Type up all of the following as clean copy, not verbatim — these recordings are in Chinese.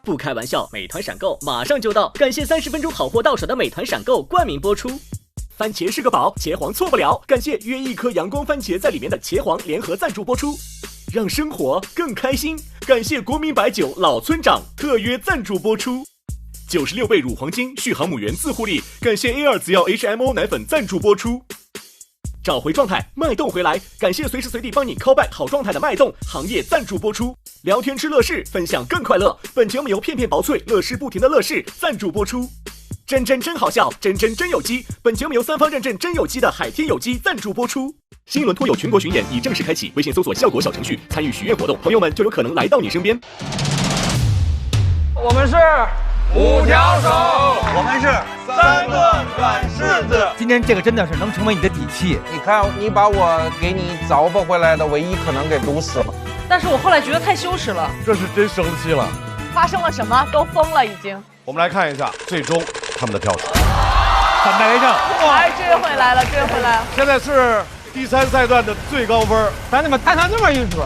不开玩笑，美团闪购马上就到，感谢30分钟好货到手的美团闪购冠名播出。番茄是个宝，茄皇错不了，感谢约一颗阳光番茄在里面的茄皇联合赞助播出。让生活更开心，感谢国民白酒老村长特约赞助播出。96倍乳黄金续航母源自护力，感谢 A2 紫药 HMO 奶粉赞助播出。找回状态，脉动回来，感谢随时随地帮你 call back 好状态的脉动行业赞助播出。聊天吃乐事，分享更快乐，本节目由片片薄脆乐事不停的乐事赞助播出。真好笑，真有机，本节目由3方认证真有机的海天有机赞助播出。新一轮脱友全国巡演已正式开启，微信搜索效果小程序参与许愿活动，朋友们就有可能来到你身边。我们是5条手，我们是3个软柿子。今天这个真的是能成为你的底气。你看，你把我给你找不回来的唯一可能给堵死了。但是我后来觉得太羞耻了。这是真生气了。发生了什么？都疯了已经。我们来看一下最终他们的票数。反败为胜，哎，追回来了。现在是第3赛段的最高分，咱怎么谈上这么一出？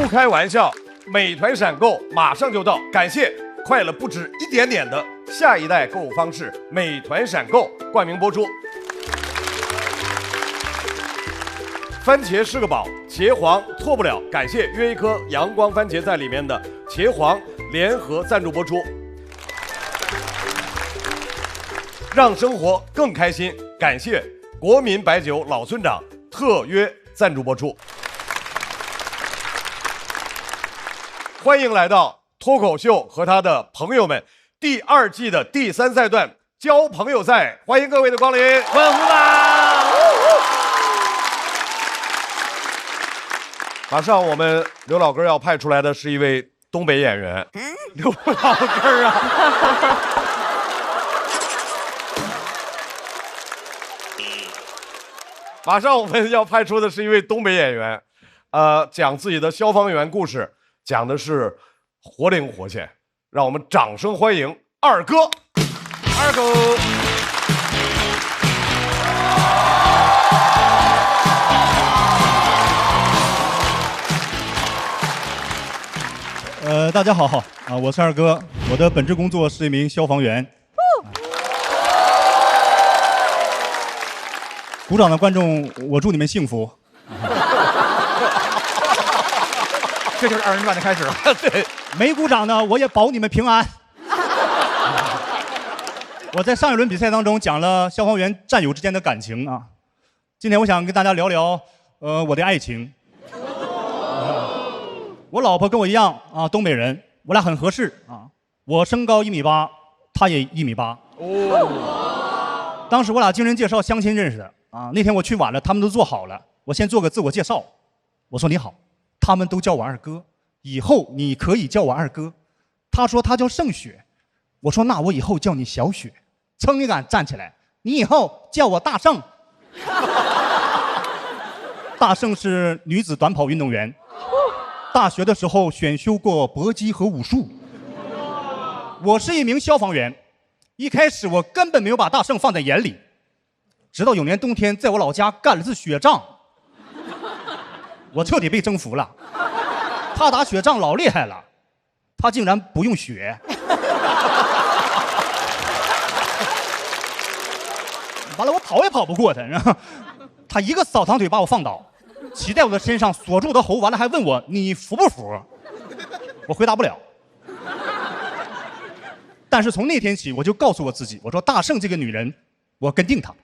不开玩笑，美团闪购马上就到，感谢快了不止一点点的下一代购物方式美团闪购冠名播出。番茄是个宝，茄皇错不了，感谢约一颗阳光番茄在里面的茄皇联合赞助播出。让生活更开心，感谢国民白酒老村长特约赞助播出。欢迎来到脱口秀和他的朋友们第2季的第3赛段交朋友赛，欢迎各位的光临，欢呼吧！马上我们刘老根要派出来的是一位东北演员，刘老根啊！马上我们要派出的是一位东北演员，讲自己的消防员故事，讲的是活灵活现，让我们掌声欢迎二哥。二狗。大家好啊，我是二哥，我的本职工作是一名消防员。鼓掌的观众，我祝你们幸福。这就是2人转的开始了。对，没鼓掌呢，我也保你们平安。我在上一轮比赛当中讲了消防员战友之间的感情啊，今天我想跟大家聊聊我的爱情。我老婆跟我一样啊，东北人，我俩很合适啊。我身高1.8米，她也1.8米。当时我俩经人介绍相亲认识的啊。那天我去晚了，他们都坐好了，我先做个自我介绍。我说你好，他们都叫我二哥，以后你可以叫我二哥。他说他叫盛雪，我说那我以后叫你小雪。噌一杆站起来，你以后叫我大盛。大盛是女子短跑运动员。大学的时候选修过搏击和武术。我是一名消防员，一开始我根本没有把大圣放在眼里，直到有年冬天在我老家干了次雪仗，我彻底被征服了。他打雪仗老厉害了，他竟然不用雪。完了，我跑也跑不过他，然后他一个扫堂腿把我放倒，骑在我的身上锁住我的喉，完了还问我你服不服？我回答不了。但是从那天起，我就告诉我自己，我说大圣这个女人，我跟定她。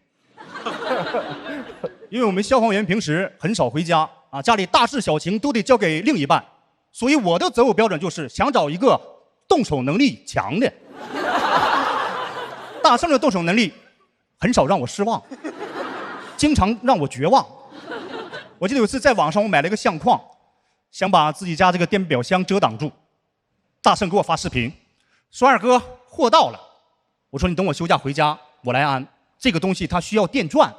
因为我们消防员平时很少回家啊，家里大事小情都得交给另一半，所以我的择偶标准就是想找一个动手能力强的。大圣的动手能力很少让我失望，经常让我绝望。我记得有一次在网上我买了一个相框，想把自己家这个电表箱遮挡住，大圣给我发视频，说二哥货到了。我说你等我休假回家，我来安。这个东西它需要电钻。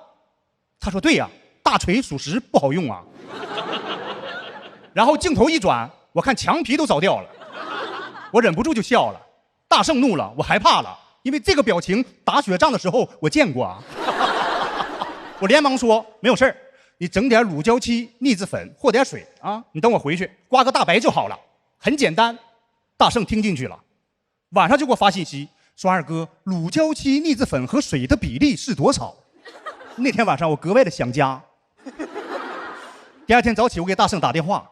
他说对呀，大锤属实不好用啊。然后镜头一转，我看墙皮都凿掉了，我忍不住就笑了。大圣怒了，我害怕了，因为这个表情打雪仗的时候我见过啊。我连忙说没有事儿，你整点乳胶漆、腻子粉和点水啊，你等我回去刮个大白就好了，很简单。大圣听进去了，晚上就给我发信息说二哥，乳胶漆、腻子粉和水的比例是多少？那天晚上我格外的想家。第二天早起我给大圣打电话，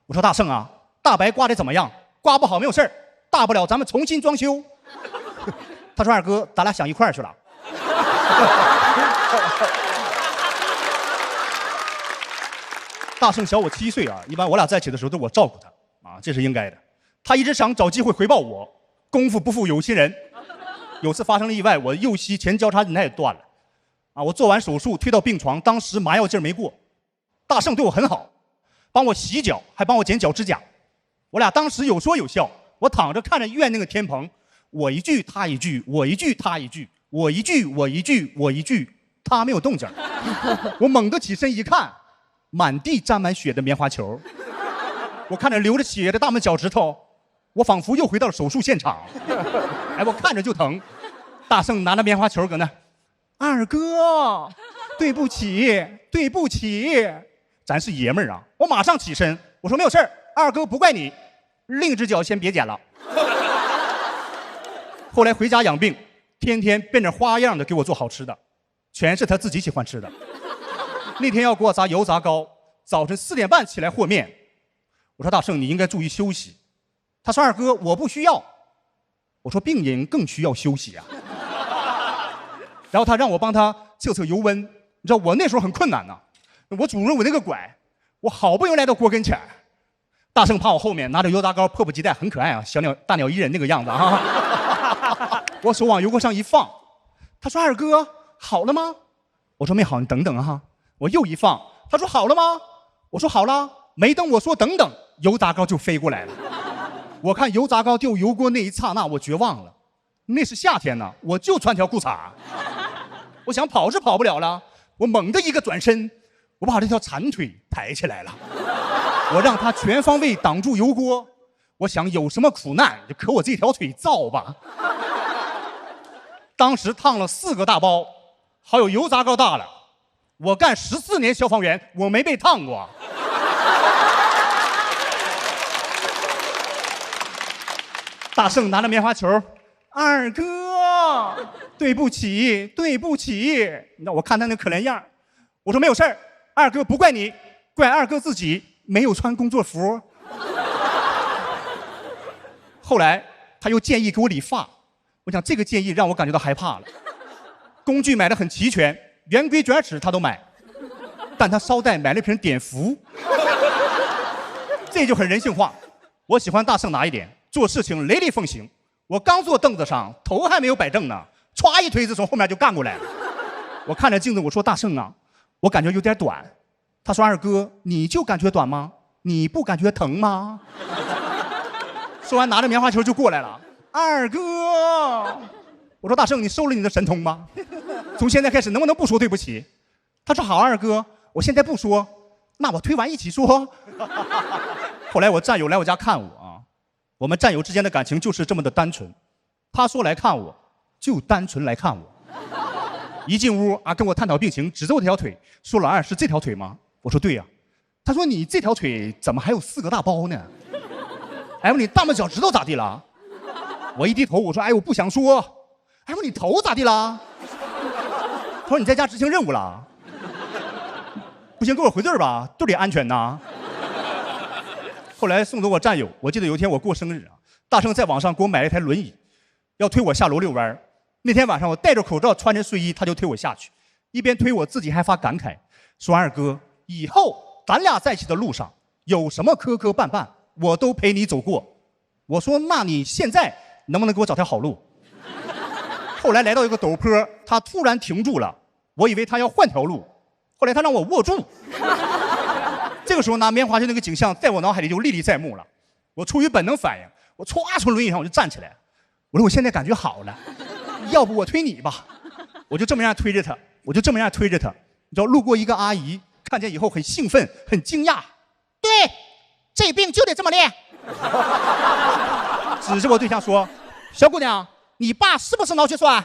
我说大圣啊，大白刮的怎么样？刮不好没有事儿，大不了咱们重新装修。他说二哥，咱俩想一块儿去了。大圣小我7岁啊，一般我俩在一起的时候都是我照顾他啊，这是应该的。他一直想找机会回报我，功夫不负有心人。有次发生了意外，我右膝前交叉韧带断了啊，我做完手术推到病床，当时麻药劲儿没过。大圣对我很好，帮我洗脚，还帮我剪脚指甲。我俩当时有说有笑，我躺着看着医院那个天棚，我一句他一句，我一句他一句，我一句我一句我一句，他没有动静。我猛地起身一看，满地沾满血的棉花球。我看着流着血的大拇脚趾头，我仿佛又回到了手术现场。哎，我看着就疼。大圣拿着棉花球搁那，二哥，对不起，对不起。咱是爷们儿啊！我马上起身，我说没有事儿，二哥不怪你，另一只脚先别剪了。后来回家养病，天天变着花样的给我做好吃的，全是他自己喜欢吃的。那天要给我炸油炸糕，早晨4点半起来和面。我说大圣，你应该注意休息。他说二哥，我不需要。我说病人更需要休息啊。然后他让我帮他测测油温，你知道我那时候很困难呐，我拄着我那个拐，我好不容易来到锅跟前，大圣趴我后面拿着油炸糕，迫不及待，很可爱啊，小鸟大鸟依人那个样子啊。我手往油锅上一放，他说二哥好了吗？我说没好，你等等啊。我又一放，他说好了吗？我说好了。没等我说等等，油炸糕就飞过来了。我看油炸糕掉油锅那一刹那，我绝望了。那是夏天呢，我就穿条裤衩。我想跑是跑不了了，我猛地一个转身，我把这条残腿抬起来了。我让他全方位挡住油锅。我想有什么苦难就可我这条腿造吧。当时烫了4个大包，还有油炸糕大了。我干14年消防员，我没被烫过。大圣拿着棉花球，二哥，对不起，对不起。那我看他那可怜样，我说没有事儿，二哥不怪你，怪二哥自己没有穿工作服。后来他又建议给我理发，我想这个建议让我感觉到害怕了。工具买得很齐全，圆规卷尺他都买，但他捎带买了瓶碘伏，这就很人性化。我喜欢大圣哪一点？做事情雷厉风行。我刚坐凳子上，头还没有摆正呢，歘一推子从后面就干过来了。我看着镜子，我说大圣啊，我感觉有点短。他说二哥，你就感觉短吗？你不感觉疼吗？说完拿着棉花球就过来了。二哥，我说大圣，你收了你的神通吗？从现在开始能不能不说对不起？他说好，二哥，我现在不说，那我推完一起说。后来我战友来我家看我啊，我们战友之间的感情就是这么的单纯。他说来看我，就单纯来看我。一进屋啊，跟我探讨病情，指着我这条腿，说老二是这条腿吗？我说对呀。他说你这条腿怎么还有4个大包呢？哎，我你大拇脚趾头咋地了？我一低头，我说哎，我不想说。哎，我你头咋地了？他说你在家执行任务了。不行，给我回字吧，都得安全呐。后来送走我战友，我记得有一天我过生日啊，大圣在网上给我买了一台轮椅，要推我下楼遛弯。那天晚上我戴着口罩，穿着睡衣，他就推我下去，一边推我自己还发感慨，说二哥，以后咱俩在一起的路上有什么磕磕绊绊，我都陪你走过。我说那你现在能不能给我找条好路？后来来到一个陡坡，他突然停住了，我以为他要换条路，后来他让我握住。这个时候拿棉花球那个景象在我脑海里就历历在目了。我出于本能反应，我歘从轮椅上我就站起来，我说我现在感觉好了，要不我推你吧，我就这么样推着他，你知道路过一个阿姨，看见以后很兴奋，很惊讶，对，这病就得这么练，指着我对象说，小姑娘，你爸是不是脑血栓？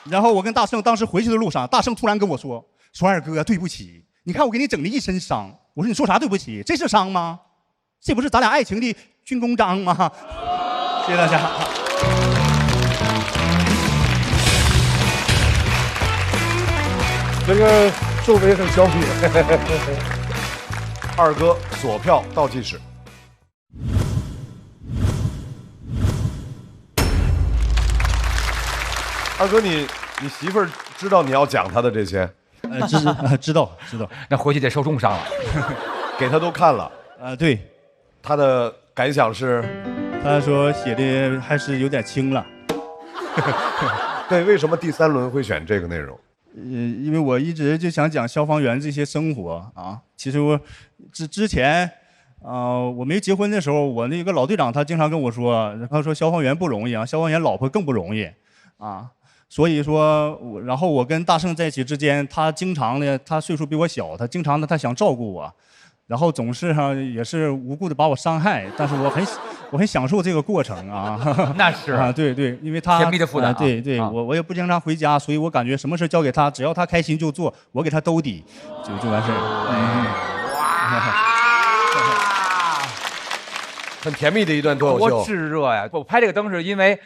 然后我跟大圣当时回去的路上，大圣突然跟我说二哥对不起，你看我给你整了一身伤。我说你说啥对不起？这是伤吗？这不是咱俩爱情的军功章吗？谢谢大家。这个作为很小品。二哥锁票倒计时。二哥，你媳妇儿知道你要讲她的这些？知道。那回去得受重伤了。给她都看了。对。她的感想是？她说写的还是有点轻了。对，为什么第3轮会选这个内容？因为我一直就想讲消防员这些生活啊。其实我之前，我没结婚的时候，我那个老队长他经常跟我说，他说消防员不容易啊，消防员老婆更不容易啊。所以说，然后我跟大圣在一起之间，他经常的，他岁数比我小，他经常的他想照顾我，然后总是也是无故的把我伤害，但是我很享受这个过程啊。那是啊，对，因为他甜蜜的负担。对，我也不经常回家，所以我感觉什么事交给他，只要他开心就做，我给他兜底，就完事儿。很甜蜜的一段脱口秀。多炙热呀！我拍这个灯是因为。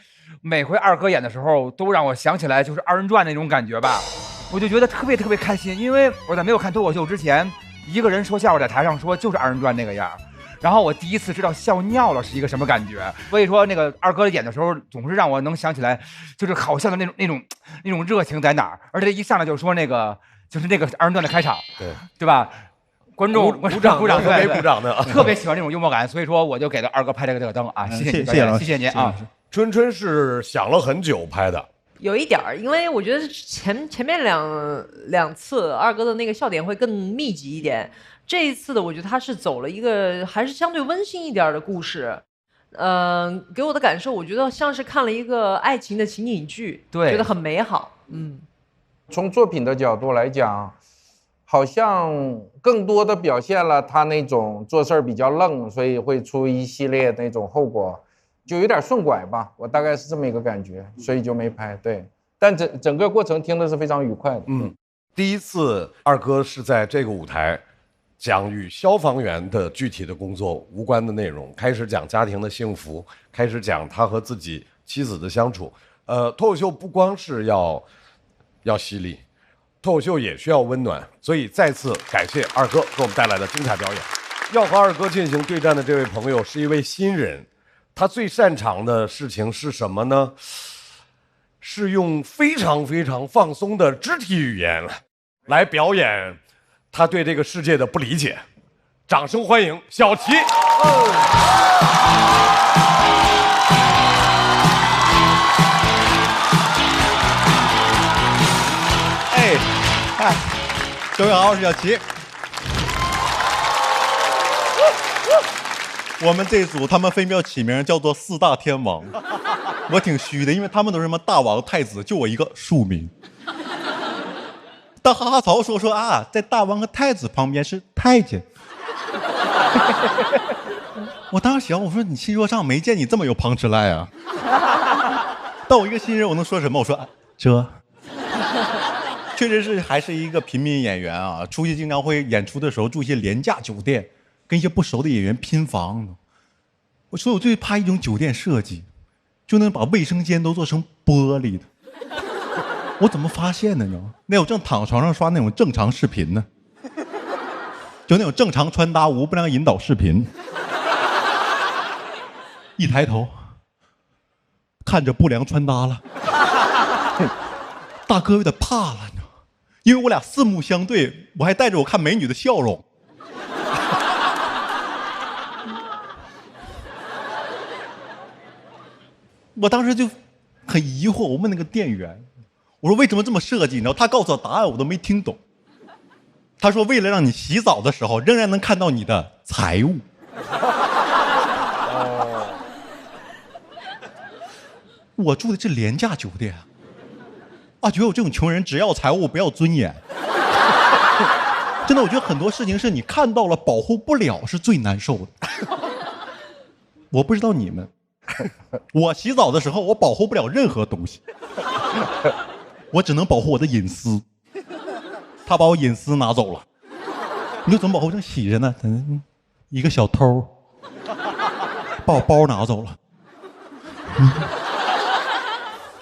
每回二哥演的时候，都让我想起来就是二人转那种感觉吧，我就觉得特别开心。因为我在没有看脱口秀之前，一个人说笑话在台上说就是二人转那个样，然后我第一次知道笑尿了是一个什么感觉。所以说那个二哥演的时候，总是让我能想起来，就是好笑的那种热情在哪儿。而且一上来就说那个就是那个二人转的开场，对吧？观众鼓掌，没鼓掌的，特别喜欢这种幽默感，所以说我就给了二哥拍这个灯啊，谢谢您啊。春春是想了很久拍的，有一点儿，因为我觉得前面两次二哥的那个笑点会更密集一点，这一次的我觉得他是走了一个还是相对温馨一点的故事，给我的感受，我觉得像是看了一个爱情的情景剧，对，觉得很美好。从作品的角度来讲，好像更多的表现了他那种做事儿比较愣，所以会出一系列那种后果。就有点顺拐吧，我大概是这么一个感觉，所以就没拍。对，但整个过程听的是非常愉快的。第一次二哥是在这个舞台讲与消防员的具体的工作无关的内容，开始讲家庭的幸福，开始讲他和自己妻子的相处。脱口秀不光是要犀利，脱口秀也需要温暖，所以再次感谢二哥给我们带来的精彩表演。要和二哥进行对战的这位朋友是一位新人。他最擅长的事情是什么呢？是用非常放松的肢体语言来表演他对这个世界的不理解。掌声欢迎小齐。各位好，我是小齐。我们这组他们分别起名叫做4大天王，我挺虚的，因为他们都是什么大王太子，就我一个庶民。但哈哈曹说啊，在大王和太子旁边是太监。我当时想，我说你新说唱没见你这么有旁吃赖啊。但我一个新人，我能说什么？我说这确实是还是一个平民演员啊，出去经常会演出的时候住一些廉价酒店，跟一些不熟的演员拼房。我说我最怕一种酒店设计，就能把卫生间都做成玻璃的。我怎么发现的呢？那我正躺床上刷那种正常视频呢，就那种正常穿搭无不良引导视频。一抬头，看着不良穿搭了，大哥有点怕了，你知道吗？因为我俩四目相对，我还带着我看美女的笑容。我当时就很疑惑，我问那个店员，我说为什么这么设计？你知道，他告诉我答案，我都没听懂。他说为了让你洗澡的时候仍然能看到你的财物。我住的是廉价酒店啊，觉得我这种穷人只要财物不要尊严。真的，我觉得很多事情是你看到了保护不了是最难受的。我不知道你们，我洗澡的时候我保护不了任何东西，我只能保护我的隐私。他把我隐私拿走了，你说怎么保护？正洗着呢，一个小偷把我包拿走了。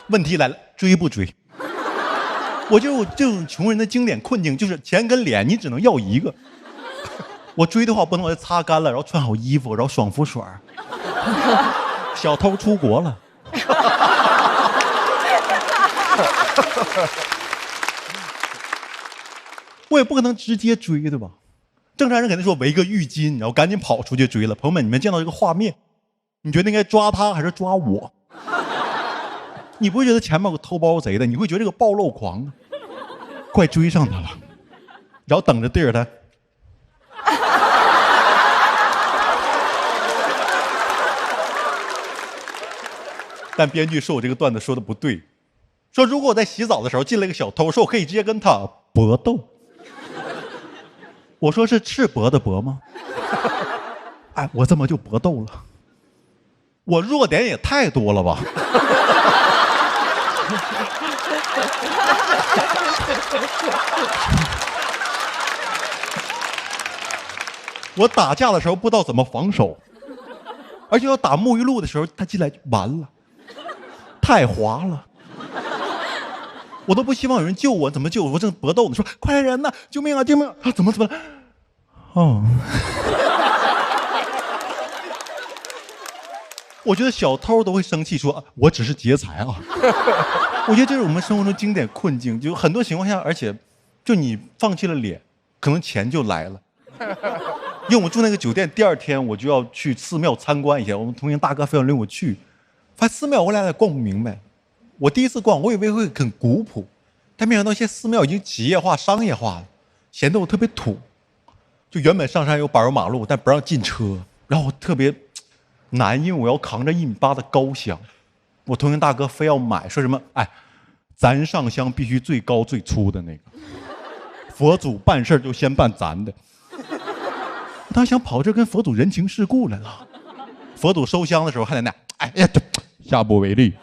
问题来了，追不追？我就有这种穷人的经典困境，就是钱跟脸你只能要一个。我追的话，不能我擦干了，然后穿好衣服，然后爽肤水。小偷出国了。我也不可能直接追，对吧？正常人肯定说围个浴巾，然后赶紧跑出去追了。朋友们，你们见到这个画面，你觉得应该抓他还是抓我？你不会觉得前面有个偷包贼的，你会觉得这个暴露狂啊，快追上他了，然后等着对着他。但编剧说我这个段子说的不对，说如果我在洗澡的时候进了一个小偷，说我可以直接跟他搏斗。我说是赤膊的膊吗？哎，我这么就搏斗了，我弱点也太多了吧？我打架的时候不知道怎么防守，而且要打沐浴露的时候，他进来就完了，太滑了，我都不希望有人救我，怎么救我？我正搏斗呢，说快来人呐，救命啊，救命啊！怎么了？哦，我觉得小偷都会生气说，我只是劫财啊。我觉得这是我们生活中经典困境，就很多情况下，而且就你放弃了脸，可能钱就来了。因为我们住那个酒店，第二天我就要去寺庙参观一下，我们同行大哥非要领我去，发现寺庙我俩也逛不明白。我第一次逛，我以为会很古朴，但没想到现在寺庙已经企业化、商业化了，显得我特别土。就原本上山有柏油马路，但不让进车，然后我特别难，因为我要扛着1.8米的高香。我同行大哥非要买，说什么哎，咱上香必须最高最粗的那个，佛祖办事就先办咱的。我当时想跑这跟佛祖人情世故来了，佛祖收香的时候还在那，哎呀，下不为例，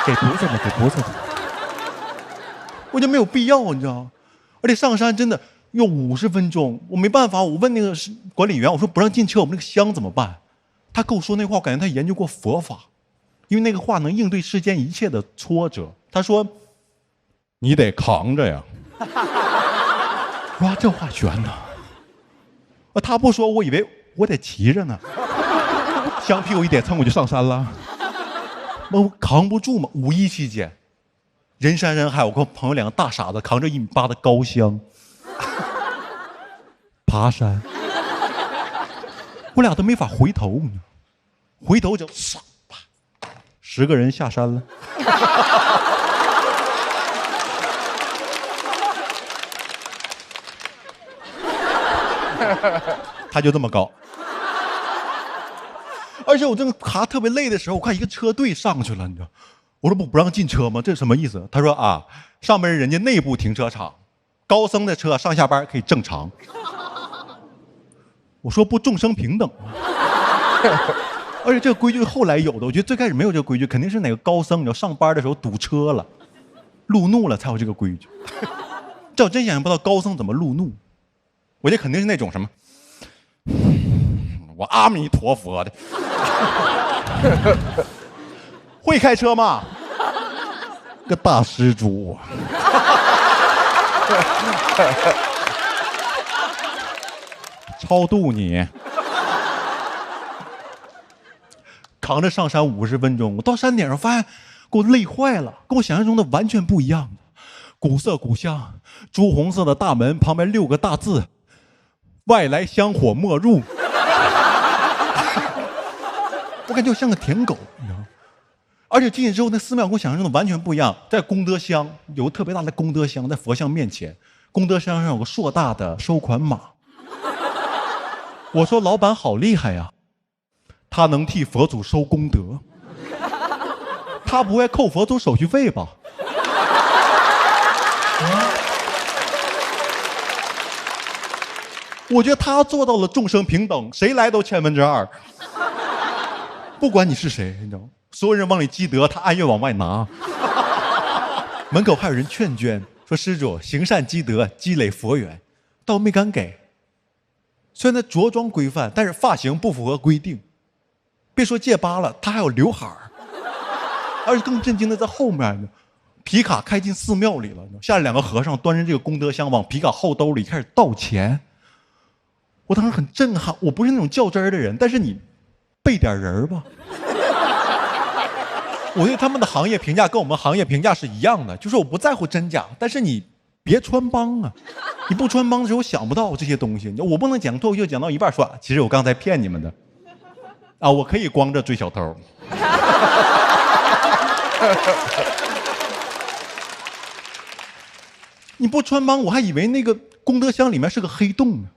给菩萨的，给菩萨的。我觉得没有必要，你知道吗？而且上山真的要50分钟，我没办法，我问那个管理员，我说不让进车，我们那个香怎么办？他跟我说那话，我感觉他研究过佛法，因为那个话能应对世间一切的挫折。他说：“你得扛着呀。”哇，这话悬呐！他不说，我以为我得骑着呢。香屁股一点蹭，我就上山了。我扛不住嘛。5·1期间，人山人海，我跟我朋友2个大傻子扛着1.8米的高香爬山，我俩都没法回头，回头就10个人下山了。他就这么高，而且我正爬特别累的时候，我看一个车队上去了，你知道，我说不让进车吗？这是什么意思？他说啊，上面人家内部停车场，高僧的车上下班可以正常。我说不众生平等吗？而且这个规矩后来有的，我觉得最开始没有这个规矩，肯定是哪个高僧你要上班的时候堵车了，路怒了才有这个规矩。这我真想象不到高僧怎么路怒。我觉得肯定是那种什么，我阿弥陀佛的，会开车吗？个大施主，超度你，扛着上山50分钟，我到山顶上发现给我累坏了，跟我想象中的完全不一样。古色古香，朱红色的大门旁边6个大字。外来香火莫入，我感觉我像个舔狗，你知道吗？而且进去之后，那寺庙跟我想象中的完全不一样。在功德箱有个特别大的功德箱，在佛像面前，功德箱上有个硕大的收款码。我说老板好厉害呀，他能替佛祖收功德，他不会扣佛祖手续费吧？我觉得他做到了众生平等，谁来都2/1000，不管你是谁，你知道吗？所有人往里积德，他按月往外拿。门口还有人劝捐，说施主行善积德，积累佛缘，倒没敢给。虽然他着装规范，但是发型不符合规定。别说戒疤了，他还有刘海儿。而且更震惊的在后面呢，皮卡开进寺庙里了，下来2个和尚端着这个功德箱往皮卡后兜里开始倒钱。我当时很震撼，我不是那种较真儿的人，但是你备点人吧。我对他们的行业评价跟我们行业评价是一样的，就是我不在乎真假，但是你别穿帮啊！你不穿帮的时候，我想不到这些东西。我不能讲脱口秀讲到一半说，其实我刚才骗你们的啊，我可以光着追小偷。你不穿帮，我还以为那个功德箱里面是个黑洞呢。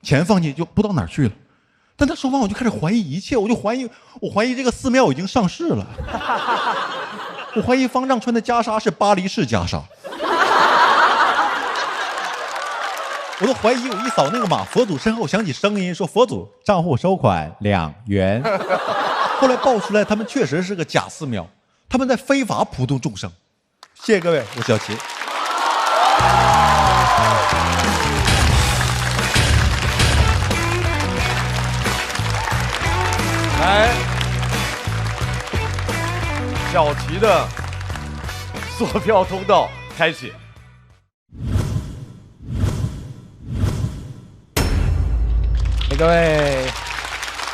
钱放进去就不知道哪儿去了，但他说完我就开始怀疑一切，我怀疑这个寺庙已经上市了，我怀疑方丈穿的袈裟是巴黎式袈裟，我都怀疑我一扫那个码，佛祖身后响起声音说佛祖账户收款2元，后来爆出来他们确实是个假寺庙，他们在非法普度众生。谢谢各位，我小齐。来，小齐的索票通道开启。各位，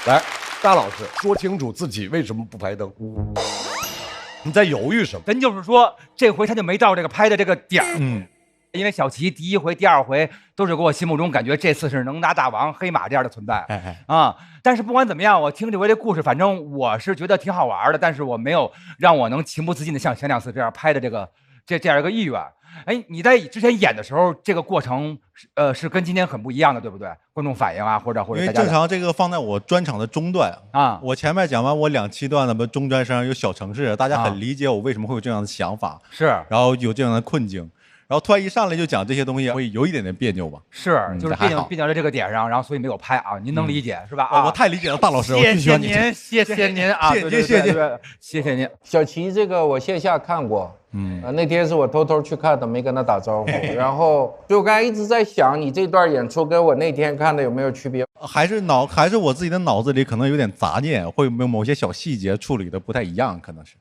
来，大老师说清楚自己为什么不拍灯？你在犹豫什么？咱就是说，这回他就没到这个拍的这个点儿。因为小齐第1回、第2回都是给我心目中感觉这次是能拿大王、黑马这样的存在啊。但是不管怎么样，我听这回这故事，反正我是觉得挺好玩的，但是我没有让我能情不自禁的像前2次这样拍的这样一个意愿。哎，你在之前演的时候，这个过程是跟今天很不一样的，对不对？观众反应啊，或者因为正常这个放在我专场的中段啊，我前面讲完我2期段的中专生有小城市，大家很理解我为什么会有这样的想法，是，然后有这样的困境。然后突然一上来就讲这些东西，会有一点点别扭吧？是，就是别扭在这个点上，然后所以没有拍啊。您能理解是吧？啊，我太理解了，大老师，谢谢您，谢谢您啊，谢谢您。小齐这个我线下看过，那天是我偷偷去看的，没跟他打招呼。然后，所以我刚才一直在想，你这段演出跟我那天看的有没有区别？还是我自己的脑子里可能有点杂念，会有某些小细节处理的不太一样，可能是。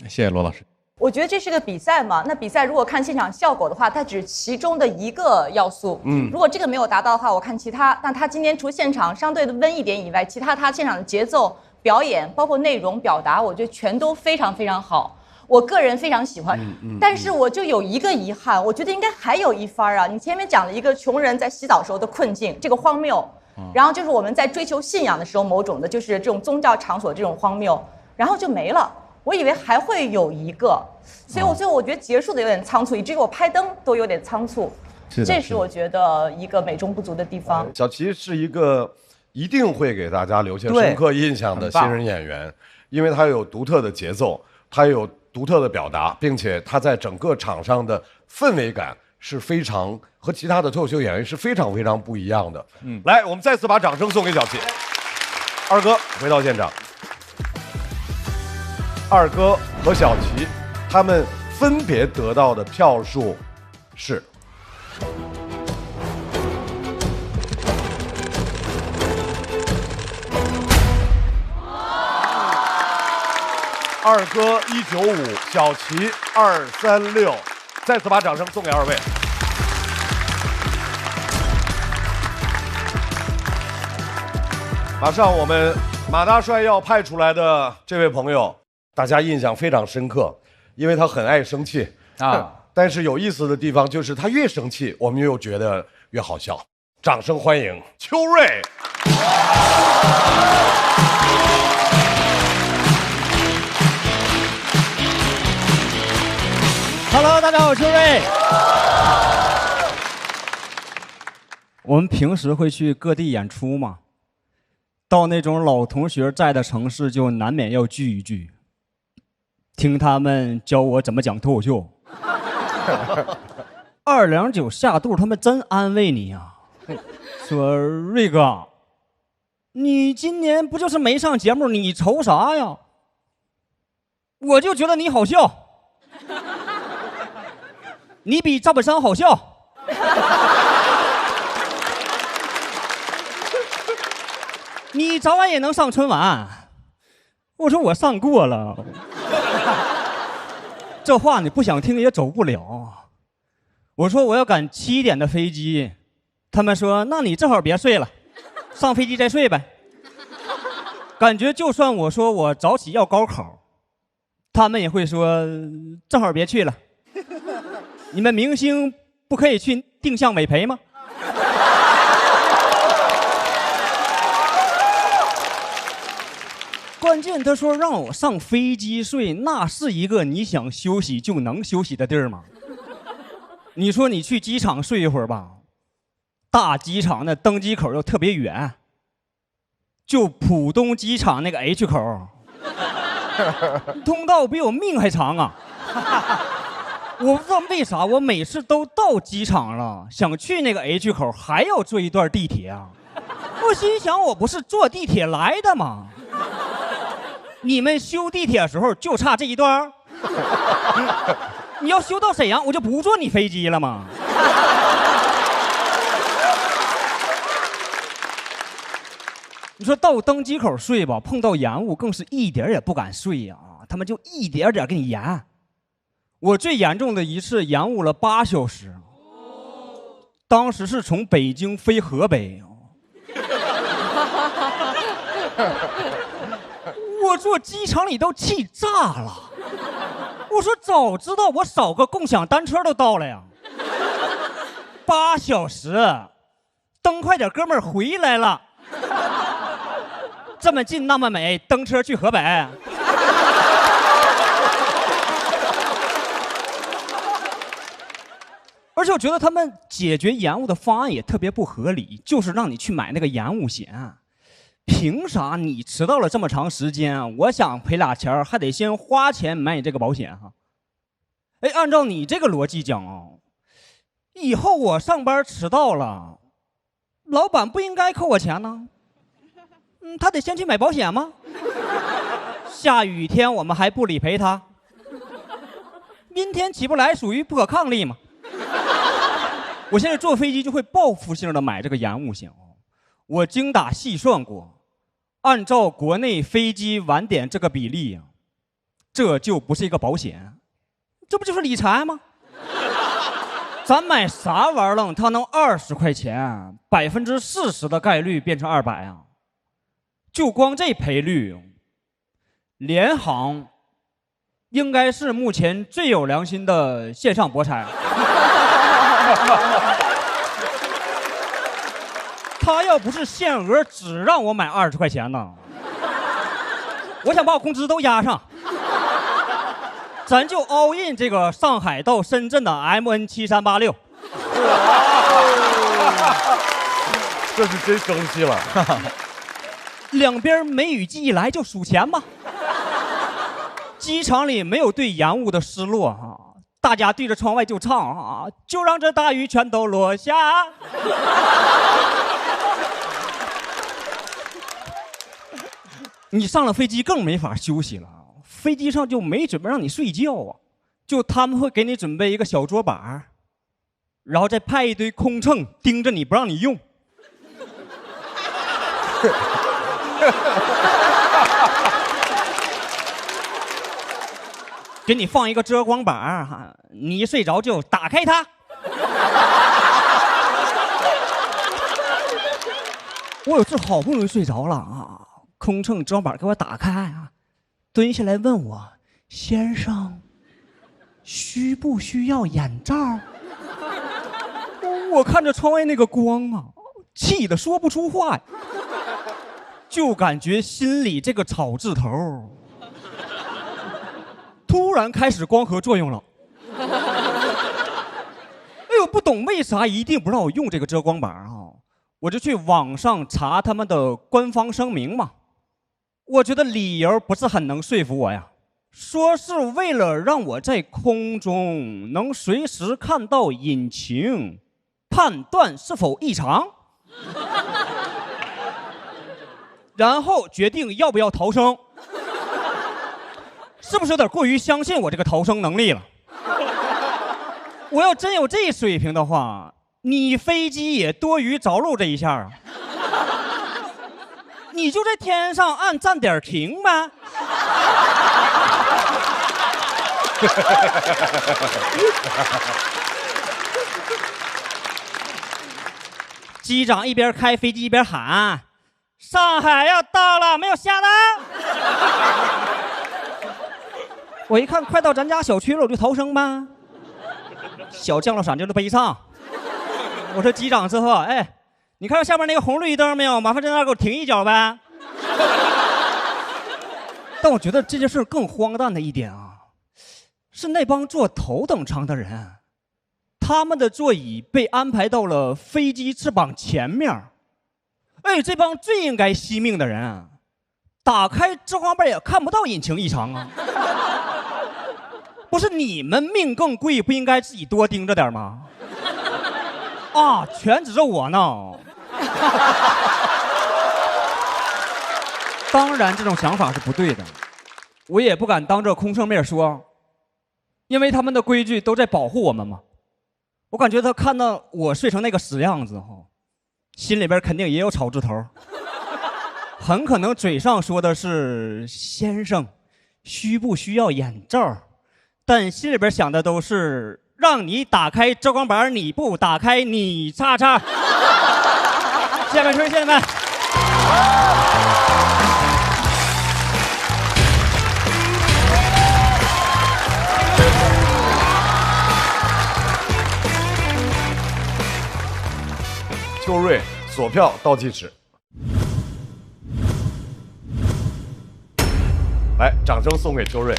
谢谢罗老师。我觉得这是个比赛嘛，那比赛如果看现场效果的话，它只是其中的一个要素。如果这个没有达到的话，我看其他。但他今天除现场相对的温一点以外，其他他现场的节奏、表演，包括内容表达，我觉得全都非常非常好。我个人非常喜欢。但是我就有一个遗憾，我觉得应该还有一番啊。你前面讲了一个穷人在洗澡时候的困境，这个荒谬。然后就是我们在追求信仰的时候，某种的就是这种宗教场所这种荒谬，然后就没了。我以为还会有一个，所以我最后我觉得结束的有点仓促，以至于我拍灯都有点仓促。这是我觉得一个美中不足的地方。小齐是一个一定会给大家留下深刻印象的新人演员，因为他有独特的节奏，他有独特的表达，并且他在整个场上的氛围感是非常和其他的脱口秀演员是非常非常不一样的。来，我们再次把掌声送给小齐。二哥回到现场。二哥和小齐，他们分别得到的票数是二哥195，小齐236，再次把掌声送给2位。马上我们马大帅要派出来的这位朋友。大家印象非常深刻，因为他很爱生气啊。但是有意思的地方就是他越生气，我们又觉得越好笑。掌声欢迎邱瑞。Hello， 大家好，我是邱瑞。我们平时会去各地演出嘛，到那种老同学在的城市，就难免要聚一聚，听他们教我怎么讲脱口秀。229下肚，他们真安慰你呀、说瑞哥，你今年不就是没上节目，你愁啥呀？我就觉得你好笑，你比赵本山好笑。你早晚也能上春晚。我说我上过了。这话你不想听也走不了。我说我要赶7点的飞机，他们说那你正好别睡了，上飞机再睡呗。感觉就算我说我早起要高考，他们也会说正好别去了。你们明星不可以去定向委培吗？关键他说让我上飞机睡，那是一个你想休息就能休息的地儿吗？你说你去机场睡一会儿吧，大机场的登机口又特别远，就浦东机场那个 H 口，通道比我命还长啊！我不知道为啥我每次都到机场了，想去那个 H 口还要坐一段地铁啊！我心想我不是坐地铁来的吗？你们修地铁的时候就差这一段？你要修到沈阳，我就不坐你飞机了吗？你说到登机口睡吧，碰到延误更是一点也不敢睡呀、他们就一点点给你延。我最严重的一次延误了8小时，当时是从北京飞河北。我坐机场里都气炸了，我说早知道我少个共享单车都到了呀。8小时，蹬快点，哥们儿回来了。这么近那么美，蹬车去河北。而且我觉得他们解决延误的方案也特别不合理，就是让你去买那个延误险。凭啥你迟到了这么长时间，我想赔俩钱还得先花钱买你这个保险哈？哎，按照你这个逻辑讲以后我上班迟到了，老板不应该扣我钱呢？他得先去买保险吗？下雨天我们还不理赔他？阴天起不来属于不可抗力嘛？我现在坐飞机就会报复性的买这个延误险我精打细算过。按照国内飞机晚点这个比例这就不是一个保险，这不就是理财吗？咱买啥玩意儿，它能20块钱，40%的概率变成200啊！就光这赔率，联航应该是目前最有良心的线上博彩。他要不是限额只让我买20块钱呢，我想把我工资都压上，咱就 all in 这个上海到深圳的 MN7386。这是真生气了。两边梅雨季一来就数钱吧。机场里没有对延误的失落大家对着窗外就唱就让这大雨全都落下。你上了飞机更没法休息了，飞机上就没准备让你睡觉就他们会给你准备一个小桌板，然后再派一堆空乘盯着你不让你用。给你放一个遮光板你一睡着就打开它。我有次好不容易睡着了空乘遮光板给我打开蹲下来问我：“先生，需不需要眼罩？”我看着窗外那个光气得说不出话呀，就感觉心里这个草字头突然开始光合作用了。哎呦，不懂为啥一定不让我用这个遮光板我就去网上查他们的官方声明嘛，我觉得理由不是很能说服我呀。说是为了让我在空中能随时看到引擎，判断是否异常，然后决定要不要逃生。是不是有点过于相信我这个逃生能力了？我要真有这水平的话，你飞机也多余着陆这一下啊！你就在天上按站点停呗。机长一边开飞机一边喊：“上海要到了，没有下单。”我一看快到咱家小区了，我就逃生吧。小降落伞就是悲伤。我说机长之后，哎，你看到下面那个红绿灯没有？麻烦在那儿给我停一脚呗。但我觉得这件事更荒诞的一点啊，是那帮坐头等舱的人，他们的座椅被安排到了飞机翅膀前面。哎，这帮最应该惜命的人，打开遮光板也看不到引擎异常啊。不是你们命更贵，不应该自己多盯着点吗？啊，全指着我呢。当然，这种想法是不对的，我也不敢当着空乘面说，因为他们的规矩都在保护我们嘛。我感觉他看到我睡成那个死样子后，心里边肯定也有草字头，很可能嘴上说的是先生，需不需要眼罩？但心里边想的都是让你打开遮光板，你不打开，你叉叉。下面吹，谢谢们。秋瑞锁票倒计时，来，掌声送给秋瑞。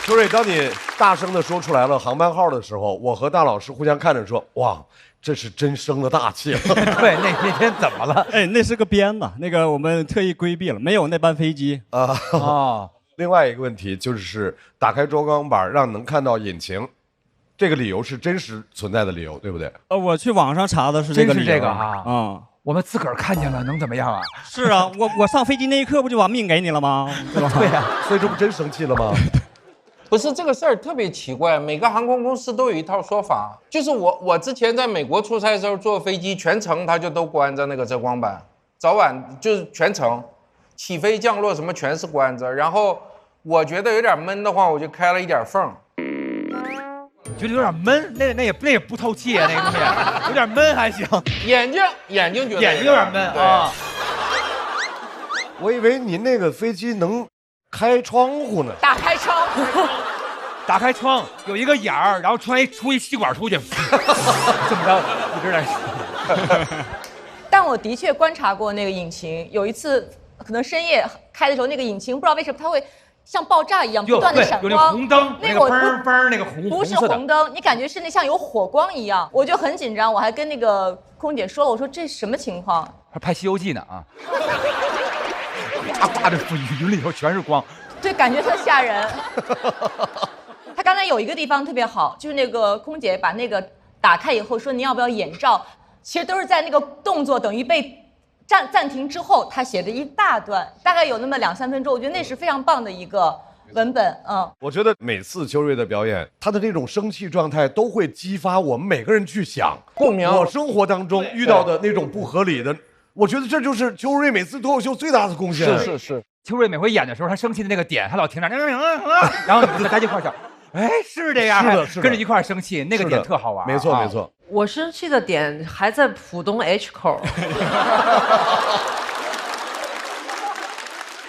秋瑞，当你大声地说出来了航班号的时候，我和大老师互相看着说：“哇，这是真生了大气了。”对，那天怎么了？哎，那是个编的，那个我们特意规避了，没有那班飞机啊。哦，另外一个问题就是打开遮光板让能看到引擎，这个理由是真实存在的理由，对不对？我去网上查的是这个理由。真是这个啊。嗯。我们自个儿看见了，能怎么样啊？是啊，我上飞机那一刻不就把命给你了吗？对吧？对呀，所以这不真生气了吗？不是这个事儿特别奇怪，每个航空公司都有一套说法。就是我之前在美国出差的时候坐飞机，全程它就都关着那个遮光板，早晚就是全程，起飞降落什么全是关着。然后我觉得有点闷的话，我就开了一点缝。觉得有点闷，那也不透气啊，那个东西有点闷还行。眼睛觉得眼睛有点闷啊。我以为您那个飞机能开窗户呢。打开窗户，打开窗有一个眼儿，然后出一吸管出去，这么着一直在。但我的确观察过那个引擎，有一次可能深夜开的时候，那个引擎不知道为什么它会像爆炸一样不断的闪光，有那红灯，那个嘣嘣那个不是红灯，你感觉是那像有火光一样，我就很紧张，我还跟那个空姐说了，我说这什么情况？还拍《西游记》呢啊！大的云里头全是光，对，感觉特吓人。他刚才有一个地方特别好，就是那个空姐把那个打开以后说您要不要眼罩，其实都是在那个动作等于被暂停之后，他写的一大段，大概有那么2-3分钟，我觉得那是非常棒的一个文本。我觉得每次秋瑞的表演，他的这种生气状态都会激发我们每个人去想共鸣。我生活当中遇到的那种不合理的，我觉得这就是秋瑞每次脱口秀最大的贡献。是。秋瑞每回演的时候，他生气的那个点，他老停那，然后大家一块笑，哎，是这样，是的，跟着一块生气，那个点特好玩。没错。我生气的点还在浦东 H 口，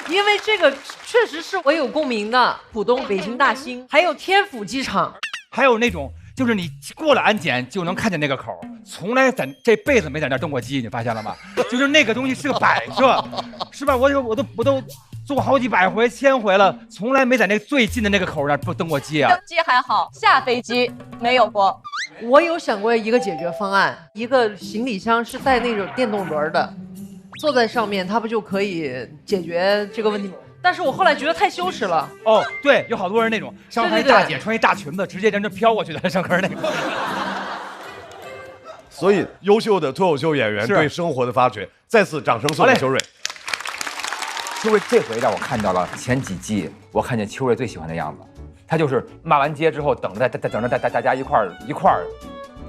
因为这个确实是我有共鸣的。浦东、北京大兴，还有天府机场，还有那种就是你过了安检就能看见那个口，从来这辈子没在那儿登过机，你发现了吗？就是那个东西是个摆设，是吧？我都坐好几百回、1000回了，从来没在那最近的那个口那儿登过机啊。登机还好，下飞机没有过。我有想过一个解决方案，一个行李箱是带那种电动轮的，坐在上面，它不就可以解决这个问题吗？但是我后来觉得太羞耻了。哦，对，有好多人那种上台对对对大姐穿一大裙子，直接在这飘过去的上课那个。所以，优秀的脱口秀演员是对生活的发掘，再次掌声送给秋瑞。秋瑞这回让我看到了前几季我看见秋瑞最喜欢的样子，他就是骂完街之后等着大家一块儿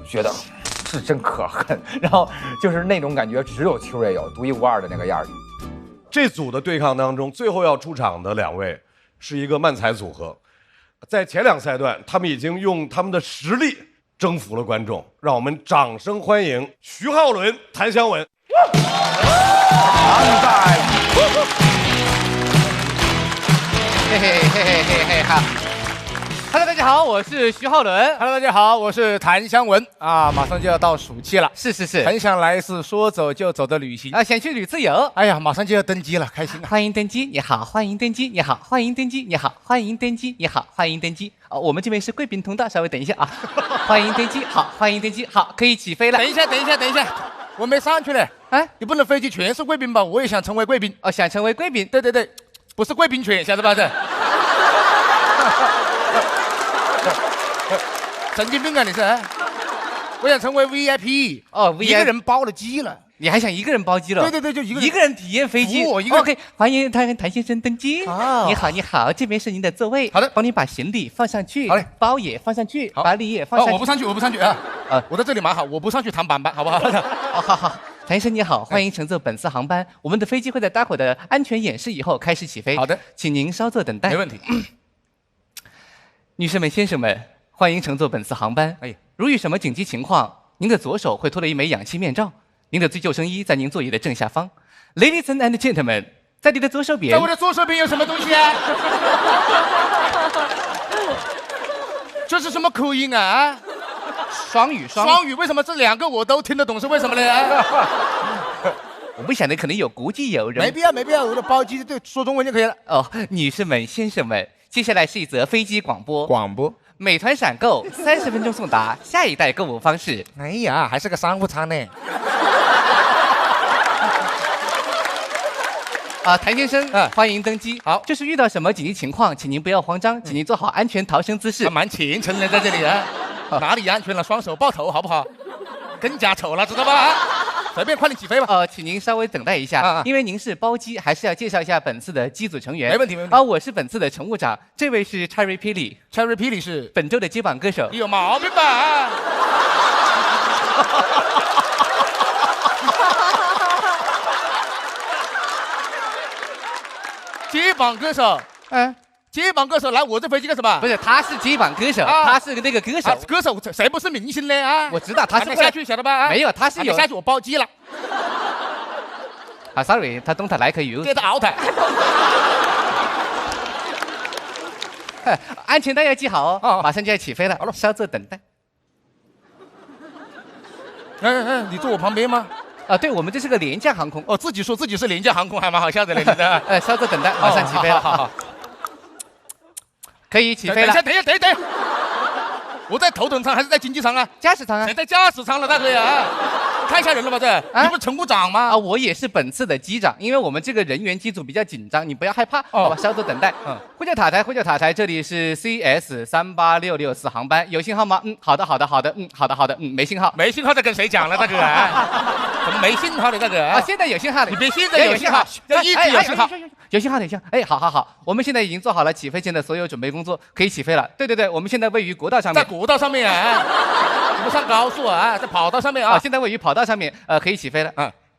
觉得是真可恨，然后就是那种感觉只有秋瑞有，独一无二的那个样儿。这组的对抗当中，最后要出场的2位是一个漫才组合，在前2赛段，他们已经用他们的实力征服了观众，让我们掌声欢迎徐浩伦、谭湘文。嘿嘿嘿嘿嘿嘿哈！Hello， 大家好，我是徐浩伦。Hello， 大家好，我是谭湘文。啊，马上就要到暑期了，是，很想来一次说走就走的旅行啊，想去旅自由。哎呀，马上就要登机了，开心啊！欢迎登机，你好，欢迎登机，你好，欢迎登机，你好，欢迎登机，你好，欢迎登机。哦，我们这边是贵宾通道，稍微等一下啊。欢迎登机，好，欢迎登机，好，可以起飞了。等一下，我没上去嘞。哎，你不能飞机全是贵宾吧？我也想成为贵宾。哦，想成为贵宾？对，不是贵宾犬，晓得吧？这。神经病啊！你是？我想成为 VIP 哦 ，VIP 一个人包了机了。你还想一个人包机了？对，就一个人体验飞机。OK， 欢迎谭先生登机。哦，你好，这边是您的座位。好的，帮您把行李放上去。好嘞，包也放上去，把礼也放上去。我不上去啊！我在这里蛮好，我不上去躺板板，好不好？好。谭先生你好，欢迎乘坐本次航班。我们的飞机会在待会的安全演示以后开始起飞。好的，请您稍作等待。没问题。女士们、先生们，欢迎乘坐本次航班。如遇什么紧急情况，您的左手会多了一枚氧气面罩，您的救生衣在您座椅的正下方。Ladies and gentlemen， 在你的左手边。在我的左手边有什么东西啊？这是什么口音啊？双语，为什么这2个我都听得懂？是为什么呢？我不晓得，可能有国际友人。没必要，我的包机对说中文就可以了。哦，女士们、先生们，接下来是一则飞机广播。美团闪购30分钟送达下一代购物方式。哎呀，还是个商务舱呢。谭先生，欢迎登机。好，就是遇到什么紧急情况，请您不要慌张，请您做好安全逃生姿势。蛮虔诚的在这里啊。哪里安全了？双手抱头，好不好？更加丑了，知道吧？随便，快点起飞吧。请您稍微等待一下，因为您是包机，还是要介绍一下本次的机组成员。没问题。我是本次的乘务长，这位是 Cherry Pili。Cherry Pili 是本周的接榜歌手。有毛病吧？接榜歌手，接榜歌手来我这飞机干什么？不是，他是接榜歌手，他是那个歌手。歌手谁不是明星呢？啊，我知道他是下去晓得吧？没有，他是有下去我包机了。sorry， 他don't like you。Get out。安全带要系好哦，马上就要起飞了，好了，稍作等待。你坐我旁边吗？对，我们这是个廉价航空。自己说自己是廉价航空还蛮好笑的嘞，你的。稍作等待，马上起飞了。好。可以起飞了。等一下，我在头等舱还是在经济舱啊？驾驶舱啊？在驾驶舱了，大哥呀！太吓人了吧这！你不是乘务长吗？我也是本次的机长，因为我们这个人员机组比较紧张，你不要害怕，好吧？稍作等待。呼叫塔台，这里是 CS38664航班，有信号吗？好的。好的。没信号。没信号在跟谁讲了，大哥？怎么没信号的，大哥？现在有信号了。你别现在有信号，要一直有信号。有信号。好，我们现在已经做好了起飞前的所有准备工作，可以起飞了。对，我们现在位于国道上面。在国道上面啊，不上高速啊，在跑道上面啊。现在位于跑道上面，可以起飞了。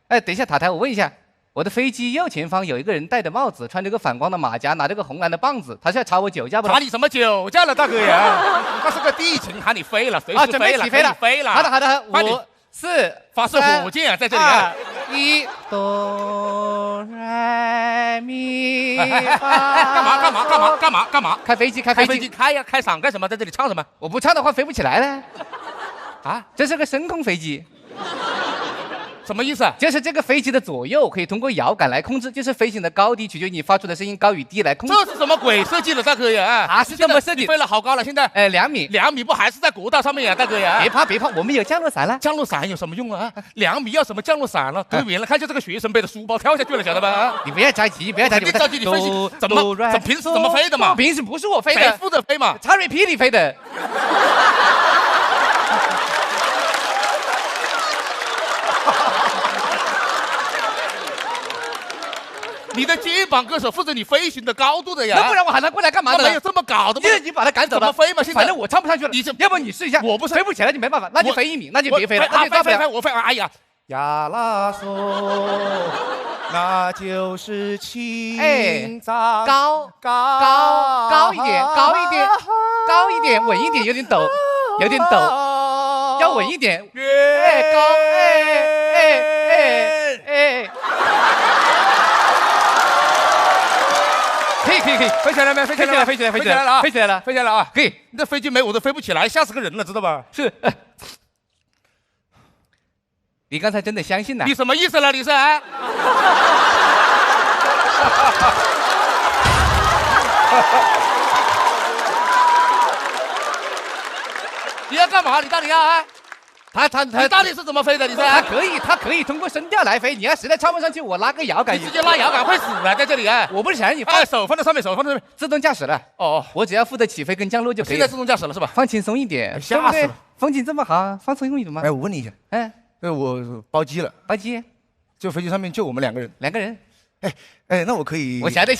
等一下，塔台，我问一下，我的飞机右前方有一个人戴着帽子，穿着个反光的马甲，拿着个红蓝的棒子，他是要查我酒驾不？查你什么酒驾了，大哥呀？那是个地勤，喊你飞了，随时飞了，起飞了。好的，5、4，发射火箭在这里啊！1哆来咪发。干嘛？开飞机，开呀！开嗓干什么？在这里唱什么？我不唱的话飞不起来了。这是个升空飞机。什么意思啊？就是这个飞机的左右可以通过摇杆来控制，就是飞行的高低取决于你发出的声音高与低来控制。这是什么鬼设计的，大哥呀？它是这么设计。飞了好高了，现在2米，2米不还是在国道上面呀，大哥呀？别怕，我们有降落伞了。降落伞有什么用啊？2米要什么降落伞了？对原来看见这个学生背的书包跳下去了，晓得吧？你不要着急，不要着急，你着急，你分析怎么平时怎么飞的嘛？平时不是我飞的，谁负责飞嘛？查瑞霹雳飞的。你的肩膀歌手负责你飞行的高度的呀，那不然我喊他过来干嘛的？没有这么搞的吗？你把他赶走了，怎么飞嘛？现在反正我唱不上去了。要不你试一下？我不是飞不起来，你没办法，那就飞1米，那就别飞了。飞，我飞。哎呀，呀啦嗦，那就是青藏。高一点，稳一点，有点抖，要稳一点。高，可以，飞起来没？飞起来了，飞起来了啊！可以，你这飞机没我都飞不起来，吓死个人了，知道吧？是。你刚才真的相信了？你什么意思了？你是？你要干嘛？你到底要啊？他你到底是怎么飞的？你是？他可以通过声调来飞。你要实在唱不上去，我拉个摇杆。你直接拉摇杆会死啊！在这里啊！我不是想让你放手放在上面，自动驾驶了。哦，我只要负责起飞跟降落就可以了。现在自动驾驶了是吧？放轻松一点，吓死了。风景这么好，放松一点嘛。哎，我问你一下，我包机了，就飞机上面就我们2个人。哎，那我可以。我晓得。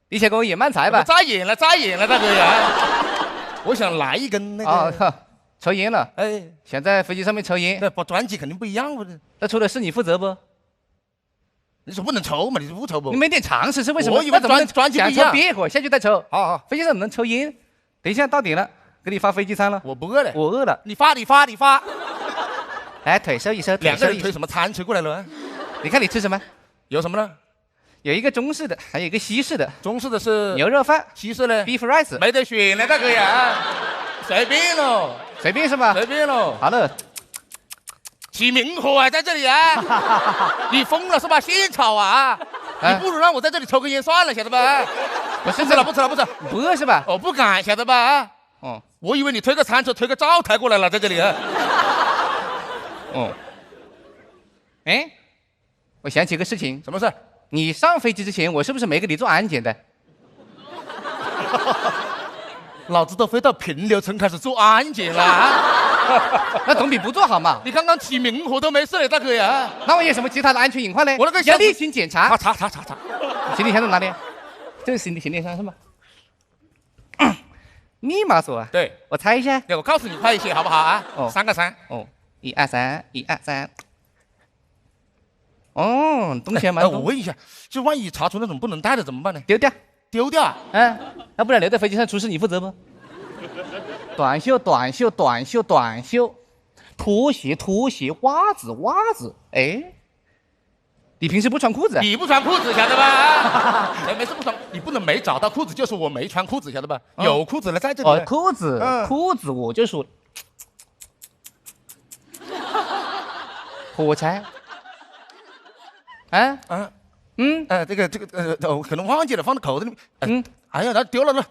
你先给我演慢才吧。扎眼了，大哥呀！我想来一根那个。抽烟了，想在飞机上面抽烟，那专辑肯定不一样，那抽的是你负责不？你说不能抽嘛？你不抽不？你没点常识是为什么？我以为专辑不一样。憋会下去再抽。好，飞机上能抽烟。等一下到点了，给你发飞机餐了。我不饿了，我饿了。你发。来，腿收一收。2个人推什么餐推过来了？你看你吃什么？有什么呢？有一个中式的，还有一个西式的。中式的是牛肉饭，西式的 beef rice， 没得选了，大哥呀，随便喽。随便是吧？随便喽。好了，起明火啊，在这里啊！你疯了是吧？现炒啊！你不如让我在这里抽根烟算了，晓得吧？不吃了，不饿是吧？我不敢，晓得吧？哦，我以为你推个餐车推个灶台过来了，在这里啊。哦，我想起个事情。什么事？你上飞机之前，我是不是没给你做安检的？老子都飞到平流层开始做安检了，那总比不做好嘛。你刚刚起明火都没事嘞，大哥呀。那我有什么其他的安全隐患呢？我那个要例行检查。查。行李箱在哪里？这是行李箱是吗？密码锁啊？对，我猜一下。我告诉你快一些好不好啊？3个3。哦，1 2 3，1 2 3。哦，东西蛮多。我问一下，就万一查出那种不能带的怎么办呢？丢掉。丢掉啊？那不然留在飞机上出事你负责不？短袖，拖鞋，袜子。你平时不穿裤子？你不穿裤子，晓得吧？没事不穿，你不能没找到裤子就说我没穿裤子，晓得吧？有裤子了在这里。裤子我就说，火柴。这个我可能忘记了，放在口袋里面。哎呀，那丢了，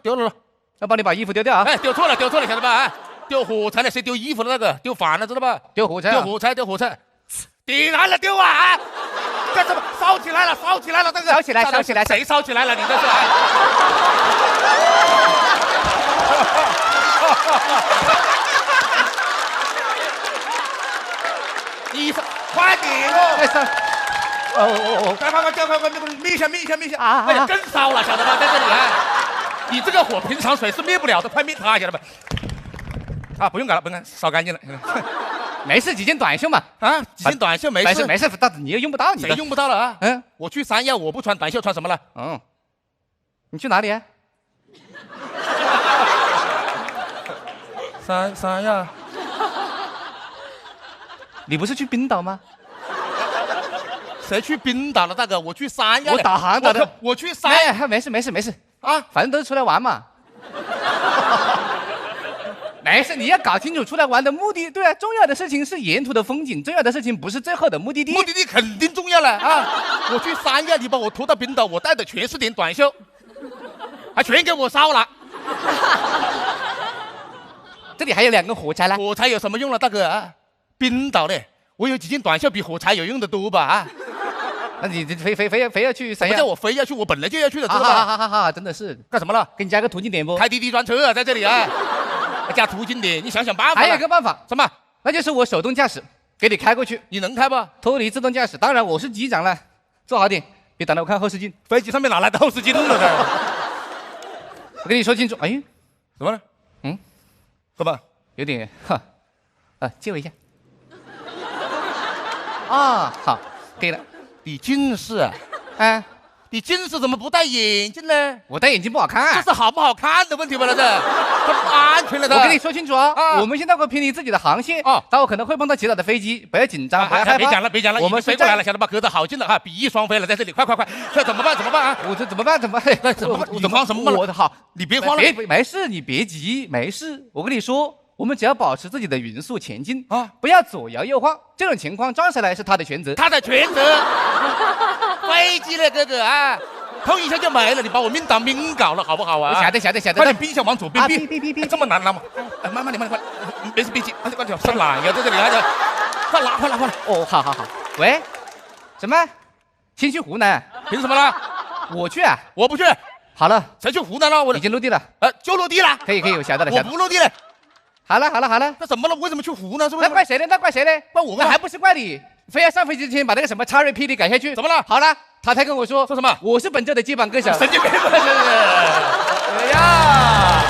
要帮你把衣服丢掉啊！丢错了，晓得吧？丢火柴了，谁丢衣服的那个？丢反了，知道吧？丢火柴，点燃了，丢啊！干什么？烧起来了，那个！烧起来！谁烧起来了？你这是？你快点哦！快，灭一下！哎呀，更烧了，晓得吧？在这里啊，你这个火平常水是灭不了的，快灭它，晓得吧？不用搞了，烧干净了。没事，几件短袖嘛。几件短袖没事，你又用不到你的。谁用不到了啊？我去三亚，我不穿短袖，穿什么了？你去哪里啊？三亚。你不是去冰岛吗？谁去冰岛了，大哥？我去三亚。我导航导的。我去三亚。没事啊，反正都是出来玩嘛。没事，你要搞清楚出来玩的目的。对啊，重要的事情是沿途的风景，重要的事情不是最后的目的地。目的地肯定重要了啊！我去三亚，你把我拖到冰岛，我带的全是点短袖，还全给我烧了。这里还有2个火柴呢。火柴有什么用了，大哥啊？冰岛的，我有几件短袖比火柴有用的多吧？啊！那你非要去三亚？不叫我非要去，我本来就要去的，知道吧？好，真的是干什么了？给你加个途径点不？开滴滴专车啊，在这里啊，加途径点，你想想办法。还有一个办法，什么？那就是我手动驾驶，给你开过去。你能开不？脱离自动驾驶，当然我是机长了，坐好点，别挡着我看后视镜。飞机上面哪来的后视镜了？我跟你说清楚。哎，怎么了？干嘛？有点借我一下。啊，好，可以了。你近视啊？啊，你近视怎么不戴眼镜呢？我戴眼镜不好看，这是好不好看的问题吧？这不安全了的。我跟你说清楚啊，我们现在会偏离自己的航线啊，待会可能会碰到其他的飞机，不要紧张，不要害怕。别讲了，我们飞过来了，晓得吧？隔得好近了哈，比翼双飞了，在这里，快！这怎么办啊？我这怎么办？你慌什么了？我好，你别慌了，没事，你别急，没事。我跟你说。我们只要保持自己的匀速前进啊，不要左摇右晃。这种情况撞下来是他的全责，飞机了，哥哥啊，碰一下就没了，你把我命当命搞了，好不好啊？晓得。快点避一下，往左边避，这么难拉吗？慢点，没事，别急，快点，上懒呀，在这里啊，快拉！哦，好。喂，什么？先去湖南？凭什么啦？我去啊，我不去。好了，谁去湖南了？我已经落地了。就落地了。可以，我晓得了。我不落地了。好了，那怎么了？为什么去湖呢？是不是？那怪谁呢？怪我吗？那还不是怪你，非要上飞机之前把那个什么叉瑞霹雳改下去。怎么了？好了，他才跟我说什么？我是本周的接榜歌手。神经病！哎呀！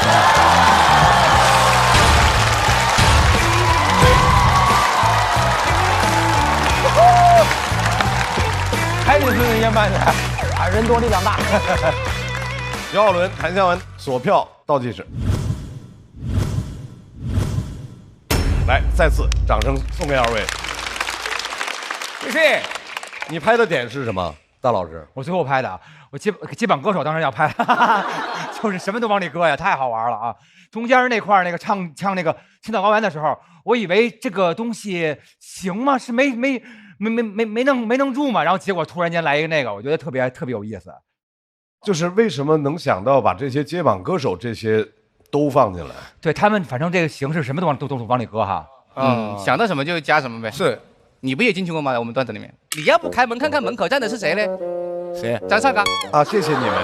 还得是人家慢的，人多力量大。姚浩伦、谭湘文锁票倒计时。来，再次掌声送给2位，谢谢。你拍的点是什么，大老师？我最后拍的，我接榜歌手当然要拍，就是什么都往里搁呀，太好玩了啊！中间那块那个唱那个青岛高原的时候，我以为这个东西行吗？是没弄住嘛，然后结果突然间来一个那个，我觉得特别有意思。就是为什么能想到把这些接榜歌手这些都放进来？对他们，反正这个形式什么都往里搁哈。想到什么就加什么呗。是，你不也进去过吗？我们段子里面，你要不开门看看门口站的是谁呢？谁？张绍刚啊！谢谢你们。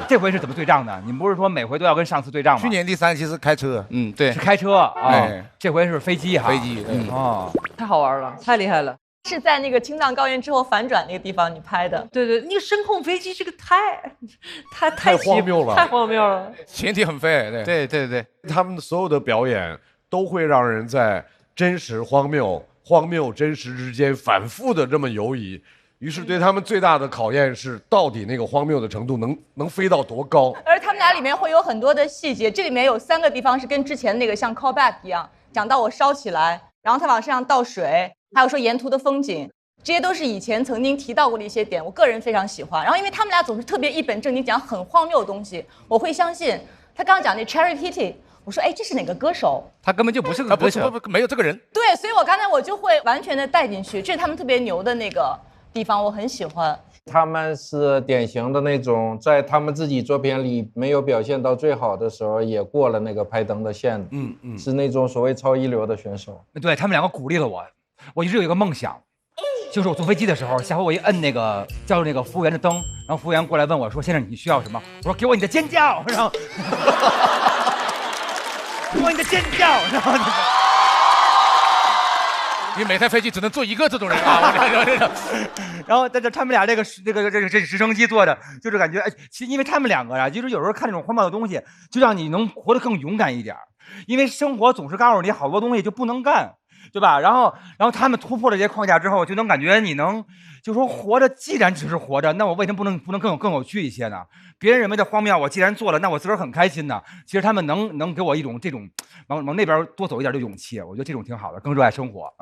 这回是怎么对账的？你们不是说每回都要跟上次对账吗？去年第3期是开车，对，是开车啊。这回是飞机哈。飞机，太好玩了，太厉害了。是在那个青藏高原之后反转那个地方你拍的？对，那个升空飞机这个太荒谬了，太荒谬了。前提很废，对，他们所有的表演都会让人在真实荒谬真实之间反复的这么游移。于是对他们最大的考验是，到底那个荒谬的程度能飞到多高？而他们俩里面会有很多的细节，这里面有3个地方是跟之前那个像 callback 一样，讲到我烧起来，然后他往身上倒水，还有说沿途的风景，这些都是以前曾经提到过的一些点，我个人非常喜欢。然后因为他们俩总是特别一本正经讲很荒谬的东西，我会相信。他刚刚讲那 Cherry Petty， 我说这是哪个歌手？他根本就不是个歌手，没有这个人。对，所以我刚才我就会完全的带进去，这是他们特别牛的那个地方，我很喜欢。他们是典型的那种在他们自己作品里没有表现到最好的时候，也过了那个拍灯的线。是那种所谓超一流的选手。对，他们2个鼓励了我，我一直有一个梦想，就是我坐飞机的时候，下回我一摁那个叫那个服务员的灯，然后服务员过来问我说：“先生，你需要什么？”我说：“给我你的尖叫。”然后给我你的尖叫，然后。你每台飞机只能坐1个这种人啊！然后在这他们俩这直升机坐着，就是感觉其实因为他们2个呀，就是有时候看这种荒谬的东西，就让你能活得更勇敢一点。因为生活总是告诉你好多东西就不能干，对吧？然后他们突破了这些框架之后，就能感觉你能就说活着，既然只是活着，那我为什么不能更有趣一些呢？别人认为的荒谬，我既然做了，那我自个儿很开心呢。其实他们能给我一种这种往那边多走一点的勇气，我觉得这种挺好的，更热爱生活。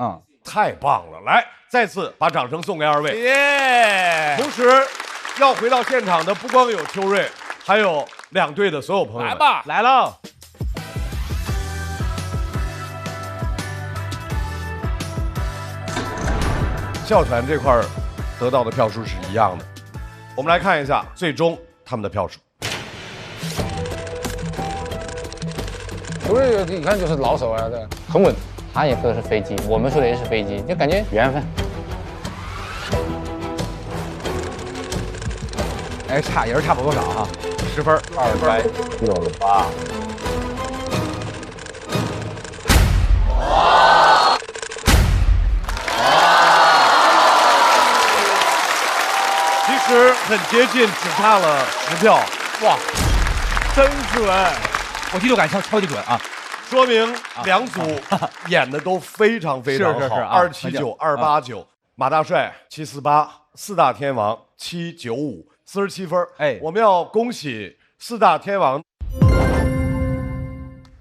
太棒了！来，再次把掌声送给2位。同时，要回到现场的不光有邱瑞，还有2队的所有朋友们。来吧，来喽！哮喘这块得到的票数是一样的。我们来看一下最终他们的票数。球队一看就是老手啊，这很稳。他也说的是飞机，我们说的也是飞机，就感觉缘分。哎，也是差不多少哈，10分，268。其实很接近，只差了10票。哇，真准！我第六感超级准啊！说明两组演的都非常非常好。279、289，马大帅748，四大天王795，47分。哎，我们要恭喜四大天王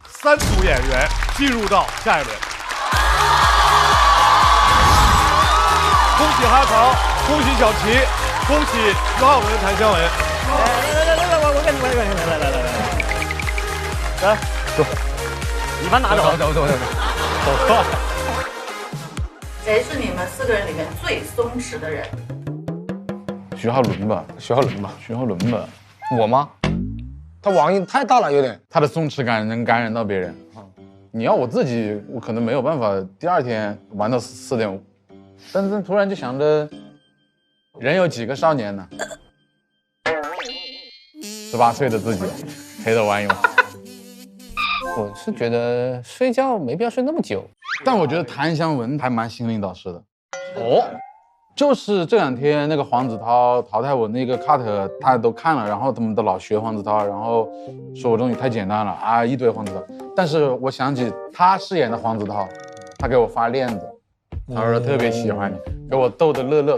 3组演员进入到下一轮。恭喜哈曹，恭喜小齐，恭喜徐浩伦、谭湘文。来，我给你，来，走，你把拿走，走。谁是你们4个人里面最松弛的人？徐浩伦吧。我吗？他网瘾太大了，有点，他的松弛感能感染到别人。你要我自己，我可能没有办法第2天玩到4点5，但是突然就想着，人有几个少年呢？18岁的自己陪着玩一玩。我是觉得睡觉没必要睡那么久，但我觉得谭湘文还蛮心灵导师的。哦，就是这2天那个黄子韬淘汰我那个 cut， 大家都看了，然后他们都老学黄子韬，然后说我东西太简单了啊，一堆黄子韬。但是我想起他饰演的黄子韬，他给我发链子，他说特别喜欢你，给我逗得乐。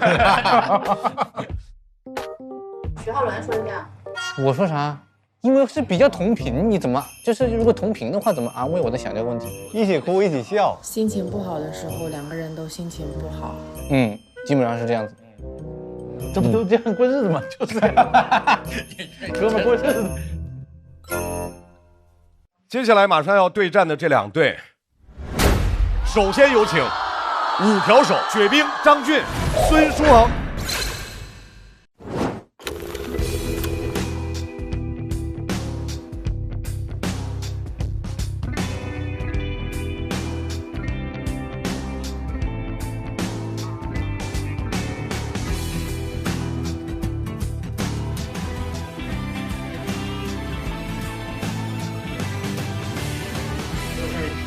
徐浩伦说一下。我说啥？因为是比较同频，你怎么就是如果同频的话，怎么安慰我在想这个问题？一起哭，一起笑。心情不好的时候，2个人都心情不好。基本上是这样子。这不就这样过日子吗？就是哥们过日子。接下来马上要对战的这2队，首先有请5条手雪冰、张俊、孙书恒。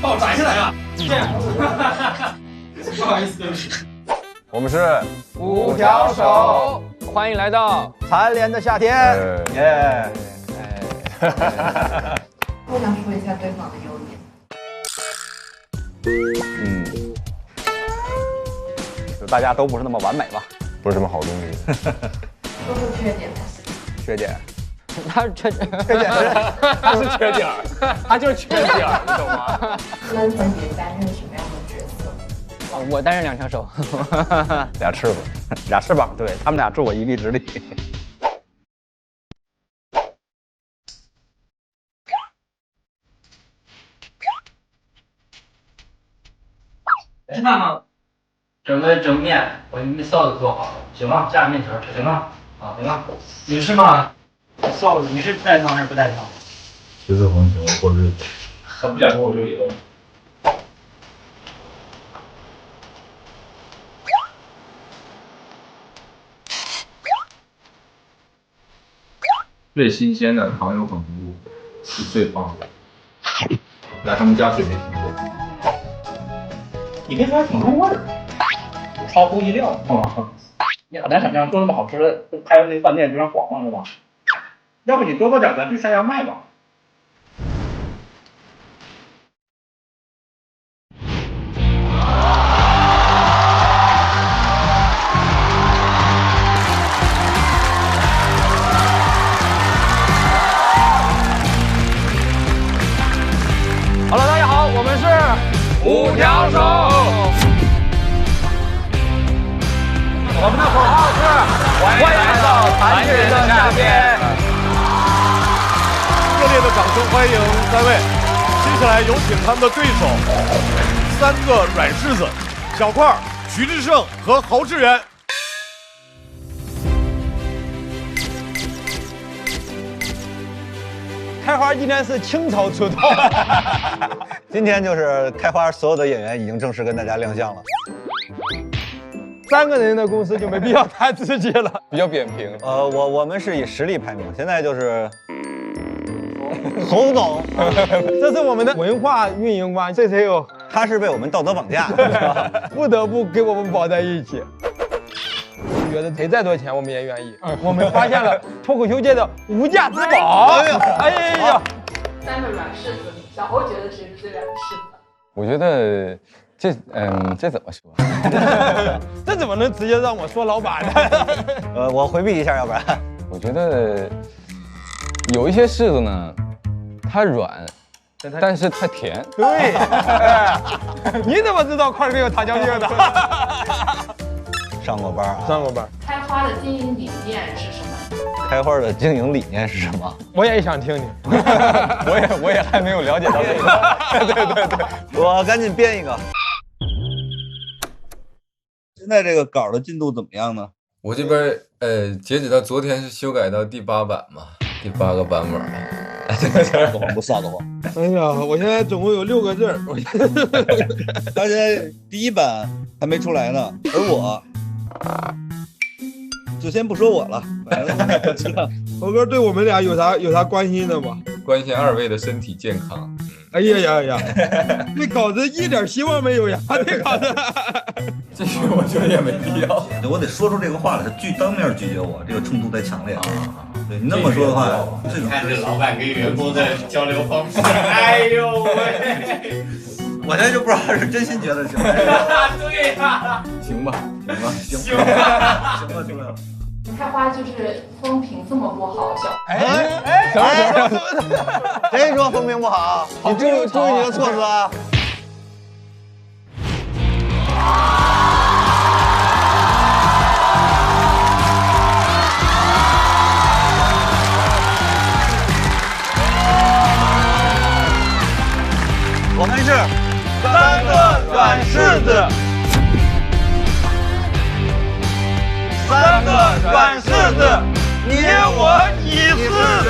把我摘下来啊！不好意思，对不起。我们是5条手，欢迎来到残联的夏天。耶！我想说一下对方的优点。就大家都不是那么完美吧，不是什么好东西。说说缺点。缺点。他是缺点，他是缺点，他就是缺点，你懂吗？那分别担任什么样的角色？我担任2条手，2翅膀，对他们俩助我一臂之力。吃饭吗？整面，我给你臊子做好了，行吗？加面条，行吗？啊，行吗？你是吗？臊子，你是带汤还是不带汤？橘子红酒过日子，很不讲究，我就有。最新鲜的糖油粉糊是最棒的，来他们家水没停过。你别说还挺入味儿，超乎意料。你很难想象做那么好吃的，开那饭店就让晃晃是吧？要不你多点，咱去山羊卖吧。好了，大家好，我们是5条手。我们的口号是欢迎来到残忍的夏天。热烈的掌声欢迎3位。接下来有请他们的对手，3个软柿子，小块、徐志胜和侯志远。开花今天是倾巢出动，今天就是开花所有的演员已经正式跟大家亮相了。3个人的公司就没必要谈自己了，比较扁平。我们是以实力排名，现在就是侯总，这是我们的文化运营官，这谁有？他是被我们道德绑架，不得不跟我们绑在一起。我觉得赔再多钱我们也愿意。我们发现了脱口秀界的无价之宝。哎呀，3个软柿子，小侯觉得谁是最软的柿子？我觉得这怎么说？这怎么能直接让我说老板呢？我回避一下，要不然。我觉得有一些柿子呢，它软，但是它甜。对，你怎么知道块儿哥有糖尿病的？上过班啊，上过班。开花的经营理念是什么？开花的经营理念是什么？我也想听听。我也还没有了解到这个。对，我赶紧编一个。现在这个稿的进度怎么样呢？我这边截止到昨天是修改到第8版嘛，第8个版本了。撒个谎不撒个谎。哎呀，我现在总共有6个字儿，而且第1版还没出来呢，而我就先不说我了，我知道猴哥对我们俩有啥关心的吗？关心2位的身体健康。哎呀，这稿子一点希望没有呀！这稿子，这个我觉得也没必要。我得说出这个话来，他当面拒绝我，这个冲突太强烈。对你那么说的话，这种看这老板跟员工的交流方式，哎呦喂！我现在就不知道他是真心觉得行。对呀，行吧，行吧。开花就是风评这么不好，谁说风评不好？你注意你的措辞啊！我们是3个软柿子。3个软柿子，你我一柿子，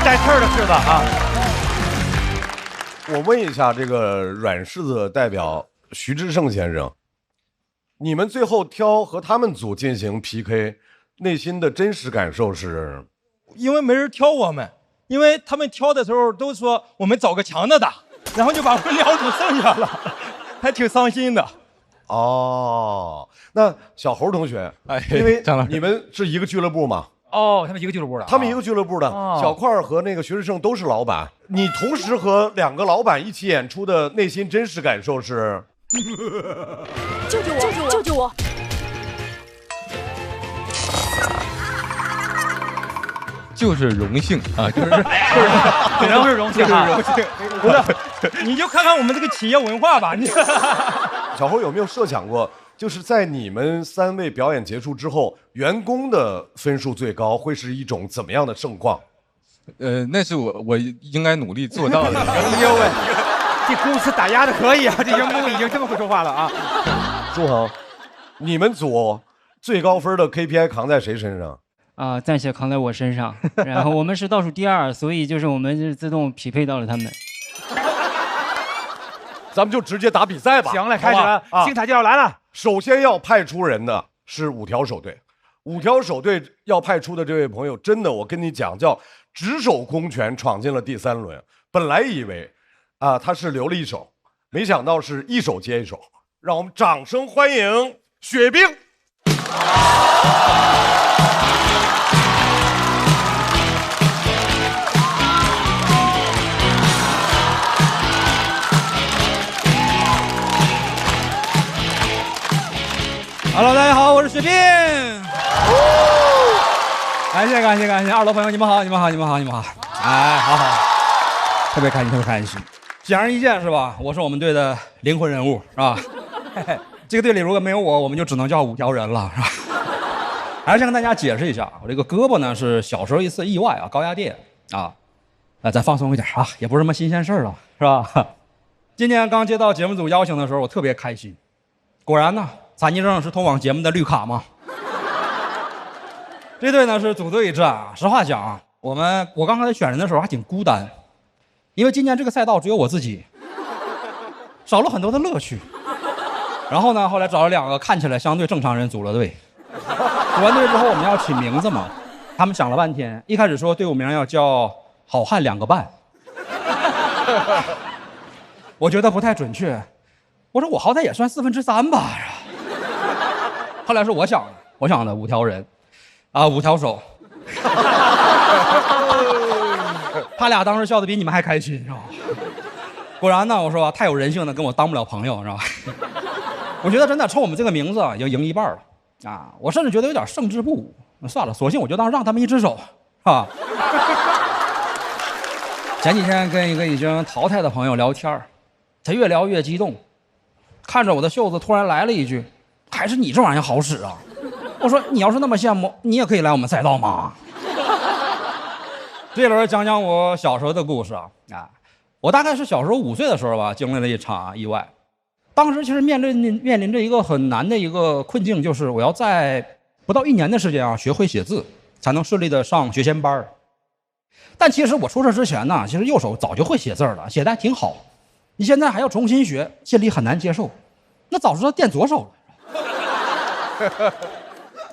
带刺儿的柿子啊！我问一下这个软柿子代表徐志胜先生，你们最后挑和他们组进行 PK， 内心的真实感受是？因为没人挑我们，因为他们挑的时候都说我们找个强的打，然后就把我们2组剩下了，还挺伤心的。哦，那小侯同学，因为你们是一个俱乐部嘛？哦，他们一个俱乐部的，他们一个俱乐部的。小块和那个徐志胜都是老板，你同时和2个老板一起演出的内心真实感受是？救救我！就是荣幸啊，就是可能是荣幸，就是荣幸。不是，你就看看我们这个企业文化吧。你小侯有没有设想过，就是在你们3位表演结束之后，员工的分数最高会是一种怎么样的盛况？那是我应该努力做到的。哎呦喂，这公司打压的可以啊，这员工已经这么会说话了啊。朱恒，你们组最高分的 KPI 扛在谁身上？暂且扛在我身上，然后我们是倒数第2，所以就是我们是自动匹配到了他们。咱们就直接打比赛吧。行了，开始了，精彩就要来了。首先要派出人的是5条手队，5条手队要派出的这位朋友，真的我跟你讲，叫只手空拳闯进了第3轮。本来以为他是留了1手，没想到是1手接1手。让我们掌声欢迎雪冰。Hello， 大家好，我是雪冰。感谢，2楼朋友你们好。哎，好，特别开心。显而易见是吧？我是我们队的灵魂人物是吧？这个队里如果没有我，我们就只能叫5条人了是吧？还是先跟大家解释一下，我这个胳膊呢是小时候一次意外高压电咱放松一点也不是什么新鲜事了是吧？今天刚接到节目组邀请的时候，我特别开心。果然呢，残疾证是通往节目的绿卡吗？这队呢是组队战。实话讲啊，我刚开始选人的时候还挺孤单，因为今年这个赛道只有我自己，少了很多的乐趣。然后呢，后来找了2个看起来相对正常人组了队。组完队之后，我们要起名字嘛，他们想了半天，一开始说队伍名要叫“好汉2个半”，我觉得不太准确。我说我好歹也算3/4吧。后来是我想的5条人，啊，5条手。他俩当时笑得比你们还开心，是吧？果然呢，我说太有人性的，跟我当不了朋友，是吧？我觉得真的冲我们这个名字啊，已经赢一半了啊！我甚至觉得有点胜之不武。算了，索性我就当让他们一只手，啊。前几天跟一个已经淘汰的朋友聊天，他越聊越激动，看着我的袖子，突然来了一句：“还是你这玩意儿好使啊！”我说：“你要是那么羡慕，你也可以来我们赛道嘛。”这轮讲讲我小时候的故事啊！我大概是小时候5岁的时候吧，经历了一场意外。当时其实面临着一个很难的一个困境，就是我要在不到1年的时间啊，学会写字，才能顺利的上学前班。但其实我出事之前呢，其实右手早就会写字了，写的还挺好。你现在还要重新学，心里很难接受。那早知道垫左手了。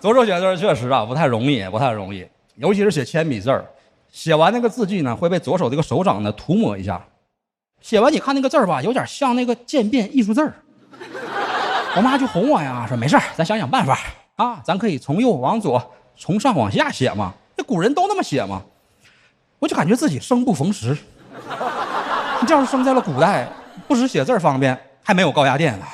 左手写字确实啊不太容易，尤其是写铅笔字，写完那个字迹呢，会被左手这个手掌呢涂抹一下。写完你看那个字吧，有点像那个渐变艺术字。我妈就哄我呀，说没事咱想想办法啊，咱可以从右往左，从上往下写嘛，那古人都那么写嘛。我就感觉自己生不逢时。你这要是生在了古代，不止写字方便，还没有高压电呢。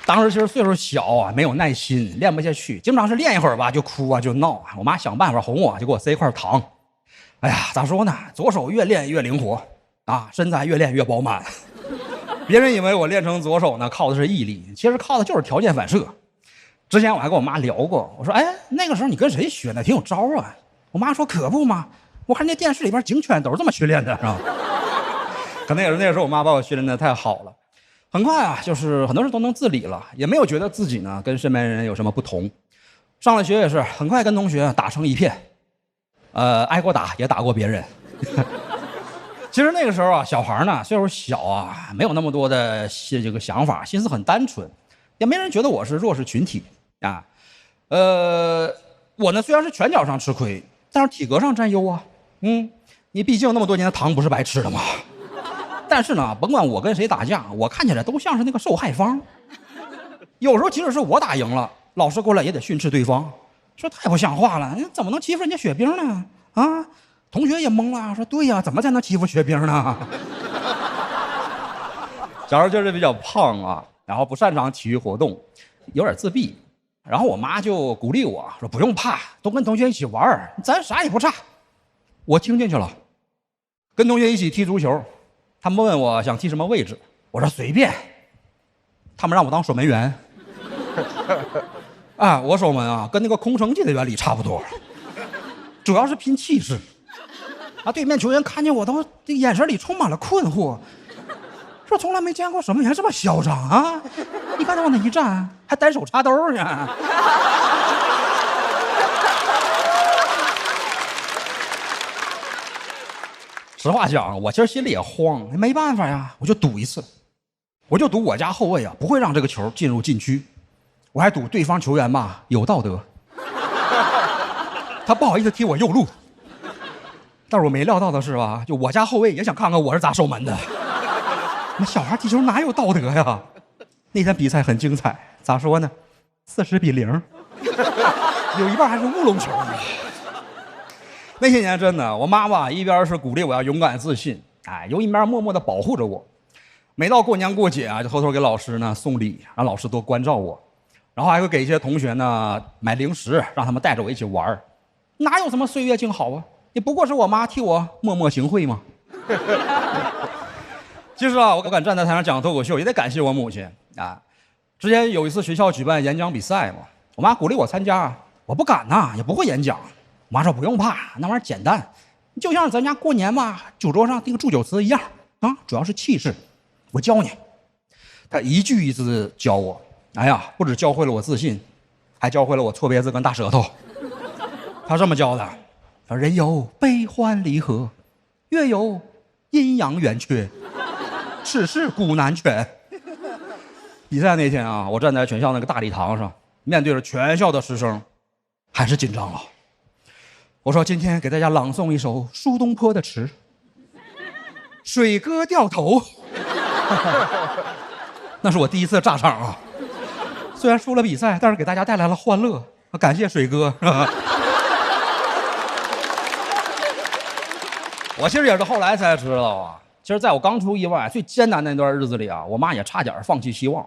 当时其实岁数小啊，没有耐心，练不下去，经常是练一会儿吧就哭啊就闹啊。我妈想办法哄我，就给我塞一块糖。哎呀，咋说呢？左手越练越灵活啊，身材越练越饱满。别人以为我练成左手呢靠的是毅力，其实靠的就是条件反射。之前我还跟我妈聊过，我说哎，那个时候你跟谁学的？挺有招啊。我妈说可不嘛，我看那电视里边警犬都是这么训练的，是吧？可能也是那个时候我妈把我训练的太好了。很快啊，就是很多人都能自理了，也没有觉得自己呢跟身边人有什么不同。上了学也是很快跟同学打成一片，挨过打也打过别人。其实那个时候啊，小孩呢岁数小啊，没有那么多的这个想法，心思很单纯，也没人觉得我是弱势群体啊。我呢虽然是拳脚上吃亏，但是体格上占优啊。你毕竟那么多年的糖不是白吃的嘛。但是呢，甭管我跟谁打架，我看起来都像是那个受害方。有时候即使是我打赢了，老师过来也得训斥对方，说太不像话了，你怎么能欺负人家雪冰呢？啊，同学也懵了，说对呀，怎么才能欺负雪冰呢？小时候就是比较胖啊，然后不擅长体育活动，有点自闭。然后我妈就鼓励我说不用怕，都跟同学一起玩，咱啥也不差。我听进去了，跟同学一起踢足球。他们问我想踢什么位置，我说随便。他们让我当守门员。啊，我守门啊，跟那个空城计的原理差不多，主要是拼气势。啊，对面球员看见我都这眼神里充满了困惑，说从来没见过守门员这么嚣张啊！你看他往那一站，还单手插兜呢。实话讲，我其实心里也慌，没办法呀，我就赌一次，我就赌我家后卫啊不会让这个球进入禁区，我还赌对方球员吧有道德，他不好意思踢我右路。但是我没料到的是吧，就我家后卫也想看看我是咋守门的。那小孩踢球哪有道德呀？那天比赛很精彩，咋说呢？40-0，有一半还是乌龙球。那些年真的，我妈妈一边是鼓励我要勇敢自信，又一边默默地保护着我。每到过年过节啊，就偷偷给老师呢送礼，让老师多关照我，然后还会给一些同学呢买零食，让他们带着我一起玩。哪有什么岁月静好啊？也不过是我妈替我默默行贿嘛。其实啊，我敢站在台上讲脱口秀，也得感谢我母亲啊。之前有一次学校举办演讲比赛嘛，我妈鼓励我参加，我不敢呐，也不会演讲。我妈说不用怕，那玩意儿简单，就像咱家过年嘛，酒桌上订个祝酒词一样啊，主要是气势。我教你。她一句一字教我，哎呀，不止教会了我自信，还教会了我错别字跟大舌头。她这么教的，说人有悲欢离合，月有阴阳圆缺，世事古难全。比赛那天啊，我站在全校那个大礼堂上，面对着全校的师生，还是紧张了。我说今天给大家朗诵一首苏东坡的词，水哥掉头。那是我第一次炸场啊，虽然输了比赛，但是给大家带来了欢乐，感谢水哥。我其实也是后来才知道啊，其实在我刚出意外最艰难的那段日子里啊，我妈也差点放弃希望。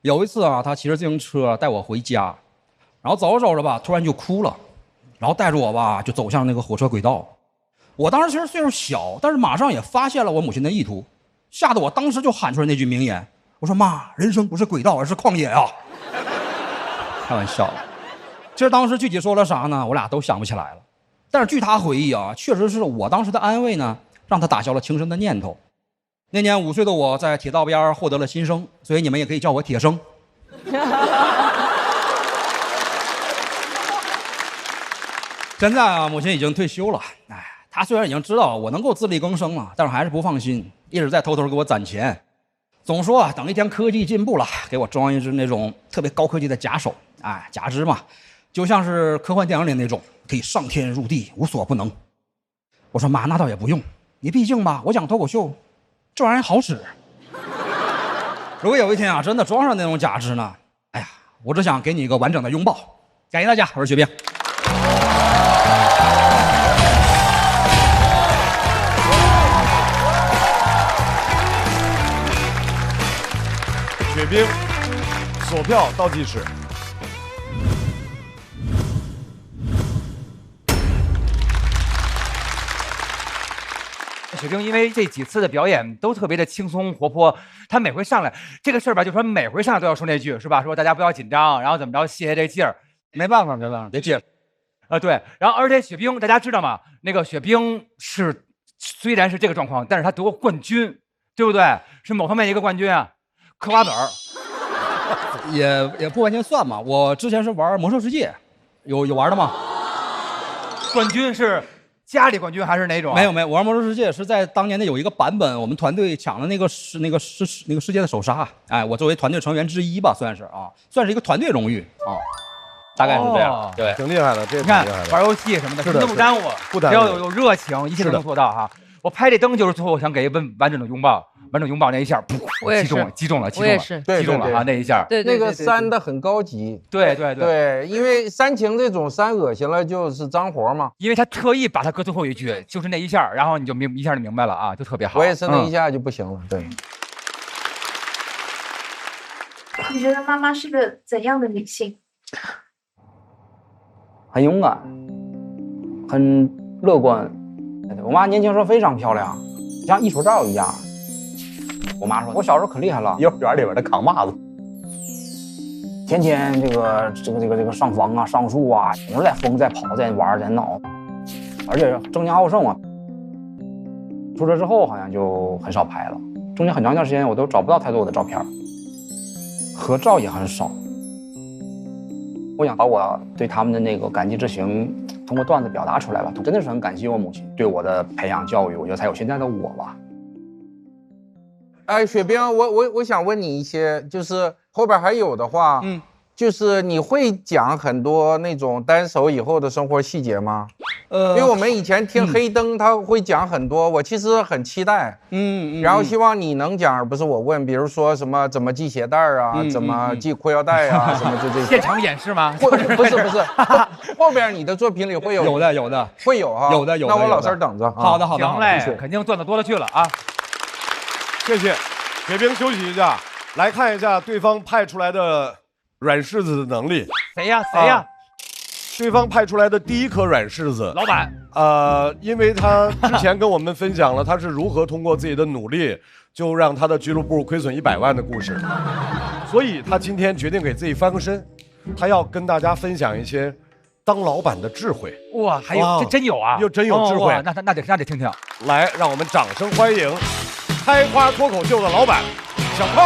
有一次啊，她骑着自行车带我回家，然后走着走着吧，突然就哭了，然后带着我吧就走向那个火车轨道。我当时其实岁数小，但是马上也发现了我母亲的意图，吓得我当时就喊出来那句名言，我说妈，人生不是轨道，而是旷野啊。开玩笑，其实当时具体说了啥呢，我俩都想不起来了。但是据她回忆啊，确实是我当时的安慰呢，让她打消了轻生的念头。那年5岁的我在铁道边获得了新生，所以你们也可以叫我铁生。现在啊，母亲已经退休了，哎，她虽然已经知道我能够自力更生了，但是还是不放心，一直在偷偷给我攒钱，总说啊，等一天科技进步了，给我装一只那种特别高科技的假手，哎，假肢嘛，就像是科幻电影里那种，可以上天入地，无所不能。我说妈，那倒也不用，你毕竟吧，我讲脱口秀，这玩意儿好使。如果有一天啊，真的装上那种假肢呢，哎呀，我只想给你一个完整的拥抱。感谢大家，我是雪冰。雪冰，索票倒计时。雪冰因为这几次的表演都特别的轻松活泼，他每回上来这个事儿吧，就说每回上来都要说那句是吧？说大家不要紧张，然后怎么着泄这劲儿，没办法，得接。对，然后而且雪冰大家知道吗？那个雪冰是虽然是这个状况，但是他得过冠军，对不对？是某方面一个冠军啊，嗑瓜子儿。也不完全算嘛，我之前是玩魔兽世界，有玩的吗？冠军是家里冠军还是哪种？没有，我玩魔兽世界是在当年的有一个版本，我们团队抢的那个世界的首杀，哎，我作为团队成员之一吧，算是啊，算是一个团队荣誉啊，大概是这样。对，挺厉害的，这你看玩游戏什么的，什么都不耽误，只要有热情，一切都能做到哈。我拍这灯就是最后想给完整的拥抱。完整拥抱那一下，击中了哈，那一下，对，那个煽的很高级，对，因为煽情这种煽恶心了就是脏活嘛，因为他特意把它搁最后一句，就是那一下，然后你就一下就明白了啊，就特别好。我也是那一下就不行了，对。你觉得妈妈是个怎样的女性？很勇敢，很乐观。我妈年轻时候非常漂亮，像艺术照一样。我妈说，我小时候可厉害了，幼儿园里边的扛把子，天天这个上房啊、上树啊，总是在疯、在跑、在玩、在闹，而且争强好胜啊。出车之后好像就很少拍了，中间很长一段时间我都找不到太多我的照片，合照也很少。我想把我对他们的那个感激之情通过段子表达出来吧，真的是很感谢我母亲对我的培养教育，我觉得才有现在的我吧。哎，雪冰，我想问你一些，就是后边还有的话，就是你会讲很多那种单手以后的生活细节吗？因为我们以前听黑灯，他会讲很多，我其实很期待，然后希望你能讲，而不是我问，比如说什么怎么系鞋带啊，怎么系裤腰带啊，什么就这些。现场演示吗？不是，后边你的作品里会有的，会有哈，有的。那我老实等着。好的，行嘞，肯定段子多了去了啊。谢谢，雪冰休息一下，来看一下对方派出来的软柿子的能力。谁呀？对方派出来的第一颗软柿子，老板。因为他之前跟我们分享了他是如何通过自己的努力，就让他的俱乐部亏损100万的故事，所以他今天决定给自己翻个身，他要跟大家分享一些当老板的智慧。哇，还有这真有啊，又真有智慧。那得听听。来，让我们掌声欢迎开花脱口秀的老板小块。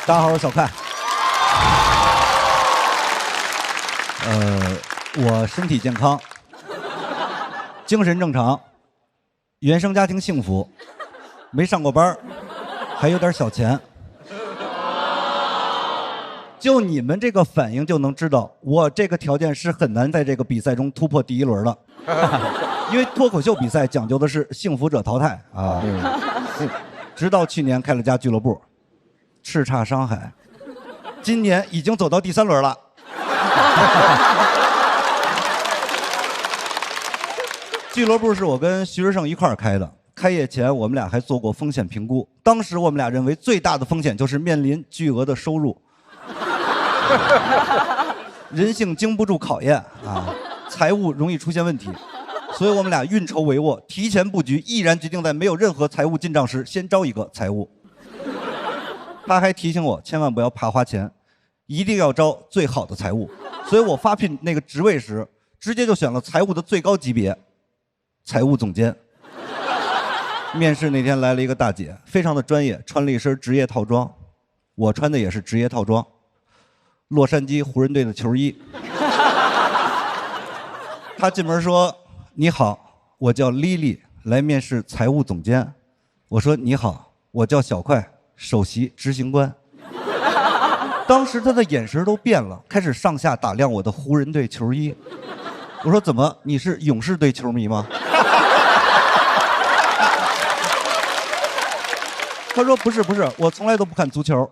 大家好，我是小快。我身体健康，精神正常，原生家庭幸福，没上过班，还有点小钱。就你们这个反应就能知道，我这个条件是很难在这个比赛中突破第一轮的，因为脱口秀比赛讲究的是幸福者淘汰啊。直到去年开了家俱乐部，叱咤商海，今年已经走到第3轮了。俱乐部是我跟徐志胜一块儿开的，开业前我们俩还做过风险评估，当时我们俩认为最大的风险就是面临巨额的收入。人性经不住考验啊，财务容易出现问题，所以我们俩运筹帷幄，提前布局，毅然决定在没有任何财务进账时先招一个财务。他还提醒我千万不要怕花钱，一定要招最好的财务，所以我发聘那个职位时直接就选了财务的最高级别，财务总监。面试那天来了一个大姐，非常的专业，穿了一身职业套装，我穿的也是职业套装，洛杉矶湖人队的球衣。他进门说：“你好，我叫丽丽，来面试财务总监。”我说：“你好，我叫小快，首席执行官。”当时他的眼神都变了，开始上下打量我的湖人队球衣。我说：“怎么，你是勇士队球迷吗？”他说：“不是，我从来都不看足球。”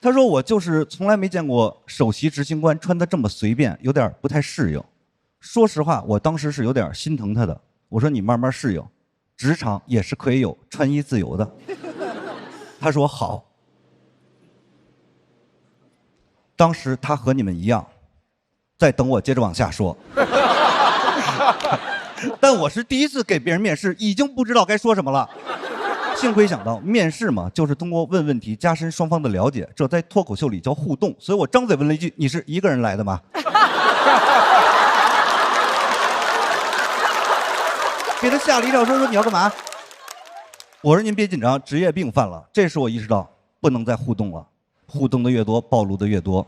他说：“我就是从来没见过首席执行官穿得这么随便，有点不太适应。”说实话，我当时是有点心疼他的。我说：“你慢慢适应，职场也是可以有穿衣自由的。”他说：“好。”当时他和你们一样，在等我接着往下说。但我是第一次给别人面试，已经不知道该说什么了。幸亏想到面试嘛，就是通过问问题加深双方的了解，这在脱口秀里叫互动。所以我张嘴问了一句：“你是一个人来的吗？”给他吓了一跳，说你要干嘛？我说您别紧张，职业病犯了。这时我意识到不能再互动了，互动的越多，暴露的越多。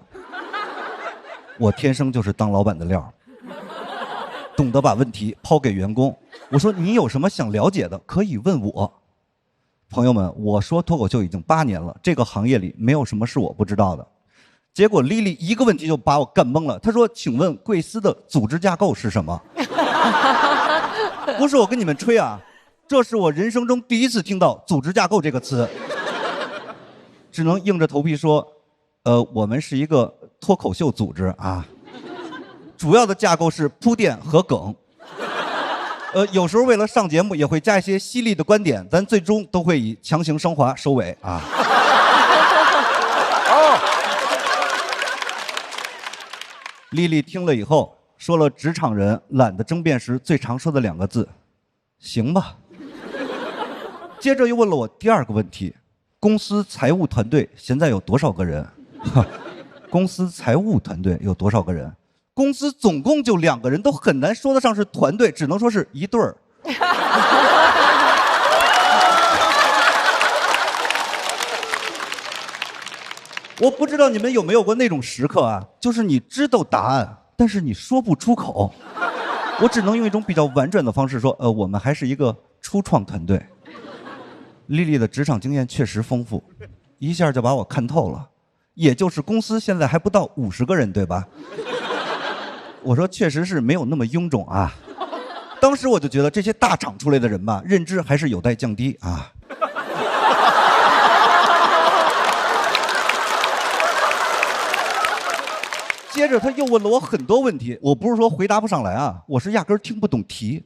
我天生就是当老板的料，懂得把问题抛给员工。我说你有什么想了解的，可以问我。朋友们，我说脱口秀已经8年了，这个行业里没有什么是我不知道的。结果丽丽一个问题就把我干懵了。她说：“请问贵司的组织架构是什么？”不是我跟你们吹啊，这是我人生中第一次听到组织架构这个词，只能硬着头皮说，我们是一个脱口秀组织啊，主要的架构是铺垫和梗，有时候为了上节目也会加一些犀利的观点，咱最终都会以强行升华收尾啊。丽丽听了以后说了职场人懒得争辩时最常说的2个字：行吧。接着又问了我第2个问题：公司财务团队现在有多少个人？公司财务团队有多少个人？公司总共就2个人，都很难说得上是团队，只能说是一对儿。我不知道你们有没有过那种时刻啊，就是你知道答案，但是你说不出口。我只能用一种比较婉转的方式说，我们还是一个初创团队。丽丽的职场经验确实丰富，一下就把我看透了。也就是公司现在还不到50个人，对吧？我说确实是没有那么臃肿啊。当时我就觉得这些大厂出来的人吧，认知还是有待降低啊。接着他又问了我很多问题，我不是说回答不上来啊，我是压根儿听不懂题。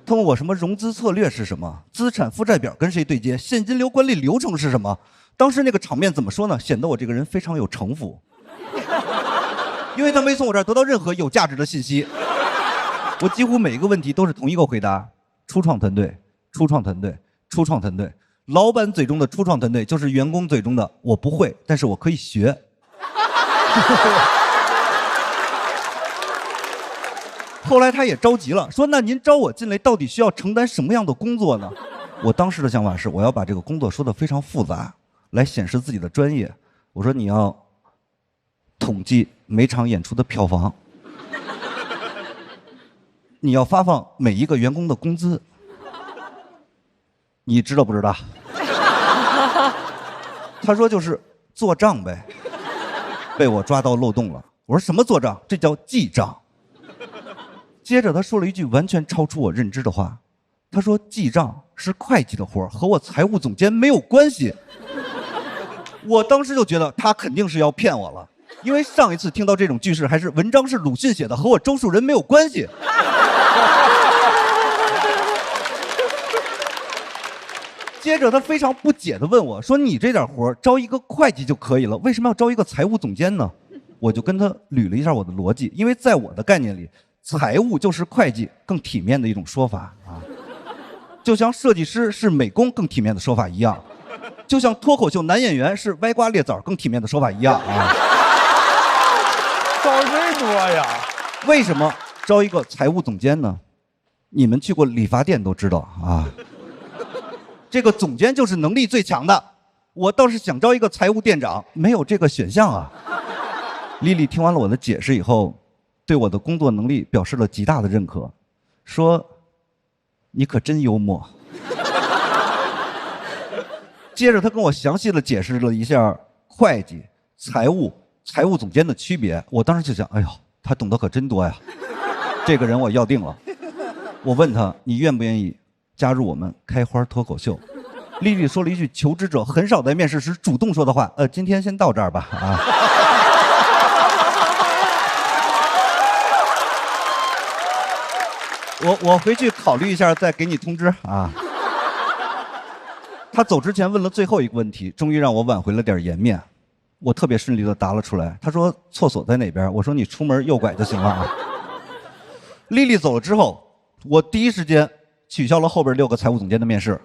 他问我什么融资策略是什么，资产负债表跟谁对接，现金流管理流程是什么。当时那个场面怎么说呢，显得我这个人非常有城府，因为他没从我这儿得到任何有价值的信息。我几乎每一个问题都是同一个回答：初创团队，初创团队，初创团队。老板嘴中的初创团队，就是员工嘴中的我不会，但是我可以学。后来他也着急了，说：“那您招我进来，到底需要承担什么样的工作呢？”我当时的想法是，我要把这个工作说得非常复杂，来显示自己的专业。我说：“你要统计每场演出的票房，你要发放每一个员工的工资，你知道不知道？”他说：“就是做账呗。”被我抓到漏洞了。我说：“什么做账？这叫记账。”接着他说了一句完全超出我认知的话，他说：“记账是会计的活，和我财务总监没有关系。”我当时就觉得他肯定是要骗我了，因为上一次听到这种句式还是文章是鲁迅写的，和我周树人没有关系。接着他非常不解地问我说：“你这点活招一个会计就可以了，为什么要招一个财务总监呢？”我就跟他捋了一下我的逻辑，因为在我的概念里，财务就是会计更体面的一种说法啊，就像设计师是美工更体面的说法一样，就像脱口秀男演员是歪瓜裂枣更体面的说法一样啊。招最多呀！为什么招一个财务总监呢？你们去过理发店都知道啊。这个总监就是能力最强的，我倒是想招一个财务店长，没有这个选项啊。丽丽听完了我的解释以后，对我的工作能力表示了极大的认可，说：“你可真幽默。”接着她跟我详细的解释了一下会计、财务总监的区别。我当时就想，哎呦，她懂得可真多呀，这个人我要定了。我问她：“你愿不愿意加入我们开花脱口秀？”丽丽说了一句求职者很少在面试时主动说的话：“今天先到这儿吧。”啊。我回去考虑一下，再给你通知啊。他走之前问了最后一个问题，终于让我挽回了点颜面。我特别顺利的答了出来。他说：“厕所在哪边？”我说：“你出门右拐就行了啊。”丽丽走了之后，我第一时间取消了后边6个财务总监的面试，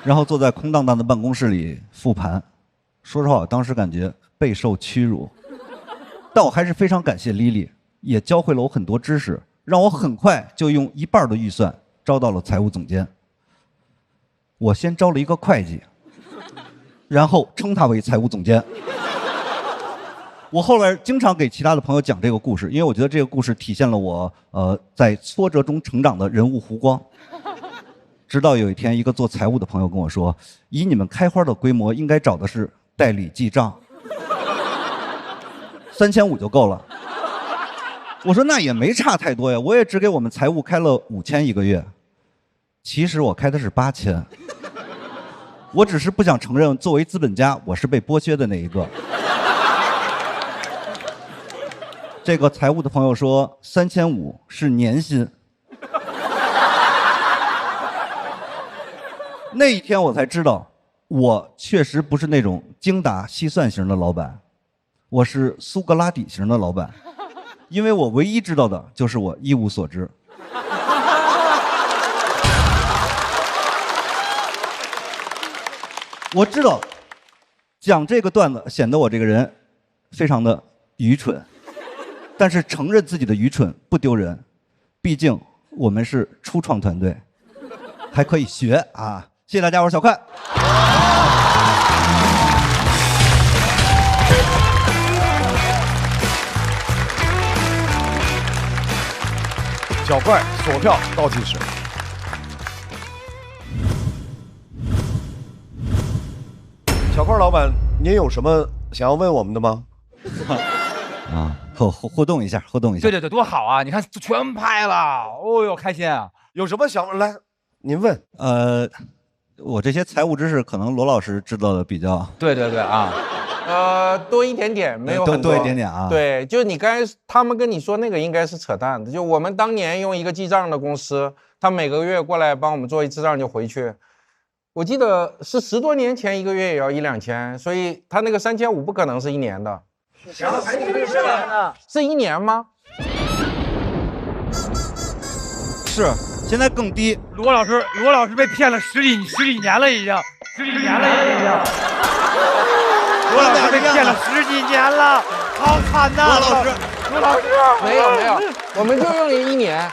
然后坐在空荡荡的办公室里复盘。说实话，我当时感觉备受屈辱，但我还是非常感谢丽丽，也教会了我很多知识，让我很快就用1半的预算招到了财务总监。我先招了一个会计，然后称他为财务总监。我后来经常给其他的朋友讲这个故事，因为我觉得这个故事体现了我在挫折中成长的人物弧光。直到有一天，一个做财务的朋友跟我说：“以你们开花的规模，应该找的是代理记账，3500就够了。”我说：“那也没差太多呀，我也只给我们财务开了5000一个月。”其实我开的是8000，我只是不想承认作为资本家，我是被剥削的那一个。这个财务的朋友说：“3500是年薪。”那一天我才知道，我确实不是那种精打细算型的老板，我是苏格拉底型的老板，因为我唯一知道的就是我一无所知。我知道讲这个段子显得我这个人非常的愚蠢，但是承认自己的愚蠢不丢人，毕竟我们是初创团队，还可以学啊！谢谢大家，我是小快。小快锁票倒计时。小块老板，您有什么想要问我们的吗？啊，互动一下，互动一下。对，多好啊！你看全拍了，哦呦，开心啊！有什么想来，您问。我这些财务知识可能罗老师知道的比较。对啊。多一点点，没有很多。多一点点啊。对，就你刚才他们跟你说那个应该是扯淡的。就我们当年用一个记账的公司，他每个月过来帮我们做一次账就回去。我记得是10多年前，一个月也要1-2千，所以他那个3500不可能是1年的。是1年吗？是，现在更低。罗老师被骗了十几年了，已经10几年了，已经。罗老师被骗了10几年了，好惨呐！罗老师，没有，我们就用了1年。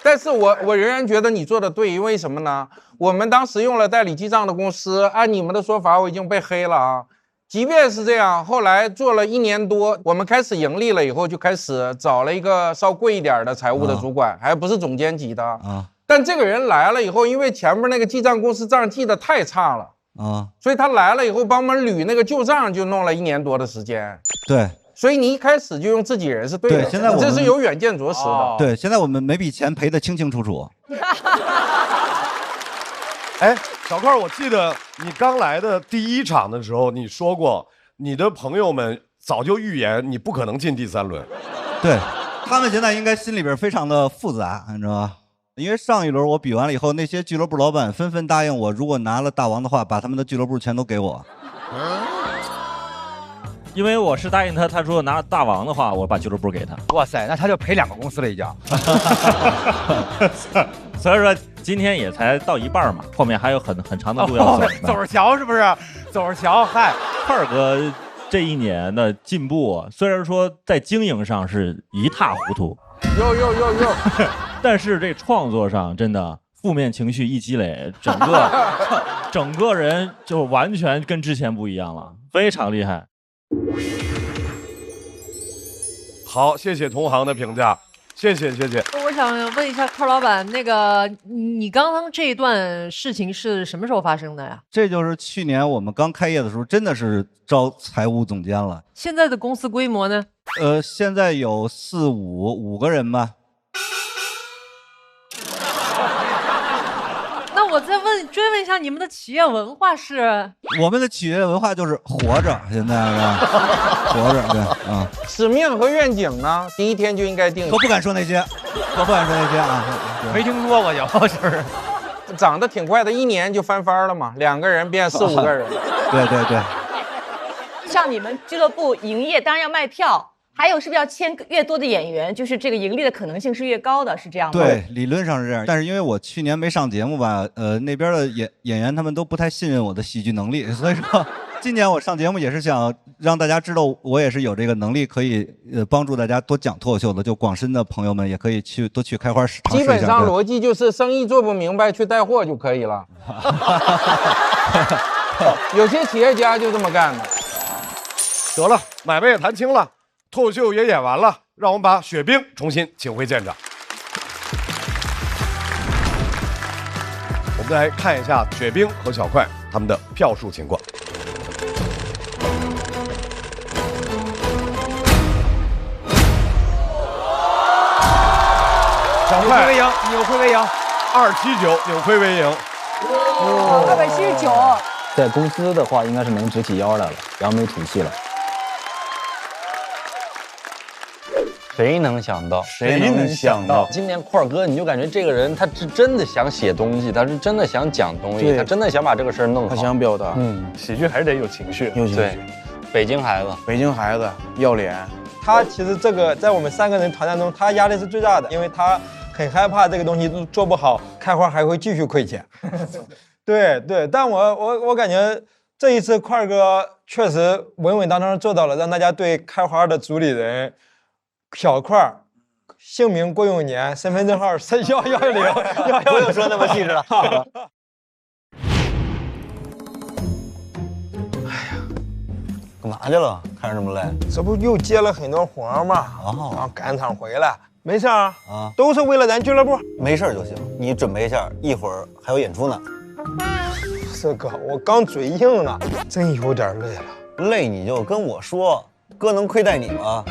但是我仍然觉得你做的对，因为什么呢？我们当时用了代理记账的公司，按你们的说法，我已经被黑了啊。即便是这样，后来做了1年多，我们开始盈利了以后，就开始找了一个稍贵一点的财务的主管，还不是总监级的啊。但这个人来了以后，因为前面那个记账公司账记得太差了啊，所以他来了以后帮我们捋那个旧账，就弄了1年多的时间。对。所以你一开始就用自己人是对的，现在我们这是有远见卓识的。对，现在我们每笔钱赔得清清楚楚。哎，小块，我记得你刚来的第1场的时候，你说过你的朋友们早就预言你不可能进第3轮。对，他们现在应该心里边非常的复杂，你知道吧？因为上一轮我比完了以后，那些俱乐部老板纷纷答应我，如果拿了大王的话，把他们的俱乐部全都给我。因为我是答应他，他说拿了大王的话，我把俱乐部给他。哇塞，那他就赔2个公司了已经。所以说今天也才到一半嘛，后面还有很长的路要走。走着瞧是不是？走着瞧，嗨，块儿哥这1年的进步，虽然说在经营上是一塌糊涂，但是这创作上真的负面情绪一积累，整个人就完全跟之前不一样了，非常厉害。好，谢谢同行的评价，谢谢。我想问一下块老板，那个你刚刚这一段事情是什么时候发生的呀？这就是去年我们刚开业的时候，真的是招财务总监了。现在的公司规模呢？现在有5个人吧。那我再追问一下，你们的企业文化是？我们的企业文化就是活着，现在是吧？活着，对啊。使命和愿景呢？第1天就应该定。我不敢说那些，啊，没听说过就是。长得挺快的，1年就翻番了嘛，2个人变4、5个人。对。像你们俱乐部营业，当然要卖票。还有是不是要签越多的演员，就是这个盈利的可能性是越高的，是这样吗？对，理论上是这样。但是因为我去年没上节目吧，那边的演员他们都不太信任我的喜剧能力，所以说今年我上节目也是想让大家知道我也是有这个能力，可以帮助大家多讲脱口秀的。就广深的朋友们也可以多去开花尝试一下。基本上逻辑就是生意做不明白去带货就可以了。有些企业家就这么干的。得了，买卖也谈清了。脱口秀也演完了，让我们把雪冰重新请回现场。我们来看一下雪冰和小块他们的票数情况。小块为赢，扭亏为赢，279扭亏为赢。279。在公司的话，应该是能直起腰来了，扬眉吐气了。谁能想到？今年块哥，你就感觉这个人他是真的想写东西，他是真的想讲东西，他真的想把这个事儿弄好。他想表达，喜剧还是得有情绪，对，北京孩子要脸。他其实这个在我们3个人团战中，他压力是最大的，因为他很害怕这个东西做不好，开花还会继续亏钱。对，但我感觉这一次块哥确实稳稳当当做到了，让大家对开花的主理人。小块姓名郭永年，身份证号31101，不用说那么细致了。哎呀，干嘛去了？看着这么累？这不又接了很多活吗？然后赶场回来，没事啊，都是为了咱俱乐部，没事就行。你准备一下，一会儿还有演出呢。是哥，我刚嘴硬呢，真有点累了。累你就跟我说，哥能亏待你吗？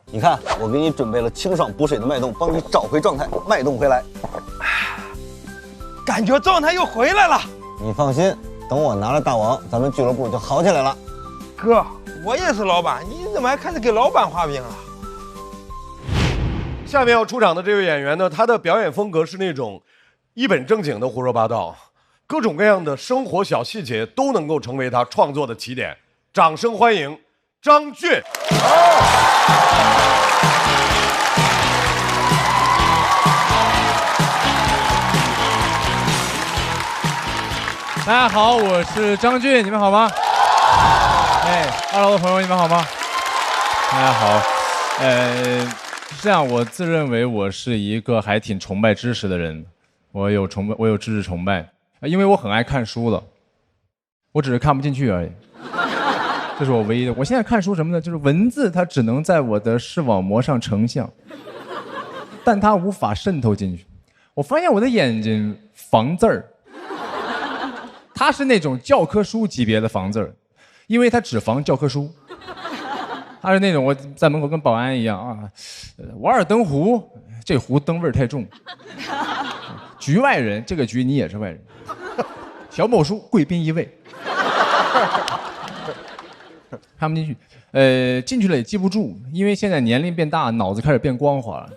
你看，我给你准备了清爽补水的脉动，帮你找回状态，脉动回来。感觉状态又回来了。你放心，等我拿了大王，咱们俱乐部就好起来了。哥，我也是老板，你怎么还开始给老板画饼了？下面要出场的这位演员呢，他的表演风格是那种一本正经的胡说八道，各种各样的生活小细节都能够成为他创作的起点。掌声欢迎张俊。大家好，我是张俊，你们好吗？哎，2楼的朋友你们好吗？大家好，是这样，我自认为我是一个还挺崇拜知识的人，我有知识崇拜，因为我很爱看书的，我只是看不进去而已，这是我唯一的。我现在看书什么呢？就是文字它只能在我的视网膜上成像，但它无法渗透进去。我发现我的眼睛防字儿。它是那种教科书级别的防字儿，因为它只防教科书。它是那种我在门口跟保安一样啊，瓦尔登湖，这湖灯味儿太重。局外人，这个局你也是外人。小某书，贵宾一位。看不进去，进去了也记不住，因为现在年龄变大，脑子开始变光滑了。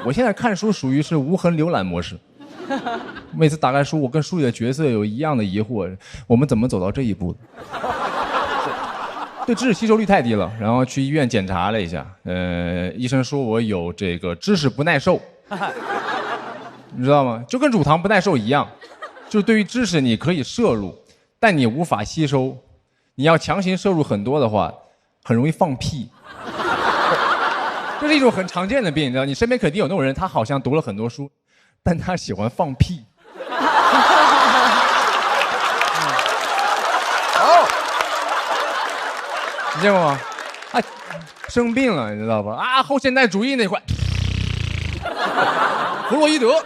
我现在看书属于是无痕浏览模式。每次打开书，我跟书里的角色有一样的疑惑：我们怎么走到这一步的？对知识吸收率太低了，然后去医院检查了一下，医生说我有这个知识不耐受，你知道吗？就跟乳糖不耐受一样，就是对于知识你可以摄入，但你无法吸收。你要强行摄入很多的话，很容易放屁。这是一种很常见的病，你知道？你身边肯定有那种人，他好像读了很多书，但他喜欢放屁。你见过吗？他生病了，你知道吧？啊，后现代主义那块，弗洛伊德。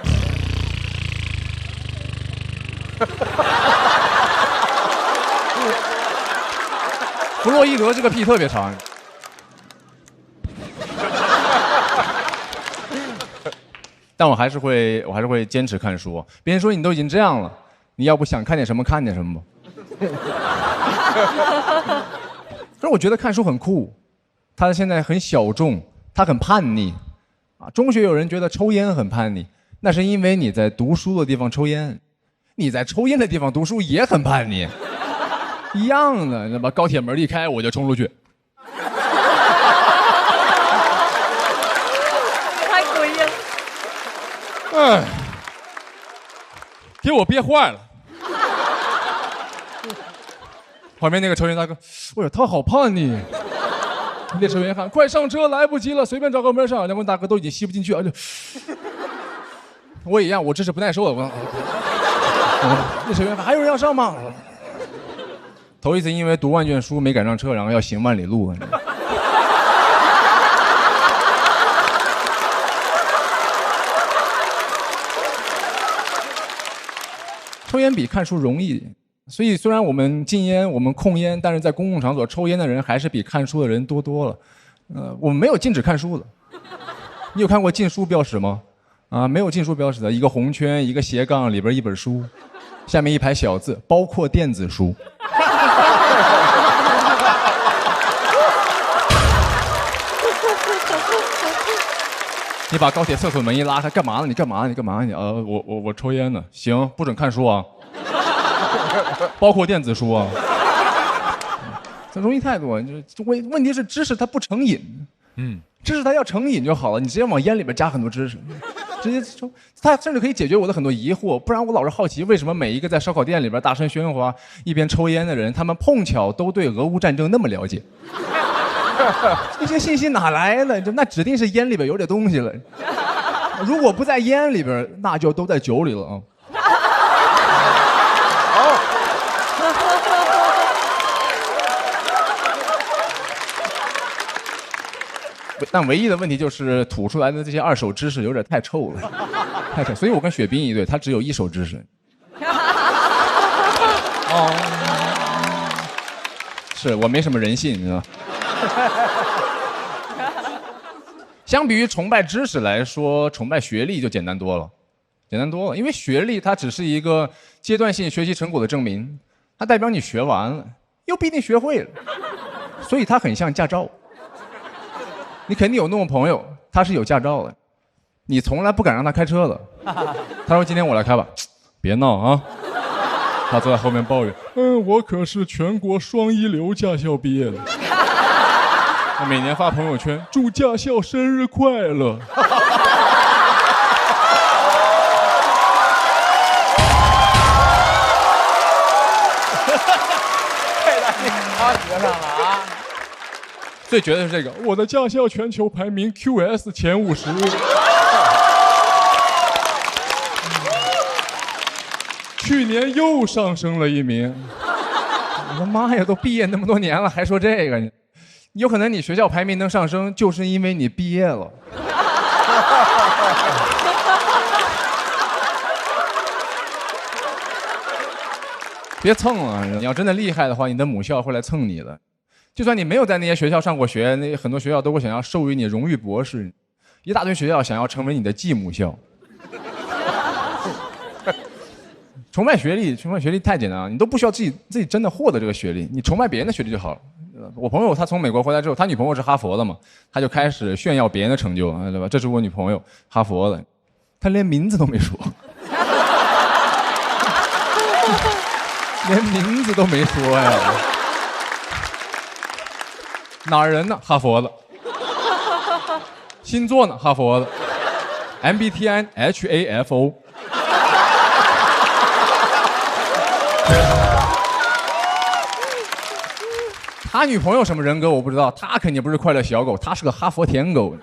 弗洛伊德这个屁特别长。但我还是会坚持看书。别人说你都已经这样了，你要不想看点什么看点什么吧。可是我觉得看书很酷，它现在很小众，它很叛逆啊。中学有人觉得抽烟很叛逆，那是因为你在读书的地方抽烟，你在抽烟的地方读书也很叛逆，一样的，你知道吧？高铁门一开我就冲出去。太诡异了。哎，给我憋坏了。旁边那个抽烟大哥，哎呀，他好叛逆。列车员喊：“快上车，来不及了，随便找个门上。”两位大哥都已经吸不进去，我也一样，我知识不耐受了。列车员喊：“还有人要上吗？”头一次因为读万卷书没赶上车，然后要行万里路。抽烟比看书容易，所以虽然我们禁烟，我们控烟，但是在公共场所抽烟的人还是比看书的人多了。我们没有禁止看书的。你有看过禁书标识吗？啊，没有禁书标识的，一个红圈，一个斜杠，里边一本书，下面一排小字，包括电子书。你把高铁厕所门一拉开，干嘛呢？你干嘛呢？你干嘛呢？我抽烟呢。行，不准看书啊，包括电子书啊。这容易太多，问题是知识它不成瘾，知识它要成瘾就好了。你直接往烟里边加很多知识，直接抽，它甚至可以解决我的很多疑惑。不然我老是好奇，为什么每一个在烧烤店里边大声喧哗、一边抽烟的人，他们碰巧都对俄乌战争那么了解？这些信息哪来的？那指定是烟里边有点东西了。如果不在烟里边，那就都在酒里了啊。但唯一的问题就是吐出来的这些二手知识有点太臭了，太臭。所以我跟雪冰一对，他只有一手知识。是我没什么人性，你知道吗？相比于崇拜知识来说，崇拜学历就简单多了，因为学历它只是一个阶段性学习成果的证明，它代表你学完了，又不一定学会了，所以它很像驾照。你肯定有那种朋友，他是有驾照的，你从来不敢让他开车的。他说：“今天我来开吧。”别闹啊！他坐在后面抱怨：“我可是全国双一流驾校毕业的。”他每年发朋友圈祝驾校生日快乐。他学上了啊！最绝的是这个，我的驾校全球排名 QS 前50，去年又上升了1名。我的妈呀，都毕业那么多年了，还说这个？有可能你学校排名能上升，就是因为你毕业了。别蹭了，你要真的厉害的话，你的母校会来蹭你的。就算你没有在那些学校上过学，那很多学校都会想要授予你荣誉博士，一大堆学校想要成为你的继母校。崇拜学历太简单了，你都不需要自己真的获得这个学历，你崇拜别人的学历就好了。我朋友他从美国回来之后，他女朋友是哈佛的嘛，他就开始炫耀别人的成就，对吧？这是我女朋友，哈佛的，他连名字都没说，连名字都没说呀。哪儿人呢？哈佛的。星座呢？哈佛的。MBTI HAFO。他女朋友什么人格我不知道，他肯定不是快乐小狗，他是个哈佛舔狗。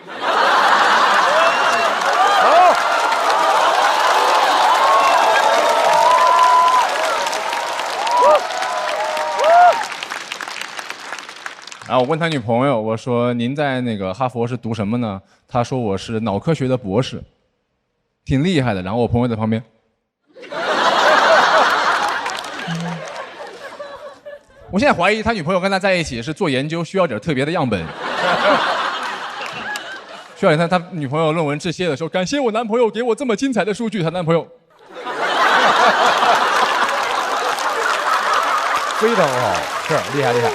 然后我问他女朋友，我说您在那个哈佛是读什么呢？他说我是脑科学的博士，挺厉害的。然后我朋友在旁边，我现在怀疑他女朋友跟他在一起是做研究，需要点特别的样本，需要他女朋友论文致谢的时候，感谢我男朋友给我这么精彩的数据，他男朋友非常好，是厉害厉害。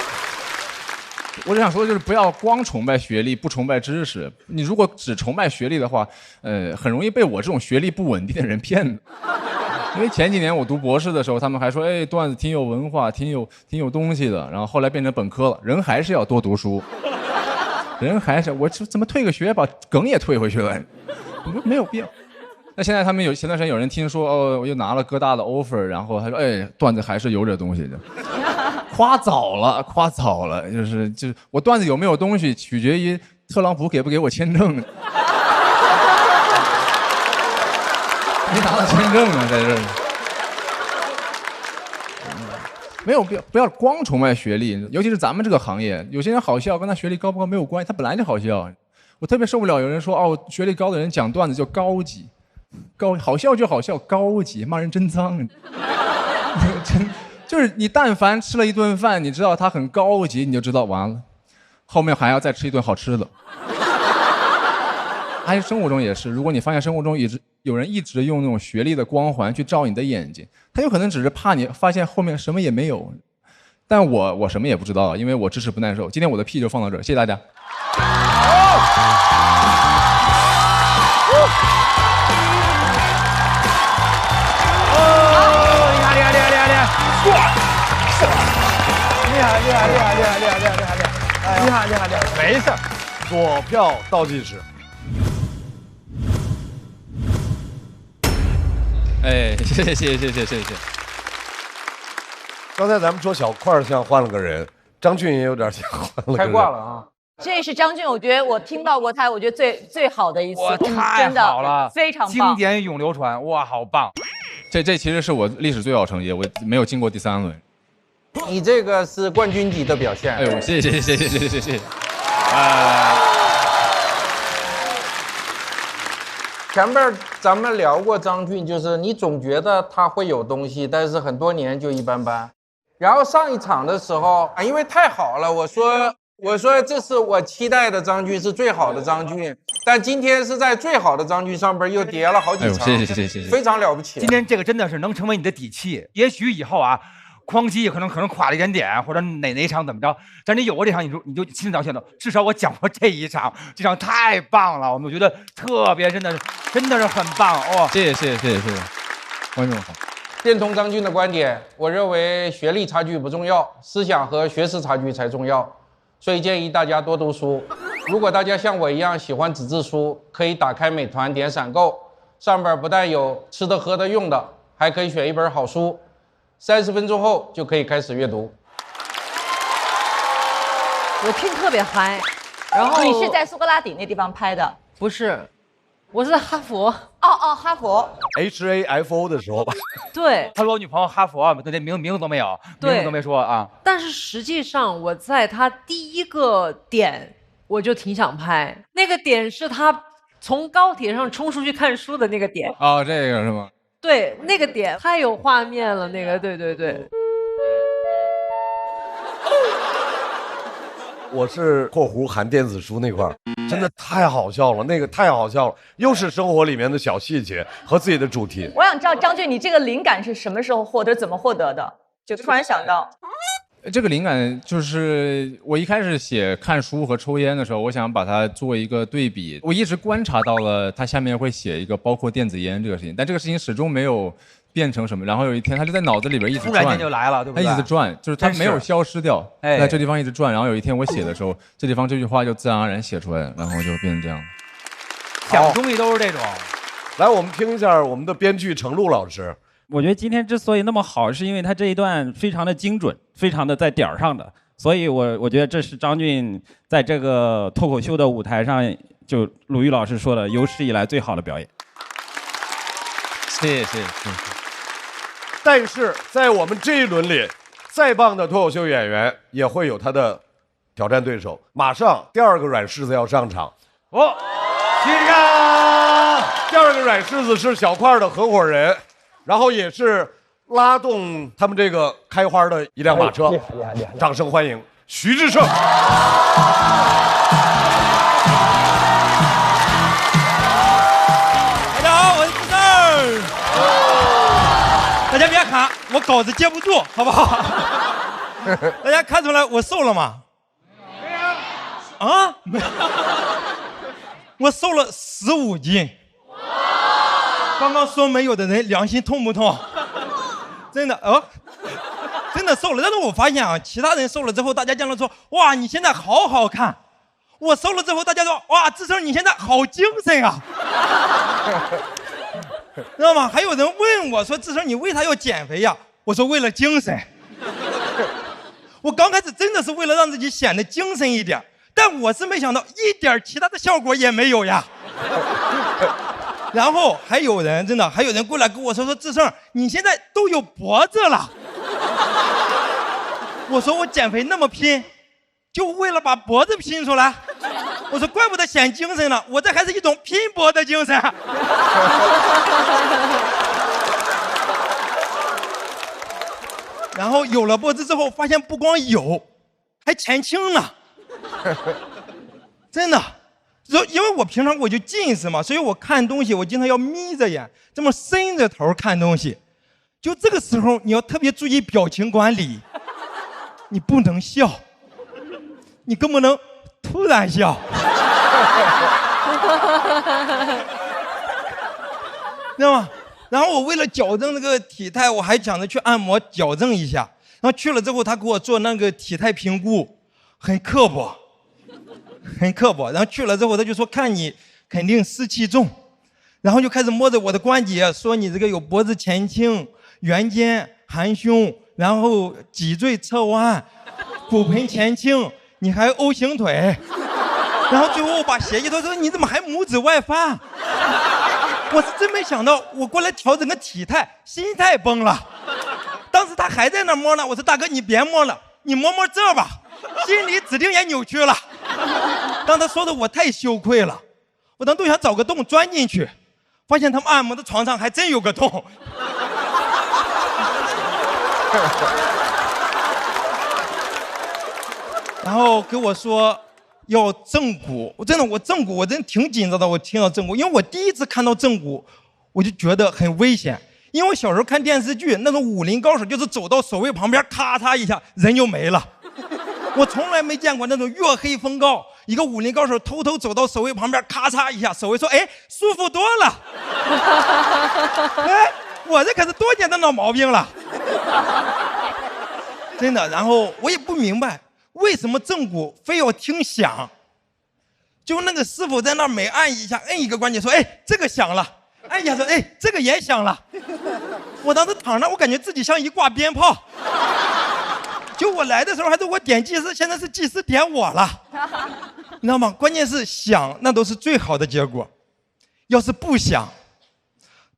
我只想说的就是不要光崇拜学历，不崇拜知识。你如果只崇拜学历的话，很容易被我这种学历不稳定的人骗。因为前几年我读博士的时候，他们还说，哎，段子挺有文化，挺有东西的。然后后来变成本科了，人还是要多读书，人还是我怎么退个学把梗也退回去了，没有必要。那现在他们前段时间有人听说，哦，我又拿了哥大的 offer， 然后他说，哎，段子还是有点东西的。夸早了，就是我段子有没有东西，取决于特朗普给不给我签证。没拿到签证啊，在这儿。没有必要，不要光崇拜学历，尤其是咱们这个行业，有些人好笑跟他学历高不高没有关系，他本来就好笑。我特别受不了有人说，哦，学历高的人讲段子就高级，好笑就好笑，高级，骂人真脏。就是你但凡吃了一顿饭，你知道它很高级，你就知道完了，后面还要再吃一顿好吃的。还有生活中也是，如果你发现生活中有人一直用那种学历的光环去照你的眼睛，他有可能只是怕你发现后面什么也没有。但我什么也不知道，因为我知识不耐受。今天我的屁就放到这儿，谢谢大家。厉害，没事，左票倒计时。哎，谢谢。刚才咱们说小块像换了个人，张俊也有点像换了个人。开挂了啊！这是张俊，我觉得我听到过他，我觉得最好的一次，太好了，非常棒，经典永流传，哇，好棒！这其实是我历史最好成绩，我没有经过第3轮。你这个是冠军级的表现。哎呦，谢谢。前边咱们聊过张俊，就是你总觉得他会有东西，但是很多年就一般般。然后上一场的时候啊，因为太好了，我说这是我期待的张俊，是最好的张俊。但今天是在最好的张俊上边又跌了好几场。谢谢，非常了不起。今天这个真的是能成为你的底气，也许以后啊。哐叽可能垮了一点，或者哪场怎么着？但你有过这场，你就心里高兴的。至少我讲过这一场，这场太棒了，我觉得特别真的是很棒哦。谢谢，观众好。认同张俊的观点，我认为学历差距不重要，思想和学识差距才重要，所以建议大家多读书。如果大家像我一样喜欢纸质书，可以打开美团点闪购，上边不但有吃的、喝的、用的，还可以选一本好书。30分钟后就可以开始阅读。我听特别嗨。然后你是在苏格拉底那地方拍的？不是，我是在哈佛。哦，哈佛。HAFO 的时候吧。对，他说我女朋友哈佛，对，名字都没有，名字都没说啊。但是实际上我在他第一个点，我就挺想拍。那个点是他从高铁上冲出去看书的那个点。哦，这个是吗？对，那个点太有画面了，那个对。我是括弧含电子书那块儿，真的太好笑了，那个太好笑了，又是生活里面的小细节和自己的主题。我想知道张俊，你这个灵感是什么时候获得，怎么获得的？就突然想到。这个灵感就是我一开始写看书和抽烟的时候，我想把它做一个对比。我一直观察到了它下面会写一个包括电子烟这个事情，但这个事情始终没有变成什么。然后有一天，它就在脑子里边一直转，突然间就来了，对不对？它一直转，就是它没有消失掉，在这地方一直转。然后有一天我写的时候，这地方这句话就自然而然写出来了，然后就变成这样。想东西都是这种。来，我们听一下我们的编剧程璐老师。我觉得今天之所以那么好，是因为他这一段非常的精准，非常的在点儿上的，所以我觉得这是张俊在这个脱口秀的舞台上，就鲁豫老师说的有史以来最好的表演。谢谢。但是在我们这一轮里，再棒的脱口秀演员也会有他的挑战对手。马上第二个软柿子要上场。哦，起立！第二个软柿子是小块的合伙人。然后也是拉动他们这个开花的一辆马车，厉害，掌声欢迎徐志胜。大家好，我是志胜。大家别看我稿子接不住，好不好？大家看出来我瘦了吗？没有。啊？没有。我瘦了15斤。刚刚说没有的人良心痛不痛？真的真的瘦了。但是我发现啊，其他人瘦了之后，大家经常说哇你现在好好看。我瘦了之后，大家说哇志胜你现在好精神啊，知道吗？还有人问我说志胜你为啥要减肥呀？我说为了精神。我刚开始真的是为了让自己显得精神一点，但我是没想到一点其他的效果也没有呀。然后还有人过来跟我说志胜你现在都有脖子了。我说我减肥那么拼，就为了把脖子拼出来。我说怪不得显精神了，我这还是一种拼搏的精神。然后有了脖子之后，发现不光有，还前倾了，真的。因为我平常我就近视嘛，所以我看东西我经常要眯着眼，这么伸着头看东西。就这个时候你要特别注意表情管理，你不能笑，你更不能突然笑。知道吗？然后我为了矫正那个体态，我还想着去按摩矫正一下。然后去了之后，他给我做那个体态评估，很刻薄。然后去了之后，他就说看你肯定湿气重，然后就开始摸着我的关节，说你这个有脖子前倾、圆肩、含胸，然后脊椎侧弯、骨盆前倾，你还 O 型腿。然后最后我把鞋一脱，说你怎么还拇指外翻？我是真没想到，我过来调整个体态，心态崩了。当时他还在那摸呢，我说大哥你别摸了，你摸摸这吧，心里指定也扭曲了。当他说的我太羞愧了，我当都想找个洞钻进去，发现他们按摩的床上还真有个洞。然后跟我说要正骨，我真挺紧张的。我听到正骨，因为我第一次看到正骨，我就觉得很危险。因为我小时候看电视剧，那种武林高手就是走到守卫旁边，咔嚓一下人就没了。我从来没见过那种月黑风高，一个武林高手偷偷走到守卫旁边，咔嚓一下，守卫说：“哎，舒服多了。”哎，我这可是多年的老毛病了，真的。然后我也不明白为什么正骨非要听响，就那个师傅在那每按一下，摁一个关节说：“哎，这个响了。”按一下说：“哎，这个也响了。”我当时躺那，我感觉自己像一挂鞭炮。就我来的时候还是我点计时，现在是计时点我了，你知道吗？关键是想那都是最好的结果，要是不想，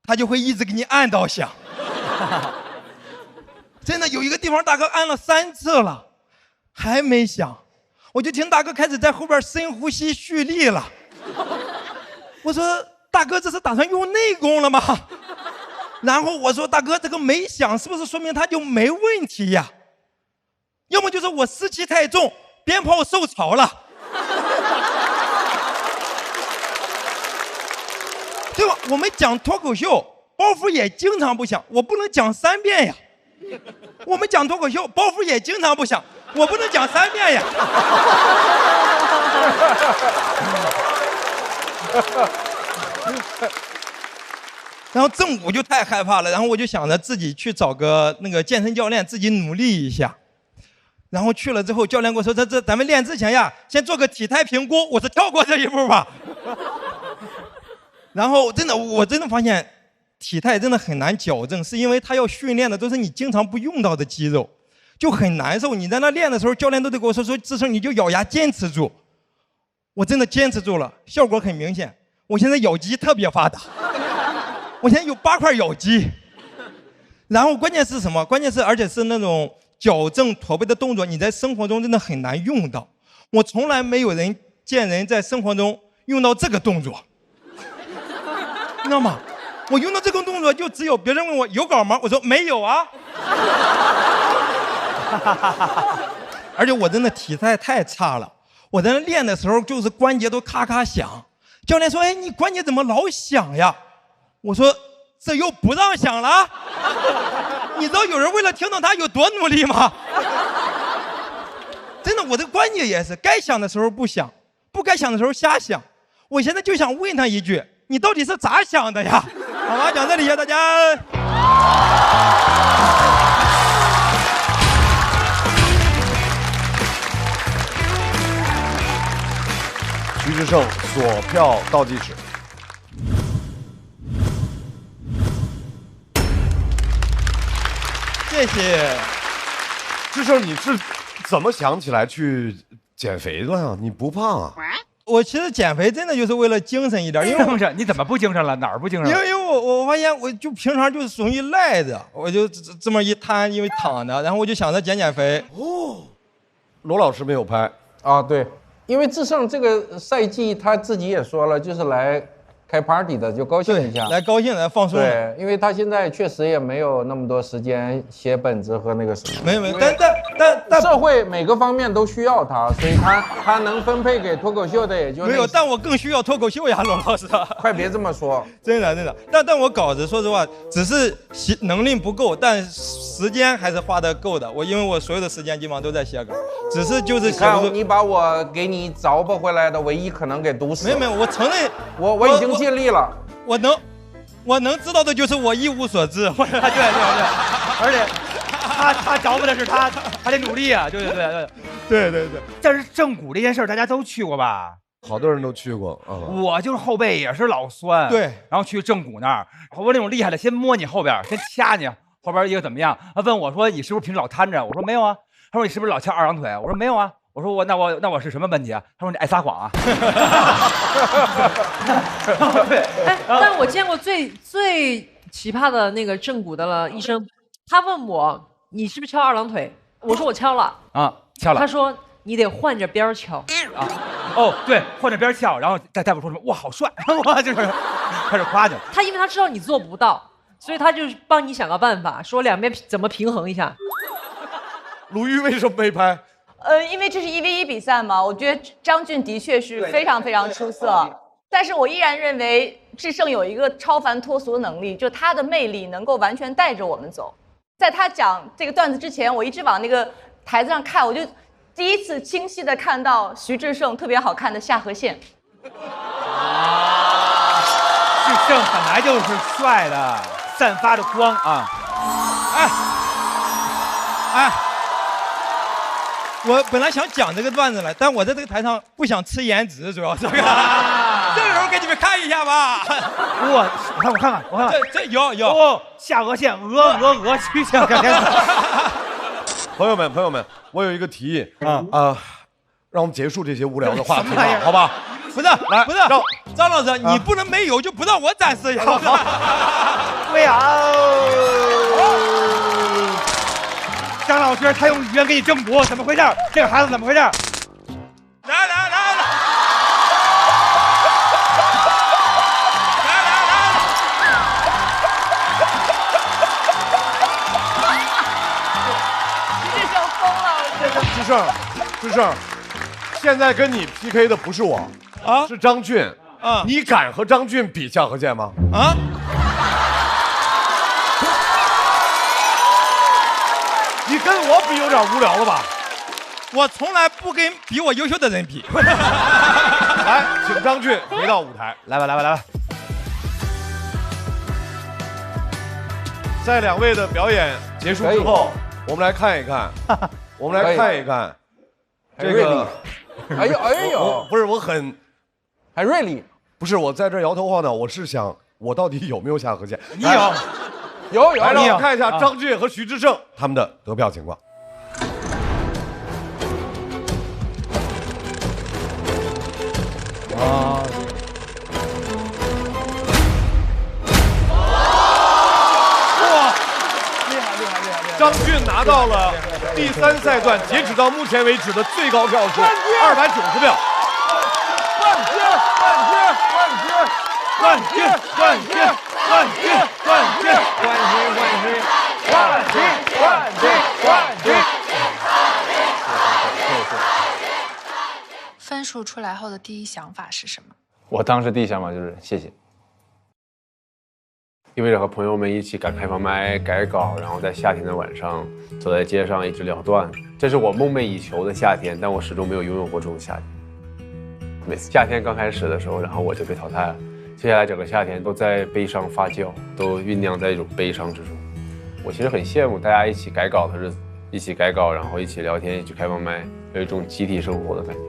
他就会一直给你按到响。真的有一个地方大哥按了3次了，还没响，我就听大哥开始在后边深呼吸蓄力了。我说大哥这是打算用内功了吗？然后我说大哥这个没响是不是说明他就没问题呀？要么就是我湿气太重，鞭炮受潮了，对吧？我们讲脱口秀，包袱也经常不响，我不能讲3遍呀。我们讲脱口秀，包袱也经常不响，我不能讲3遍呀。然后正午就太害怕了，然后我就想着自己去找个那个健身教练，自己努力一下。然后去了之后，教练跟我说：“这咱们练之前呀，先做个体态评估。”我说：“跳过这一步吧。”然后我真的发现，体态真的很难矫正，是因为他要训练的都是你经常不用到的肌肉，就很难受。你在那练的时候，教练都得跟我说志胜你就咬牙坚持住。我真的坚持住了，效果很明显。我现在咬肌特别发达，我现在有8块咬肌。然后关键是什么？关键是而且是那种矫正驼背的动作，你在生活中真的很难用到。我从来没有见人在生活中用到这个动作，你知道吗？我用到这个动作就只有别人问我有稿吗？我说没有啊。而且我真的体态太差了，我在那练的时候就是关节都咔咔响。教练说：“哎，你关节怎么老响呀？”我说：“这又不让响了。”你知道有人为了听到他有多努力吗？真的，我这关节也是，该响的时候不响，不该响的时候瞎响。我现在就想问他一句：你到底是咋想的呀？好吧，讲这里，谢谢大家。徐志胜锁票倒计时。谢谢。志胜，你是怎么想起来去减肥的呀？你不胖啊？我其实减肥真的就是为了精神一点，因为你怎么不精神了？哪儿不精神了？因为我发现我就平常就是容易赖着，我就这么一摊，因为躺着，然后我就想着减肥。哦，罗老师没有拍啊？对，因为志胜这个赛季他自己也说了，就是来开 party 的，就高兴一下，来高兴来放松。对，因为他现在确实也没有那么多时间写本子和那个什么。没有，但社会每个方面都需要他，所以他能分配给脱口秀的也就没有。但我更需要脱口秀呀，罗老师。快别这么说，真的。但我稿子说实话，只是能力不够，但时间还是花得够的。因为我所有的时间基本上都在写稿，只是就是你把我给你找不回来的唯一可能给堵死。没有，我承认我已经尽力了。我能知道的就是我一无所知。对，而且他着不的是他得努力啊！对。但是正骨这件事大家都去过吧？好多人都去过啊。我就是后背也是老酸，对。然后去正骨那儿，好多那种厉害的，先摸你后边，先掐你后边一个怎么样？他问我说：“你是不是平时老瘫着？”我说：“没有啊。”他说：“你是不是老翘2郎腿？”我说：“没有啊。”我说那我是什么问题啊？他说你爱撒谎啊。对，哎，但我见过最奇葩的那个正骨的了医生，他问我你是不是敲2郎腿？我说我敲了啊，敲了。他说你得换着边敲啊。哦，对，换着边敲，然后大夫说什么？哇，好帅！我就是开始夸你。他因为他知道你做不到，所以他就帮你想个办法，说两边怎么平衡一下。鲁豫为什么没拍？因为这是1v1比赛嘛，我觉得张俊的确是非常非常出色，但是我依然认为志胜有一个超凡脱俗的能力，就他的魅力能够完全带着我们走。在他讲这个段子之前，我一直往那个台子上看，我就第一次清晰的看到徐志胜特别好看的下颌线。志胜本来就是帅的，散发着光啊！哎。我本来想讲这个段子了，但我在这个台上不想吃颜值，主要是这个时候给你们看一下吧。我看看，这有哦，下颌线，鹅，曲线，朋友们，我有一个提议让我们结束这些无聊的话题吧，好吧？不是，不是，张老师，你不能没有就不让我展示呀！为啥？张老师他用语言给你征服，怎么回事？这个孩子怎么回事？来，这笑疯了，我觉得。志胜，现在跟你 PK 的不是我啊，是张俊啊。你敢和张俊比下颌剑吗？啊？你跟我比有点无聊了吧？我从来不跟比我优秀的人比。来，请张俊回到舞台。来吧。在2位的表演结束之后，我们来看一看，这个。哎呦，不是我很锐利，不是我在这摇头晃脑，我是想我到底有没有下颌剑？你有，来让我们看一下张俊和徐志胜他们的得票情况。张俊拿到了第3赛段截止到目前为止的最高票数290票。冠军！分数出来后的第一想法是什么？我当时第一想法就是谢谢，意味着和朋友们一起赶开放麦、改稿，然后在夏天的晚上走在街上一直聊段子，这是我梦寐以求的夏天，但我始终没有拥有过这种夏天。每次夏天刚开始的时候，然后我就被淘汰了。接下来整个夏天都在悲伤发酵，都酝酿在一种悲伤之中。我其实很羡慕大家一起改稿的日子，一起改稿，然后一起聊天，一起开放麦，有一种集体生活的感觉。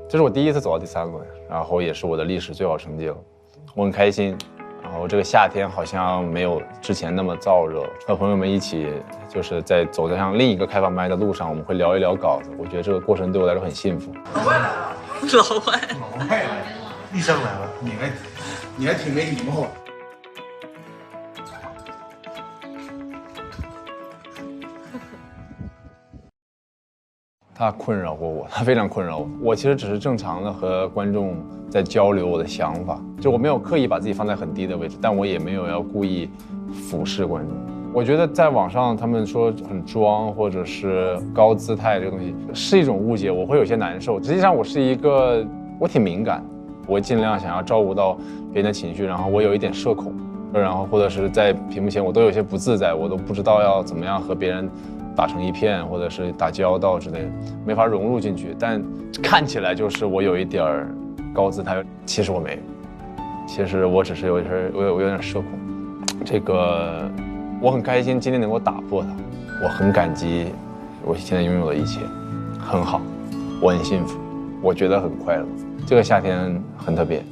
这是我第一次走到第3轮，然后也是我的历史最好成绩了，我很开心。然后这个夏天好像没有之前那么燥热，和朋友们一起就是在走在向另一个开放麦的路上，我们会聊一聊稿子。我觉得这个过程对我来说很幸福。老外来了，老外来了，医生来了，你还挺没礼貌。他困扰过我，他非常困扰我。我其实只是正常的和观众在交流我的想法，就我没有刻意把自己放在很低的位置，但我也没有要故意俯视观众。我觉得在网上他们说很装或者是高姿态这个东西是一种误解，我会有些难受。实际上我挺敏感，我尽量想要照顾到别人的情绪，然后我有一点社恐，然后或者是在屏幕前我都有些不自在，我都不知道要怎么样和别人打成一片，或者是打交道之类的，没法融入进去。但看起来就是我有一点高姿态，其实我没有，其实我只是有点社恐。这个我很开心今天能够打破它，我很感激我现在拥有的一切，很好，我很幸福，我觉得很快乐。这个夏天很特别。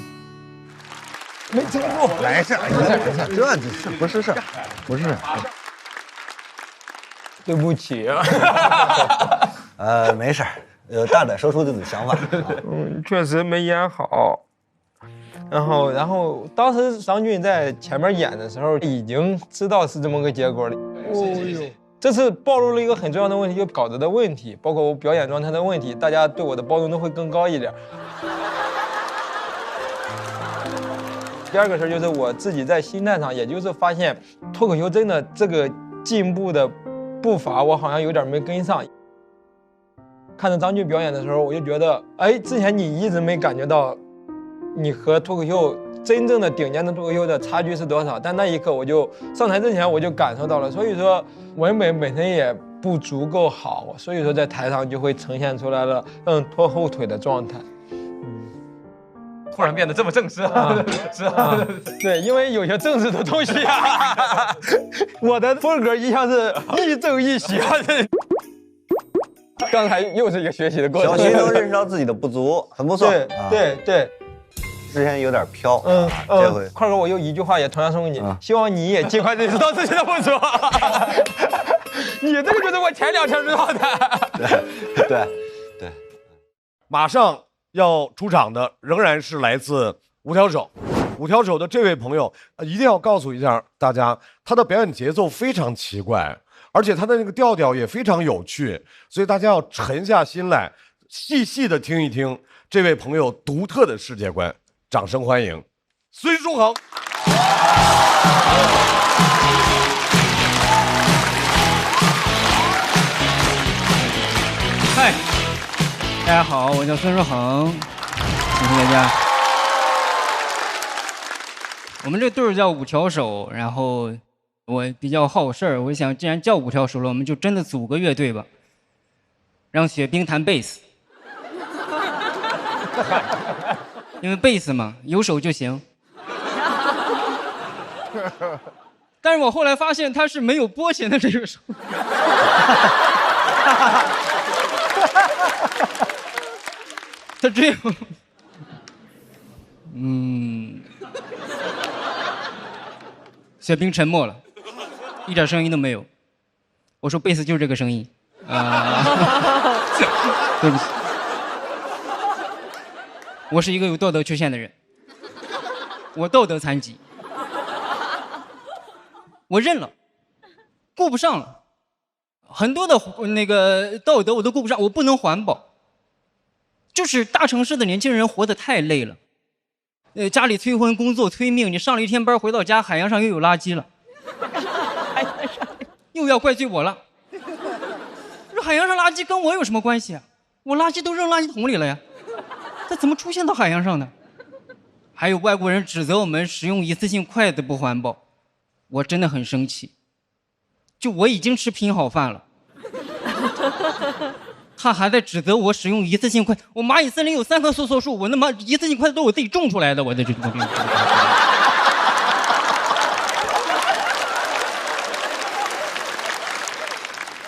没听过，来事，这不是事，不是。对不起啊，没事，大胆说出自己的想法。确实没演好。然后当时张俊在前面演的时候，已经知道是这么个结果了。这次暴露了一个很重要的问题，就稿子的问题，包括我表演状态的问题，大家对我的包容度会更高一点。第二个事就是我自己在心态上，也就是发现脱口秀真的这个进步的步伐，我好像有点没跟上。看着张俊表演的时候，我就觉得，哎，之前你一直没感觉到你和脱口秀真正的顶尖的脱口秀的差距是多少，但那一刻我就上台之前我就感受到了。所以说文本本身也不足够好，所以说在台上就会呈现出来了拖后腿的状态。突然变得这么正式对，因为有些正式的东西我的风格一向是亦正亦邪。刚才又是一个学习的过程。小徐能认识到自己的不足，很不错。对，之前有点飘，这回块哥，我有一句话也同样送给你，希望你也尽快认识到自己的不足。你这个就是我前2天知道的。对，马上要出场的仍然是来自五条手。五条手的这位朋友，一定要告诉一下大家，他的表演节奏非常奇怪，而且他的那个调调也非常有趣，所以大家要沉下心来，细细的听一听这位朋友独特的世界观。掌声欢迎孙书恒。嗨，大家好，我叫孙书恒，谢谢大家。我们这队儿叫五条手，然后我比较好事儿，我想既然叫五条手了，我们就真的组个乐队吧，让雪冰弹贝斯，因为贝斯嘛，有手就行。但是我后来发现他是没有拨弦的这个手。他只有，雪冰沉默了，一点声音都没有。我说贝斯就是这个声音，对不起，我是一个有道德缺陷的人，我道德残疾，我认了，顾不上了，很多的那个道德我都顾不上，我不能环保。就是大城市的年轻人活得太累了，家里催婚，工作催命，你上了一天班回到家，海洋上又有垃圾了，又要怪罪我了。这海洋上垃圾跟我有什么关系啊？我垃圾都扔垃圾桶里了呀，它怎么出现到海洋上的？还有外国人指责我们使用一次性筷子不环保，我真的很生气。就我已经吃拼好饭了。他还在指责我使用一次性筷，我蚂蚁森林有3棵梭梭树，我他妈一次性筷子都是我自己种出来的，我的这个。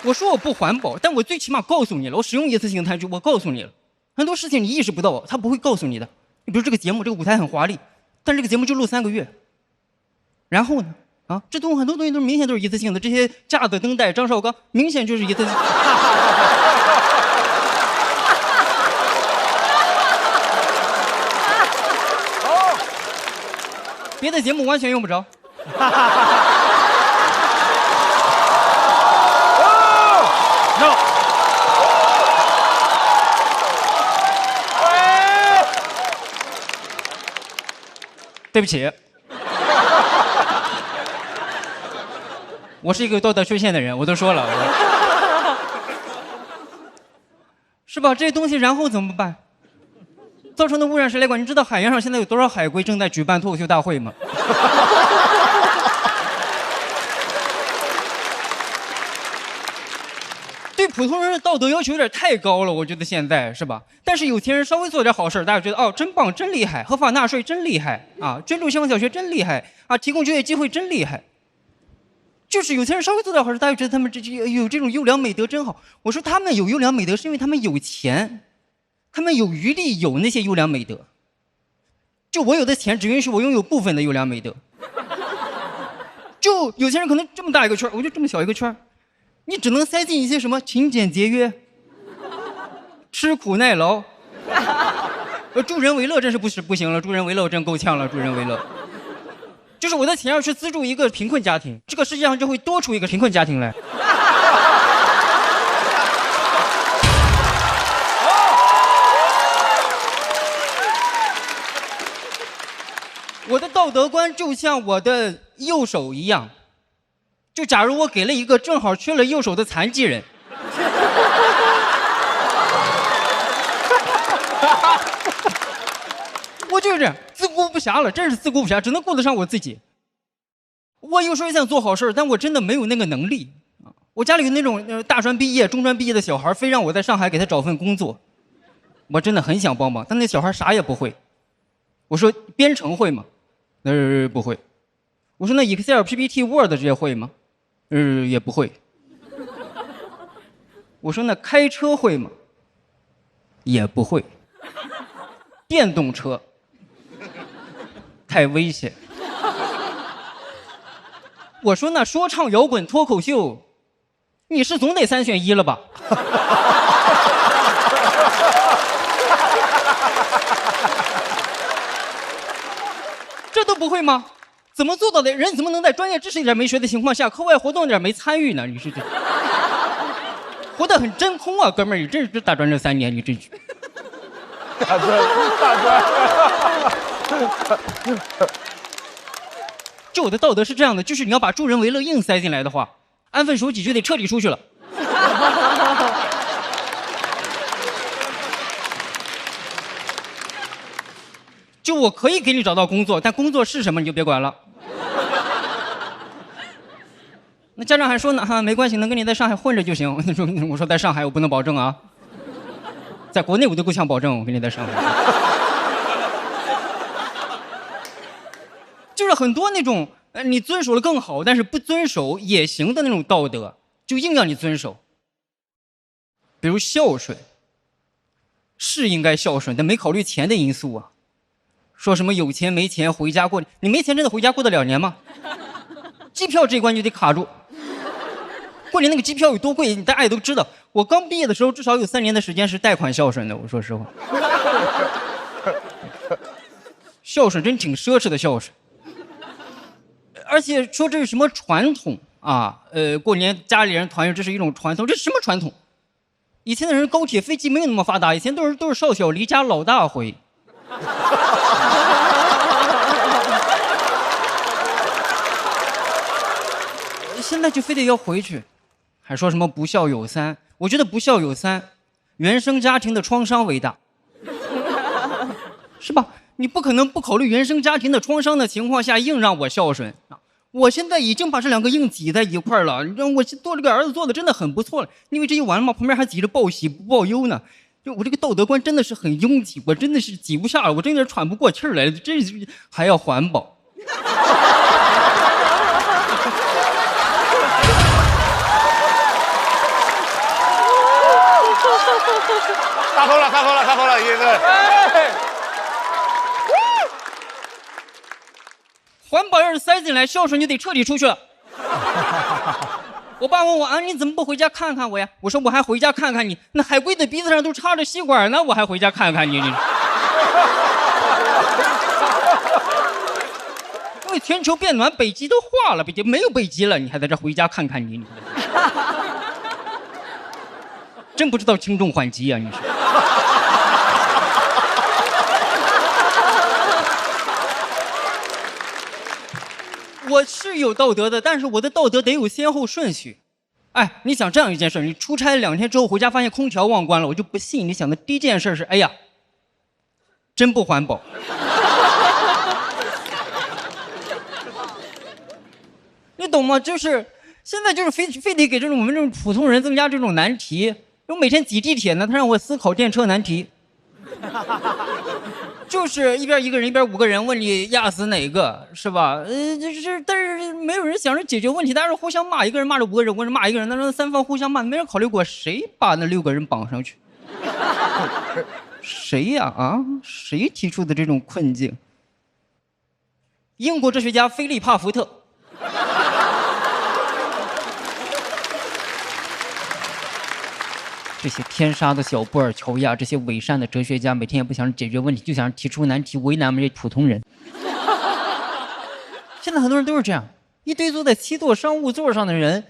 我说我不环保，但我最起码告诉你了，我使用一次性餐具，我告诉你了，很多事情你意识不到，他不会告诉你的。你比如这个节目，这个舞台很华丽，但这个节目就录3个月，然后呢？啊，这东西很多东西都是明显都是一次性的，这些架子、灯带、张绍刚明显就是一次性。别的节目完全用不着。对不起，我是一个有道德缺陷的人，我都说了，是吧？这些东西然后怎么办？造成的污染谁来管？你知道海洋上现在有多少海龟正在举办脱口秀大会吗？对普通人的道德要求有点太高了，我觉得现在是吧？但是有钱人稍微做点好事，大家觉得哦，真棒，真厉害，合法纳税真厉害啊，捐助香港小学真厉害啊，提供就业机会真厉害。就是有钱人稍微做点好事，大家觉得他们有这种优良美德真好。我说他们有优良美德是因为他们有钱。他们有余力有那些优良美德，就我有的钱只允许我拥有部分的优良美德。就有些人可能这么大一个圈，我就这么小一个圈，你只能塞进一些什么勤俭节约、吃苦耐劳、助人为乐，真是不行了，助人为乐真够呛了，助人为乐。就是我的钱要去资助一个贫困家庭，这个世界上就会多出一个贫困家庭来。我的道德观就像我的右手一样，就假如我给了一个正好缺了右手的残疾人，我就是这样自顾不暇了，真是自顾不暇，只能顾得上我自己。我有时候也想做好事，但我真的没有那个能力。我家里有那种大专毕业、中专毕业的小孩，非让我在上海给他找份工作，我真的很想帮忙，但那小孩啥也不会。我说编程会吗？不会。我说那 Excel、PPT、Word 这些会吗？也不会。我说那开车会吗？也不会。电动车太危险。我说那说唱摇滚脱口秀你是总得3选1了吧？这都不会吗？怎么做到的？人怎么能在专业知识一点没学的情况下，课外活动一点没参与呢？你是这活得很真空啊，哥们儿！你这大专这3年，你这大专。就我的道德是这样的，就是你要把助人为乐硬塞进来的话，安分守己就得彻底出去了。就我可以给你找到工作，但工作是什么你就别管了。那家长还说呢，哈，没关系，能跟你在上海混着就行。我说在上海我不能保证啊，在国内我都够呛保证，我跟你在上海。就是很多那种，你遵守了更好，但是不遵守也行的那种道德，就硬让你遵守。比如孝顺，是应该孝顺，但没考虑钱的因素啊。说什么有钱没钱回家过，你没钱真的回家过得了年吗？机票这一关就得卡住。过年那个机票有多贵，大家也都知道。我刚毕业的时候，至少有3年的时间是贷款孝顺的。我说实话，孝顺真挺奢侈的孝顺。而且说这是什么传统啊？过年家里人团圆，这是一种传统，这是什么传统？以前的人高铁飞机没有那么发达，以前都是少小离家老大回。现在就非得要回去，还说什么不孝有三？我觉得不孝有三，原生家庭的创伤为大，是吧？你不可能不考虑原生家庭的创伤的情况下硬让我孝顺。我现在已经把这2个硬挤在一块了，你让我多了个儿子做的真的很不错了。因为这一完了嘛，旁边还挤着报喜不报忧呢。就我这个道德观真的是很拥挤，我真的是挤不下了，我真的喘不过气儿来，这还要环保。开口了，意思。环保要是塞进来，孝顺就得彻底出去了。我爸问我啊，你怎么不回家看看我呀？我说我还回家看看你，那海龟的鼻子上都插着吸管呢，我还回家看看你。因为全球变暖，北极都化了，北极没有北极了，你还在这回家看看你，真不知道轻重缓急啊！你说。我是有道德的，但是我的道德得有先后顺序。哎，你想这样一件事，你出差2天之后回家发现空调忘关了，我就不信你想的第一件事是，哎呀，真不环保。你懂吗？就是现在就是非得给我们这种普通人增加这种难题。我每天挤地铁呢，他让我思考电车难题。就是一边1个人，一边5个人，问你压死哪个，是吧？但是没有人想着解决问题，大家是互相骂，1个人骂着5个人，5个人骂1个人，那3方互相骂，没人考虑过谁把那6个人绑上去？谁呀？啊，谁提出的这种困境？英国哲学家菲利帕福特。这些天杀的小布尔乔亚，这些伪善的哲学家，每天也不想解决问题，就想提出难题，为难我们这普通人。现在很多人都是这样，一堆坐在7座商务座上的人，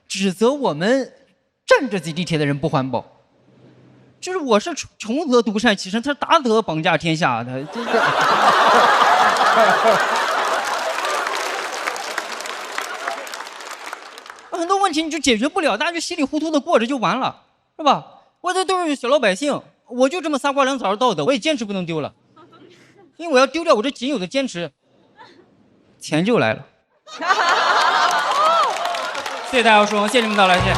指责我们站着挤地铁的人不环保。就是我是穷则独善其身，他是达则绑架天下的。很多问题你就解决不了，大家就稀里糊涂的过着就完了。是吧？我这都是小老百姓，我就这么仨瓜两枣的道德，我也坚持不能丢了，因为我要丢掉我这仅有的坚持，钱就来了。谢谢大家说，谢谢你们到来，谢谢。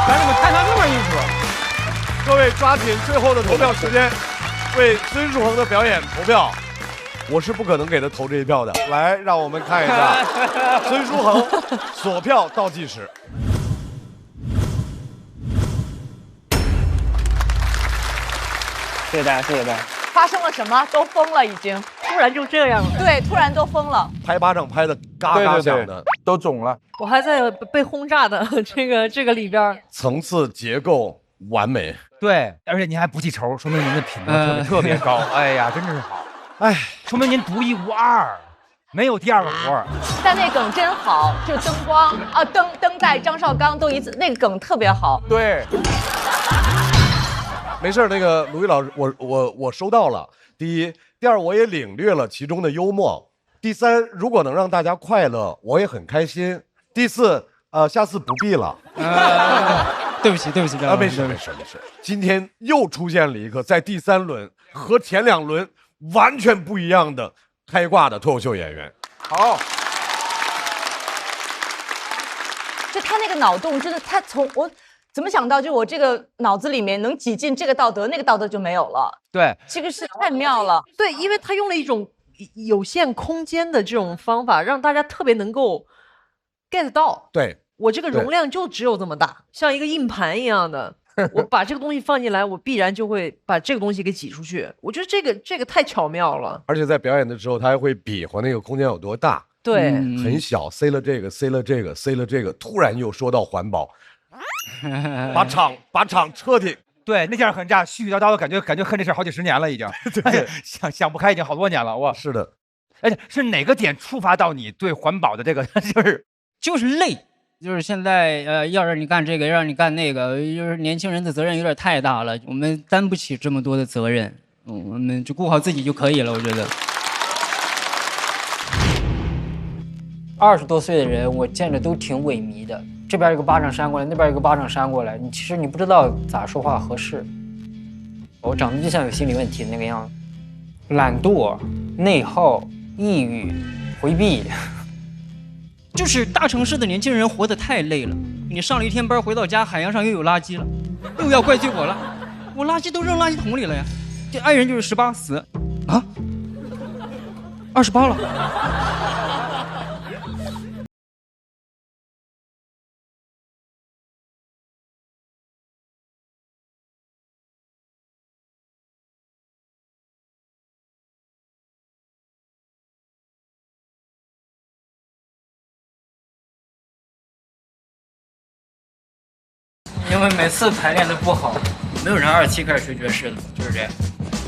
来，你们看他那么意思。各位抓紧最后的投票时间。为孙书恒的表演投票，我是不可能给他投这一票的。来，让我们看一下孙书恒锁票倒计时。谢谢大家，谢谢大家。发生了什么？都疯了，已经，突然就这样了。对，突然都疯了。拍巴掌拍的嘎嘎响的，都肿了。我还在被轰炸的这个里边，层次结构完美。对，而且您还不记仇，说明您的品德特别高。哎呀，真是好。哎，说明您独一无二，没有第二个活儿。但那梗真好，就灯光啊，灯带张绍刚都一次，那个梗特别好。对。没事，那个鲁豫老师，我收到了。第一，第二，我也领略了其中的幽默。第三，如果能让大家快乐，我也很开心。第四，下次不必了。对不起，没事。今天又出现了一个在第3轮和前2轮完全不一样的开挂的脱口秀演员。好。就他那个脑洞，真的，他从我。怎么想到，就我这个脑子里面能挤进这个道德，那个道德就没有了。对，这个是太妙了。对，因为他用了一种有限空间的这种方法，让大家特别能够 get 到。对，我这个容量就只有这么大，像一个硬盘一样的。我把这个东西放进来，我必然就会把这个东西给挤出去。我觉得这个太巧妙了。而且在表演的时候，他还会比划那个空间有多大。对，很小，塞了这个，塞了这个，塞了这个，突然又说到环保。把场彻底对，那件很炸，絮絮叨叨的感觉恨这事好几10年了已经，对，想不开已经好多年了，哇，是的，哎，是哪个点触发到你对环保的这个就是累，就是现在要让你干这个，要让你干那个，就是年轻人的责任有点太大了，我们担不起这么多的责任，我们就顾好自己就可以了，我觉得。20多岁的人，我见着都挺萎靡的。这边一个巴掌扇过来，那边一个巴掌扇过来，其实你不知道咋说话合适。我长得就像有心理问题的那个样子，懒惰、内耗、抑郁、回避。就是大城市的年轻人活得太累了，你上了一天班回到家，海洋上又有垃圾了，又要怪罪我了，我垃圾都扔垃圾桶里了呀。这爱人就是18死啊，28了。因为每次排练都不好，没有人27开始学爵士的，就是这样。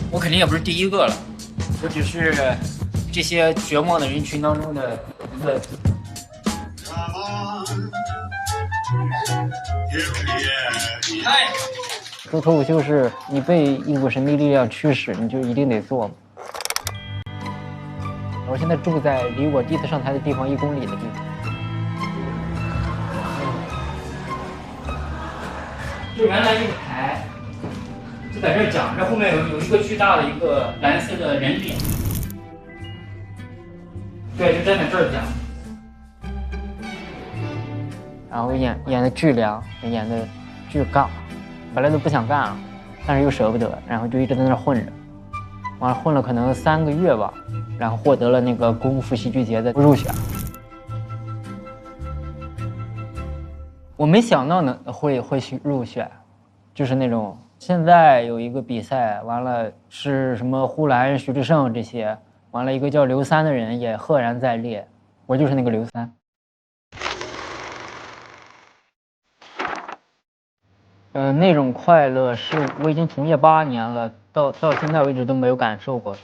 我肯定也不是第一个了，我只是这些绝望的人群当中的一个。做脱口秀是你被一股神秘力量驱使，你就一定得做。我现在住在离我第一次上台的地方1公里的地方。就原来一个台，就在这儿讲，这后面有一个巨大的一个蓝色的人脸，对，就站在这儿讲，然后演的巨凉，演的巨尬，本来都不想干了，但是又舍不得，然后就一直在那儿混着，完了混了可能3个月吧，然后获得了那个功夫戏剧节的入选。我没想到呢会入选，就是那种现在有一个比赛，完了是什么呼兰、徐志胜这些，完了一个叫刘三的人也赫然在列，我就是那个刘三。那种快乐是我已经从业8年了，到现在为止都没有感受过，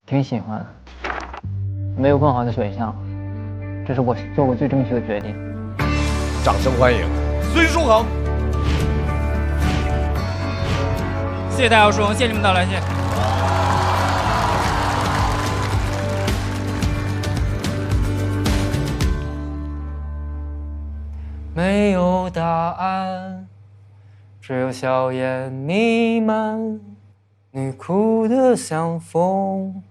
挺喜欢的，没有更好的选项，这是我做过最正确的决定。掌声欢迎孙书恒。谢谢大家，书恒，谢谢你们到来，谢谢。没有答案，只有硝烟弥漫，你哭得像风，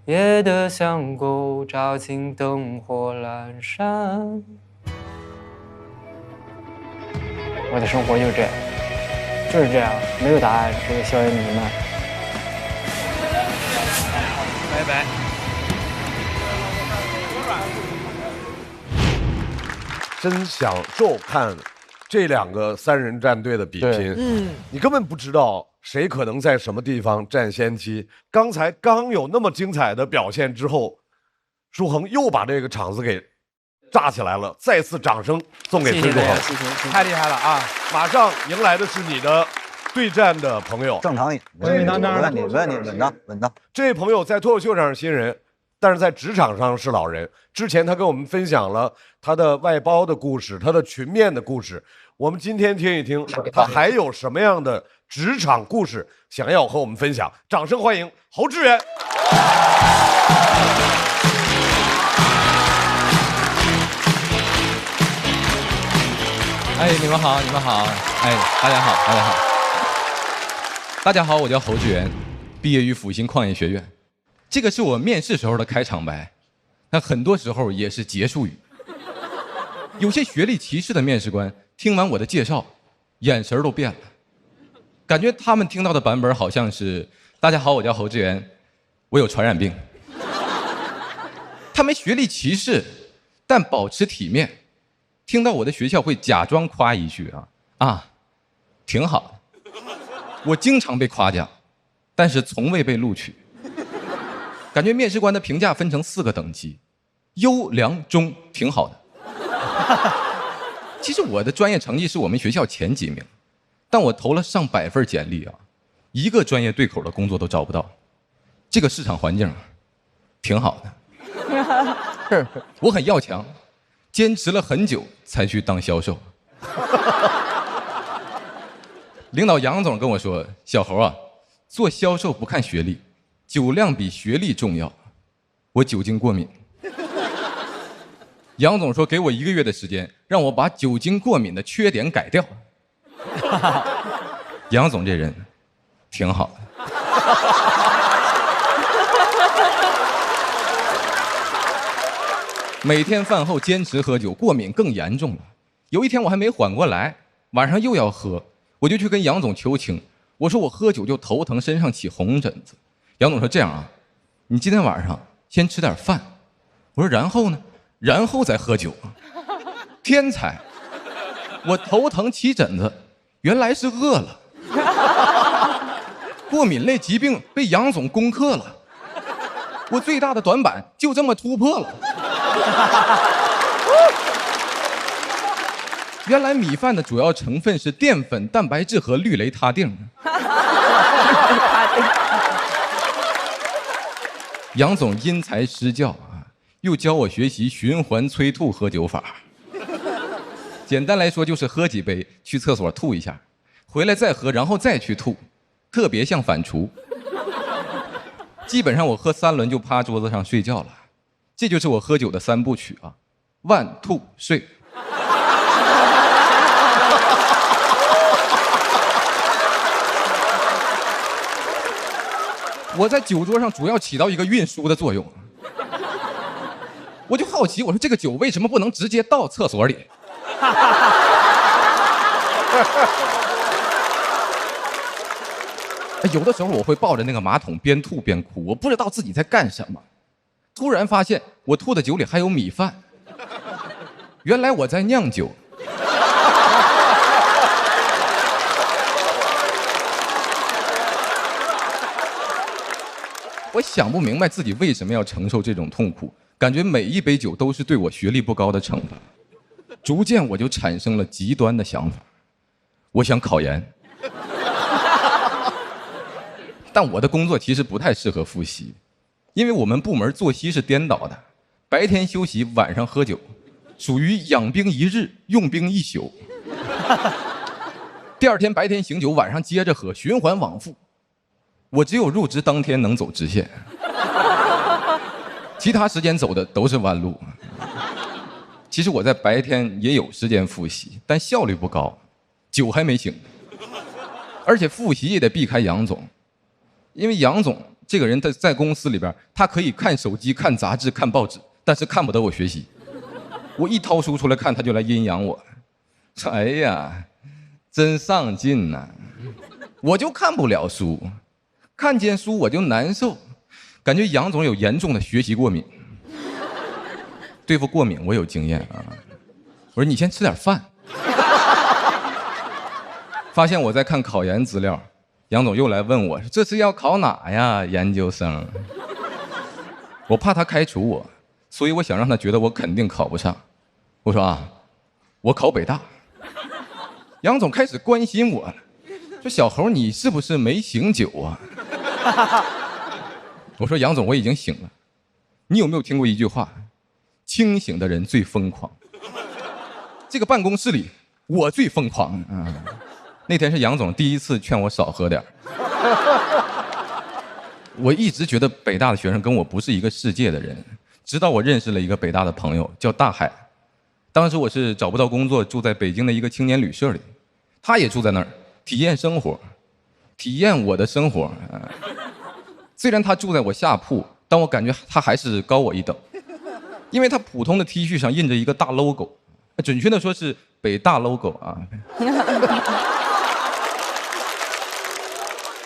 噎得像狗，扎进灯火阑珊。我的生活就是这样，就是这样，没有答案，只有硝烟弥漫。拜拜。真享受看这2个3人战队的比拼，你根本不知道谁可能在什么地方占先机。刚才刚有那么精彩的表现之后，舒恒又把这个场子给炸起来了，再次掌声送给崔舒恒，太厉害了啊！马上迎来的是你的对战的朋友，正常一点，没问题，稳当。这位朋友在脱口秀上是新人，但是在职场上是老人。之前他跟我们分享了他的外包的故事，他的群面的故事。我们今天听一听，他还有什么样的职场故事想要和我们分享？掌声欢迎侯志远。哎，你们好，你们好，哎，大家好，大家好，大家好，我叫侯志远，毕业于复兴矿业学院。这个是我面试时候的开场白，那很多时候也是结束语。有些学历歧视的面试官听完我的介绍，眼神都变了，感觉他们听到的版本好像是：大家好，我叫侯志远，我有传染病。他们学历歧视，但保持体面。听到我的学校会假装夸一句挺好的。我经常被夸奖，但是从未被录取。感觉面试官的评价分成4个等级，优、良、中，挺好的。其实我的专业成绩是我们学校前几名，但我投了上百份简历一个专业对口的工作都找不到。这个市场环境挺好的。我很要强。坚持了很久才去当销售。领导杨总跟我说：“小侯做销售不看学历，酒量比学历重要。”我酒精过敏。杨总说给我1个月的时间，让我把酒精过敏的缺点改掉。杨总这人挺好的。每天饭后坚持喝酒，过敏更严重了。有一天我还没缓过来，晚上又要喝，我就去跟杨总求情，我说我喝酒就头疼，身上起红疹子。杨总说这样你今天晚上先吃点饭。我说然后呢？然后再喝酒。天才！我头疼起疹子，原来是饿了。过敏类疾病被杨总攻克了，我最大的短板就这么突破了。原来米饭的主要成分是淀粉、蛋白质和氯雷他定。杨总因材施教又教我学习循环催吐喝酒法。简单来说就是喝几杯，去厕所吐一下，回来再喝，然后再去吐，特别像反刍。基本上我喝3轮就趴桌子上睡觉了。这就是我喝酒的3部曲万吐睡。我在酒桌上主要起到一个运输的作用。我就好奇，我说这个酒为什么不能直接倒厕所里？有的时候我会抱着那个马桶边吐边哭，我不知道自己在干什么。突然发现我吐的酒里还有米饭，原来我在酿酒。我想不明白自己为什么要承受这种痛苦，感觉每一杯酒都是对我学历不高的惩罚。逐渐我就产生了极端的想法，我想考研。但我的工作其实不太适合复习，因为我们部门作息是颠倒的，白天休息，晚上喝酒，属于养兵1日，用兵1宿。第2天白天醒酒，晚上接着喝，循环往复。我只有入职当天能走直线，其他时间走的都是弯路。其实我在白天也有时间复习，但效率不高，酒还没醒。而且复习也得避开杨总，因为杨总这个人在公司里边，他可以看手机、看杂志、看报纸，但是看不得我学习。我一掏书出来看，他就来阴阳我，说：“哎呀，真上进呐！”我就看不了书，看见书我就难受，感觉杨总有严重的学习过敏。对付过敏我有经验我说你先吃点饭。发现我在看考研资料，杨总又来问我，这次要考哪呀，研究生？我怕他开除我，所以我想让他觉得我肯定考不上。我说啊，我考北大。杨总开始关心我了，说小猴你是不是没醒酒啊？我说杨总我已经醒了。你有没有听过一句话？清醒的人最疯狂。这个办公室里我最疯狂啊！那天是杨总第一次劝我少喝点。我一直觉得北大的学生跟我不是一个世界的人，直到我认识了一个北大的朋友叫大海。当时我是找不到工作，住在北京的一个青年旅社里，他也住在那儿，体验生活，体验我的生活。虽然他住在我下铺，但我感觉他还是高我一等，因为他普通的 T 恤上印着一个大 logo， 准确的说是北大 logo 啊。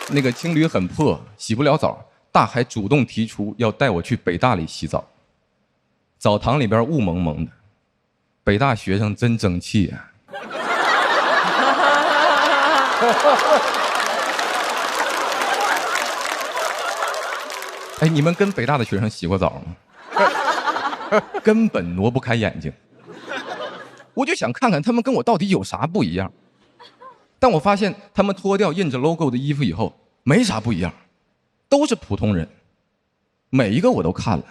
那个青旅很破，洗不了澡，大海主动提出要带我去北大里洗澡。澡堂里边雾蒙蒙的，北大学生真争气啊！哎，你们跟北大的学生洗过澡吗？根本挪不开眼睛。我就想看看他们跟我到底有啥不一样。但我发现他们脱掉印着 logo 的衣服以后，没啥不一样，都是普通人，每一个我都看了。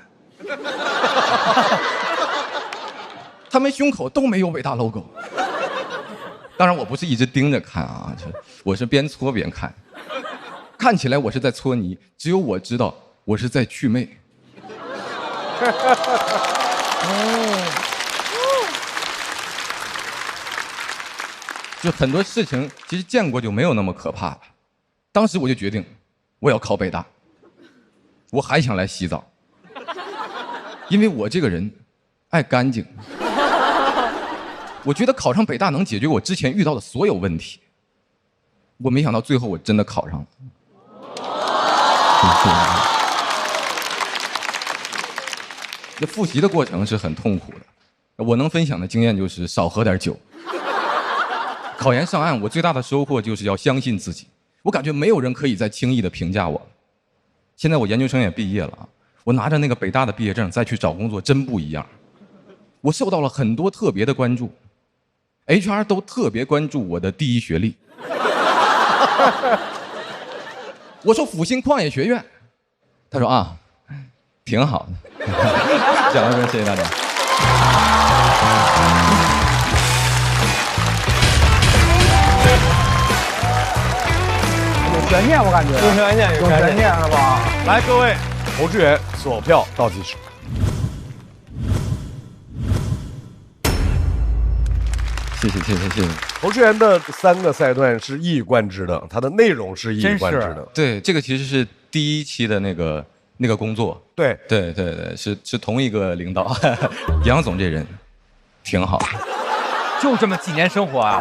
他们胸口都没有伟大 logo。当然我不是一直盯着看啊，我是边搓边看，看起来我是在搓泥，只有我知道我是在祛魅。就很多事情其实见过就没有那么可怕了。当时我就决定我要考北大，我还想来洗澡，因为我这个人爱干净。我觉得考上北大能解决我之前遇到的所有问题。我没想到最后我真的考上了。这复习的过程是很痛苦的，我能分享的经验就是少喝点酒。考研上岸，我最大的收获就是要相信自己。我感觉没有人可以再轻易的评价我了。现在我研究生也毕业了啊，我拿着那个北大的毕业证再去找工作真不一样。我受到了很多特别的关注 ，HR 都特别关注我的第一学历。我说阜新矿业学院，他说啊，挺好的。讲到这儿，谢谢大家。有悬念，我感觉有悬念，有悬念了吧？来，各位侯志远索票倒计时。谢谢。侯志远的3个赛段是一以贯之的，它的内容是一以贯之的。对，这个其实是第1期的那个工作。对，是同一个领导。杨总这人挺好，就这么几年生活啊。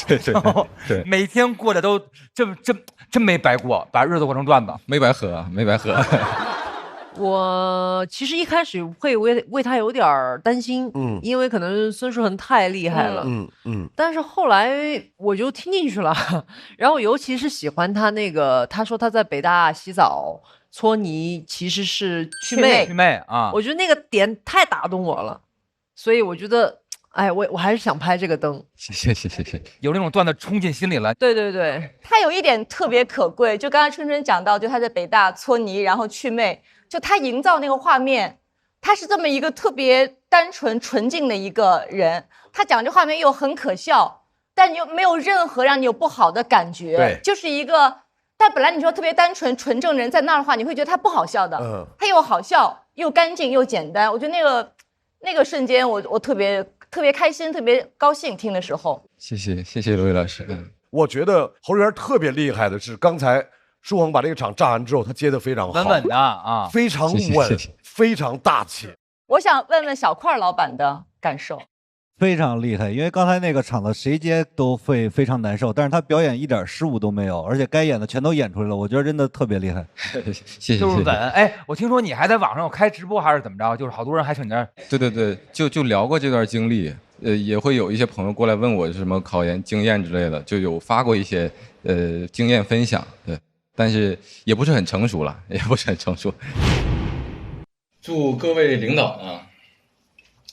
对，每天过得都真没白过，把日子过成段子，没白喝。我其实一开始会为他有点担心，因为可能孙书恒太厉害了，但是后来我就听进去了，然后尤其是喜欢他那个，他说他在北大洗澡搓泥其实是祛魅啊，我觉得那个点太打动我了，所以我觉得，哎，我还是想拍这个灯。谢，有那种段子冲进心里了。对，他有一点特别可贵，就刚才春春讲到，就他在北大搓泥，然后祛魅。就他营造那个画面，他是这么一个特别单纯纯净的一个人，他讲这画面又很可笑，但你又没有任何让你有不好的感觉，对，就是一个，但本来你说特别单纯纯正人在那儿的话，你会觉得他不好笑的，他又好笑又干净又简单，我觉得那个瞬间我特别开心，特别高兴听的时候。谢谢罗毅老师。我觉得侯志远特别厉害的是刚才。舒恒把这个场炸完之后，他接得非常好，稳稳的啊，非常稳，非常大气。我想问问小块老板的感受。非常厉害，因为刚才那个场子谁接都会非常难受，但是他表演一点失误都没有，而且该演的全都演出来了，我觉得真的特别厉害。谢谢。就是稳。哎，我听说你还在网上有开直播还是怎么着？就是好多人还请你那儿。对，就聊过这段经历，也会有一些朋友过来问我什么考研经验之类的，就有发过一些经验分享，对，但是也不是很成熟了，也不是很成熟。祝各位领导呢，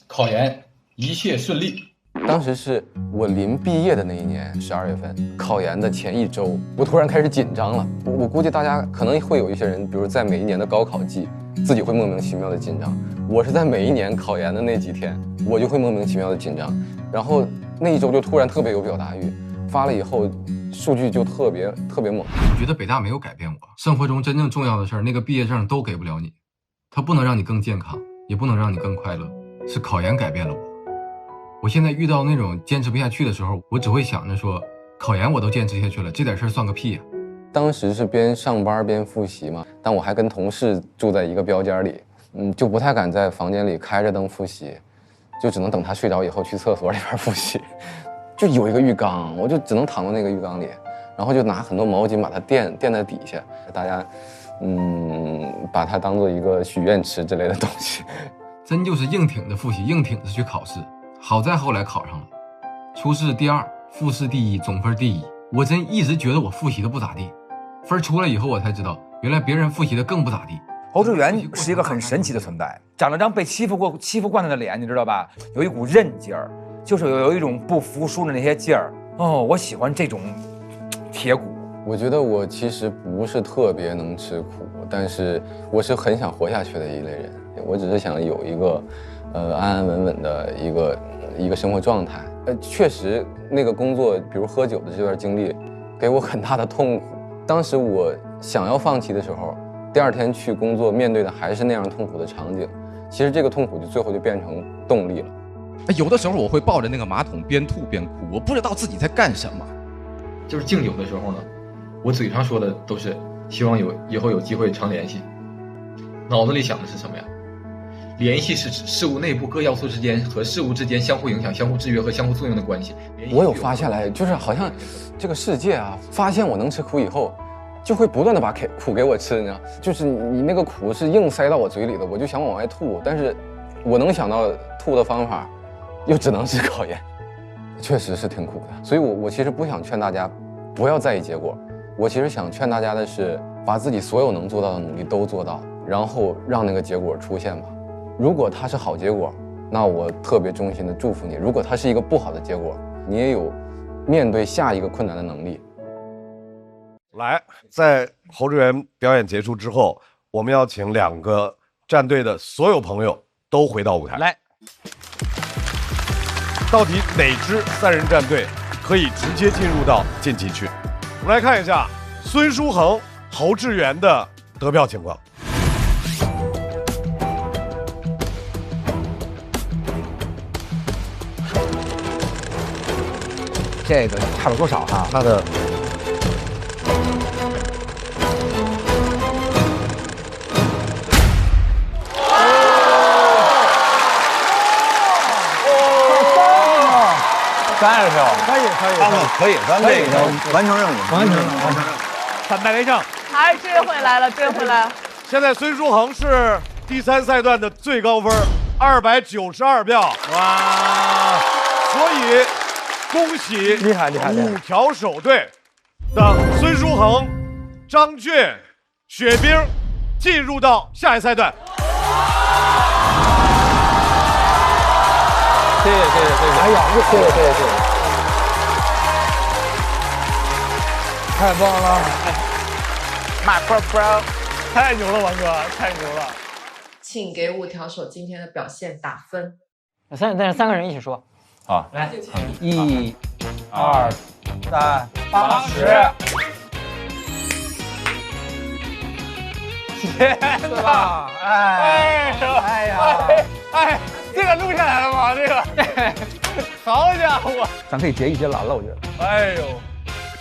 考研一切顺利。当时是我临毕业的那一年12月份，考研的前1周，我突然开始紧张了。我估计大家可能会有一些人，比如在每一年的高考季，自己会莫名其妙的紧张。我是在每一年考研的那几天，我就会莫名其妙的紧张，然后那1周就突然特别有表达欲，发了以后数据就特别猛。我觉得北大没有改变我，生活中真正重要的事儿，那个毕业证都给不了你，它不能让你更健康，也不能让你更快乐，是考研改变了我。我现在遇到那种坚持不下去的时候，我只会想着说，考研我都坚持下去了，这点事儿算个屁呀。当时是边上班边复习嘛，但我还跟同事住在一个标间里，就不太敢在房间里开着灯复习，就只能等他睡着以后去厕所里边复习。就有一个浴缸，我就只能躺到那个浴缸里，然后就拿很多毛巾把它垫在底下，大家把它当做一个许愿池之类的东西。真就是硬挺着复习，硬挺着去考试。好在后来考上了，初试第2，复试第1，总分第1。我真一直觉得我复习的不咋地，分出来以后我才知道，原来别人复习的更不咋地。侯志源是一个很神奇的存在，长了张被欺负惯了的脸，你知道吧？有一股韧劲儿，就是有一种不服输的那些劲儿。哦，我喜欢这种铁骨。我觉得我其实不是特别能吃苦，但是我是很想活下去的一类人。我只是想有一个安安稳稳的一个生活状态。确实那个工作，比如喝酒的这段经历，给我很大的痛苦。当时我想要放弃的时候，第2天去工作，面对的还是那样痛苦的场景。其实这个痛苦最后就变成动力了。有的时候我会抱着那个马桶边吐边哭，我不知道自己在干什么。就是敬酒的时候呢，我嘴上说的都是希望以后有机会常联系，脑子里想的是什么呀？联系是指事物内部各要素之间和事物之间相互影响、相互制约和相互作用的关系。我有发现来，就是好像这个世界啊，发现我能吃苦以后，就会不断的把苦给我吃呢。就是你那个苦是硬塞到我嘴里的，我就想往外吐，但是我能想到吐的方法，又只能是考研，确实是挺苦的。所以我其实不想劝大家不要在意结果，我其实想劝大家的是，把自己所有能做到的努力都做到，然后让那个结果出现吧。如果它是好结果，那我特别衷心的祝福你；如果它是一个不好的结果，你也有面对下一个困难的能力。来，在侯志源表演结束之后，我们要请2个战队的所有朋友都回到舞台。来，到底哪支3人战队可以直接进入到晋级区？我们来看一下孙书恒、侯志源的得票情况。这个差了多少哈？他的30票，可以，咱这个完成任务，完成任务，反败为胜。哎，追回来了，追回来了。现在孙书恒是第3赛段的最高分，292票。哇！所以恭喜厉害5条手队的孙书恒、张俊、雪冰进入到下一赛段。谢谢。哎呀，谢谢，太棒了，My bro， 太牛了，王哥，太牛了。请给5条手今天的表现打分。但是3个人一起说。好，来，1、2、3、80。天哪！哎呀！这个录下来了吗？这个，好家伙！咱可以结一结蓝了，我觉得。哎呦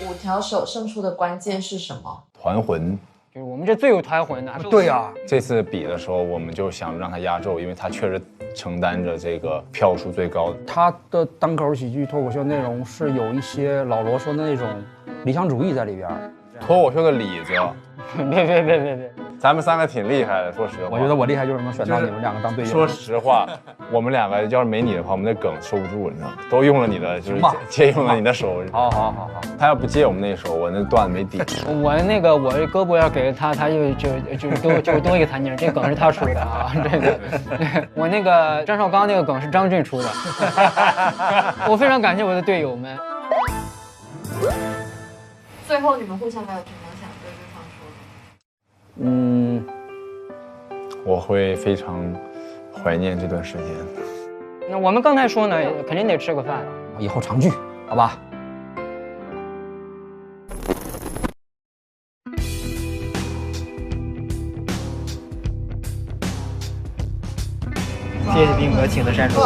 ，5条手胜出的关键是什么？团魂，就是我们这最有团魂的。对呀，这次比的时候，我们就想让他压轴，因为他确实承担着这个票数最高的。他的单口喜剧脱口秀内容是有一些老罗说的那种理想主义在里边。脱口秀的里子，别，咱们3个挺厉害的，说实话。我觉得我厉害就是能选到你们2个当队友。说实话，我们2个要是没你的话，我们的梗收不住，你知道吗？都用了你的，就是借用了你的手。好。他要不借我们那手，我那段子没底。我胳膊要给他，他就多一个残疾人，这梗是他出的啊。这个，我那个张绍刚那个梗是张俊出的。我非常感谢我的队友们。最后你们互相还有什么想对对方说的？我会非常怀念这段时间。那我们刚才说呢，肯定得吃个饭，以后常聚，好吧？谢谢兵哥请的山猪。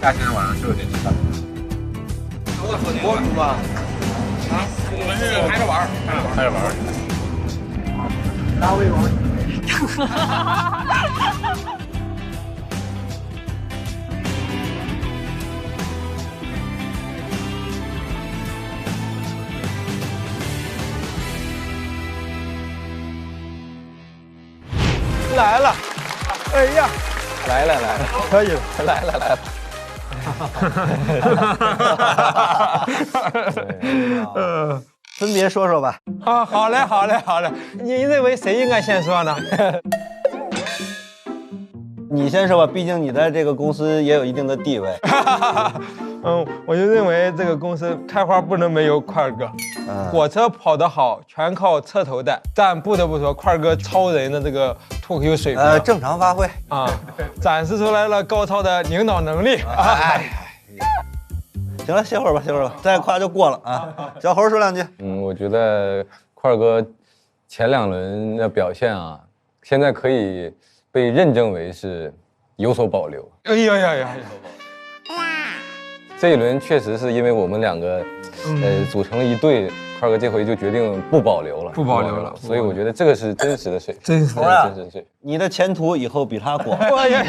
夏天晚上是不是得吃饭？播出吧。啊，我们是拍着玩，拍着玩。大胃王。来了，哎呀，来了，可以了，来了。分别说说吧。啊，好嘞。你认为谁应该先说呢？你先说吧，毕竟你在这个公司也有一定的地位。我就认为这个公司开花不能没有块哥。火车跑得好，全靠车头带。但不得不说，块哥超人的这个脱口秀水平，正常发挥啊，展示出来了高超的领导能力。行了，歇会儿吧，再夸就过了啊。小猴说2句。我觉得块哥前2轮的表现啊，现在可以被认证为是有所保留。哎呀！这一轮确实是因为我们2个，组成了一队，块哥这回就决定不保留了，所以我觉得这个是真实的水平，真实的水平。你的前途以后比他广。哎呀！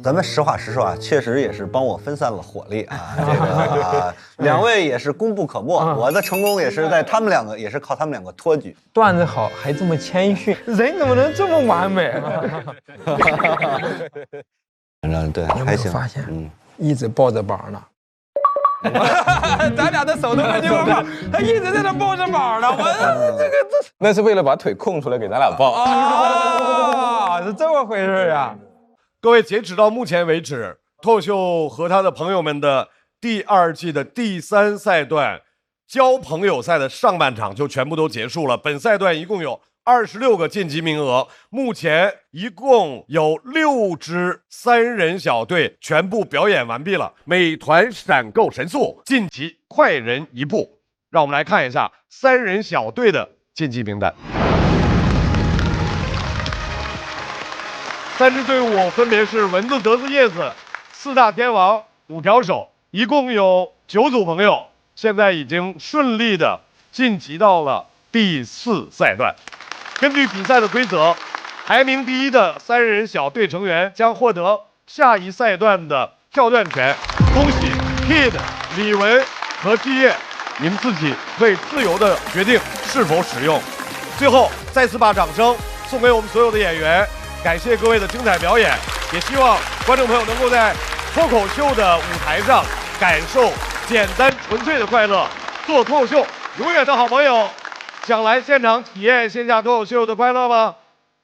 咱们实话实说啊，确实也是帮我分散了火力啊。这个2位也是功不可没，我的成功也是在他们2个，也是靠他们2个托举。段子好还这么谦逊，人怎么能这么完美？反正对，还行。发现，一直抱着膀呢。咱俩的手都没地方放，他一直在那抱着膀呢。那是为了把腿空出来给咱俩抱。啊，是这么回事呀。各位，截止到目前为止，脱口秀和他的朋友们的第2季的第3赛段交朋友赛的上半场就全部都结束了。本赛段一共有26个晋级名额，目前一共有6支3人小队全部表演完毕了。美团闪购神速晋级快人一步，让我们来看一下3人小队的晋级名单。3支队伍分别是蚊子、德子、叶子、4大天王、5条手，一共有9组朋友，现在已经顺利的晋级到了第4赛段。根据比赛的规则，排名第1的3人小队成员将获得下一赛段的跳段权。恭喜 Kid、李文和季叶，你们自己可以自由的决定是否使用。最后，再次把掌声送给我们所有的演员。感谢各位的精彩表演，也希望观众朋友能够在脱口秀的舞台上感受简单纯粹的快乐。做脱口秀永远的好朋友，想来现场体验线下脱口秀的快乐吗？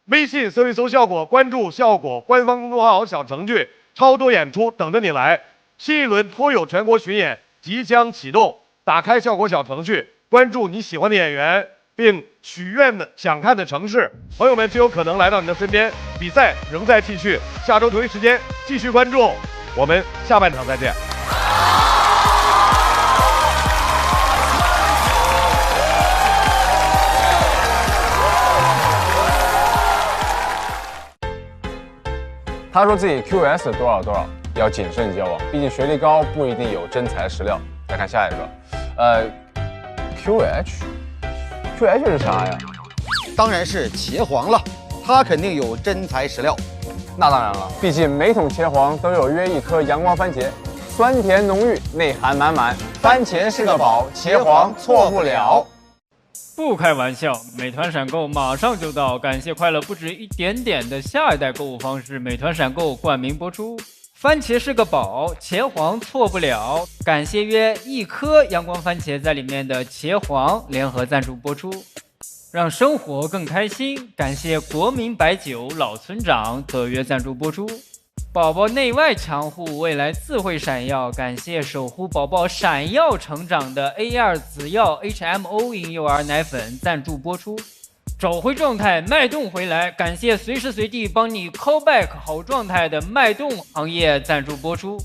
微信搜一搜效果，关注效果官方公众号小程序，超多演出等着你来。新一轮脱友全国巡演即将启动，打开效果小程序，关注你喜欢的演员，并许愿的想看的城市，朋友们就有可能来到你的身边。比赛仍在继续，下周同一时间继续关注，我们下半场再见。他说自己 QS 多少多少，要谨慎交往，毕竟学历高不一定有真材实料。再看下一个，QH 是啥呀？当然是茄皇了，他肯定有真材实料。那当然了，毕竟每桶茄皇都有约1颗阳光番茄。酸甜浓郁，内涵满满。番茄是个宝，茄皇错不了。不开玩笑，美团闪购马上就到，感谢快乐不止一点点的下一代购物方式，美团闪购冠名播出。番茄是个宝，茄皇错不了，感谢约1颗阳光番茄在里面的茄皇联合赞助播出，让生活更开心。感谢国民白酒老村长特约赞助播出。宝宝内外强护，未来自会闪耀。感谢守护宝宝闪耀成长的 A2 紫药 HMO 婴幼儿奶粉赞助播出。找回状态，脉动回来。感谢随时随地帮你 call back 好状态的脉动行业赞助播出。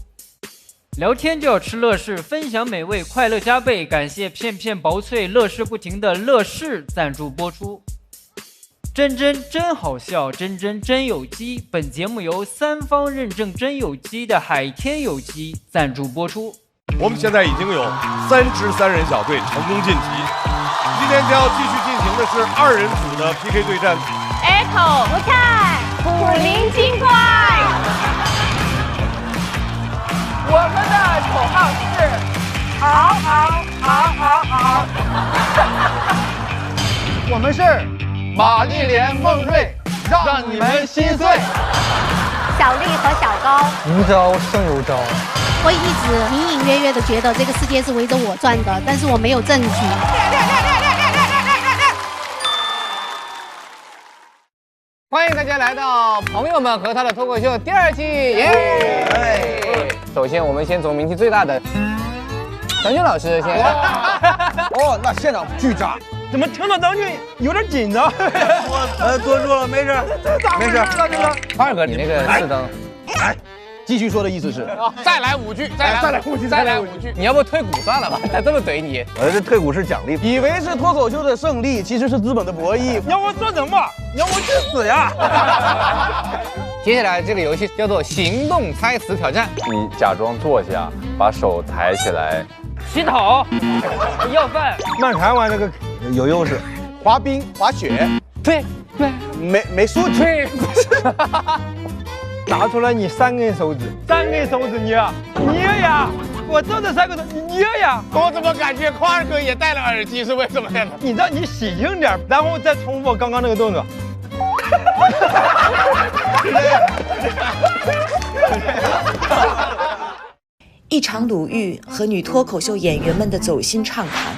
聊天就要吃乐事，分享美味，快乐加倍。感谢片片薄脆，乐事不停的乐事赞助播出。真真好笑，真有机。本节目由3方认证真有机的海天有机赞助播出。我们现在已经有3支3人小队成功晋级，今天将要继续进行的是2人组的 PK 对战。Echo 不看，古灵精怪。我们的口号是嗷嗷嗷嗷嗷。我们是玛丽莲梦瑞，让你们心碎。小丽和小高，无招胜有招。我一直隐隐约约的觉得这个世界是围着我转的，但是我没有证据。欢迎大家来到朋友们和他的脱口秀第2期，耶！首先，我们先从名气最大的张军老师先。哦，那现场巨炸。怎么听到张俊有点紧张？我坐住了，没事，没事。二哥，你那个是灯。来，继续说的意思是，再来5句，再来5句。你要不退股算了吧？他这么怼你，我这退股是奖励。以为是脱口秀的胜利，其实是资本的博弈。要我说什么？要我去死呀！接下来这个游戏叫做行动猜词挑战。你假装坐下，把手抬起来。洗澡，要饭。漫谈完这个有优势，滑冰、滑雪，对，没素质。拿出来你3根手指，3根手指捏呀！我这3个手你捏呀！我怎么感觉宽二哥也戴了耳机？是为什么呀？你让你洗轻点，然后再重复刚刚那个动作。一场鲁豫和女脱口秀演员们的走心畅谈，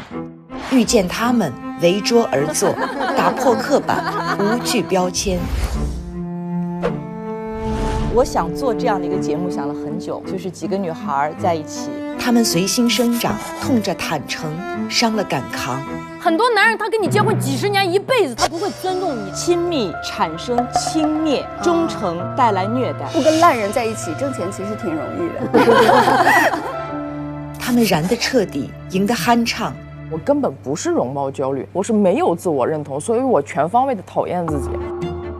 遇见他们围桌而坐，打破刻板，无惧标签。我想做这样的一个节目，想了很久，就是几个女孩在一起，她们随心生长，痛着坦诚，伤了敢扛。很多男人他跟你结婚几10年、一辈子，他不会尊重你。亲密产生轻蔑，忠诚带来虐待。不跟烂人在一起挣钱其实挺容易的。他们燃得彻底，赢得酣畅。我根本不是容貌焦虑，我是没有自我认同，所以我全方位的讨厌自己。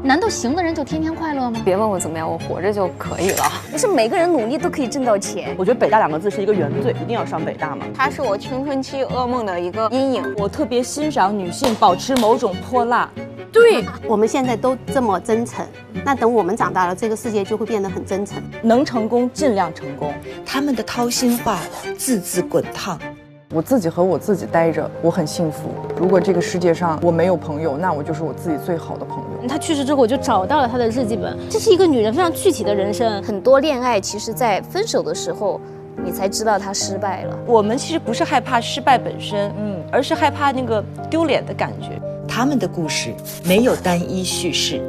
难道行的人就天天快乐吗？别问我怎么样，我活着就可以了。不是每个人努力都可以挣到钱。我觉得北大2个字是一个原罪，一定要上北大嘛。它是我青春期噩梦的一个阴影。我特别欣赏女性保持某种泼辣。对，我们现在都这么真诚，那等我们长大了，这个世界就会变得很真诚。能成功尽量成功。他们的掏心话字字滚烫。我自己和我自己待着，我很幸福。如果这个世界上我没有朋友，那我就是我自己最好的朋友。他去世之后，我就找到了他的日记本。这是一个女人非常具体的人生。很多恋爱其实在分手的时候，你才知道他失败了。我们其实不是害怕失败本身，而是害怕那个丢脸的感觉。他们的故事没有单一叙事。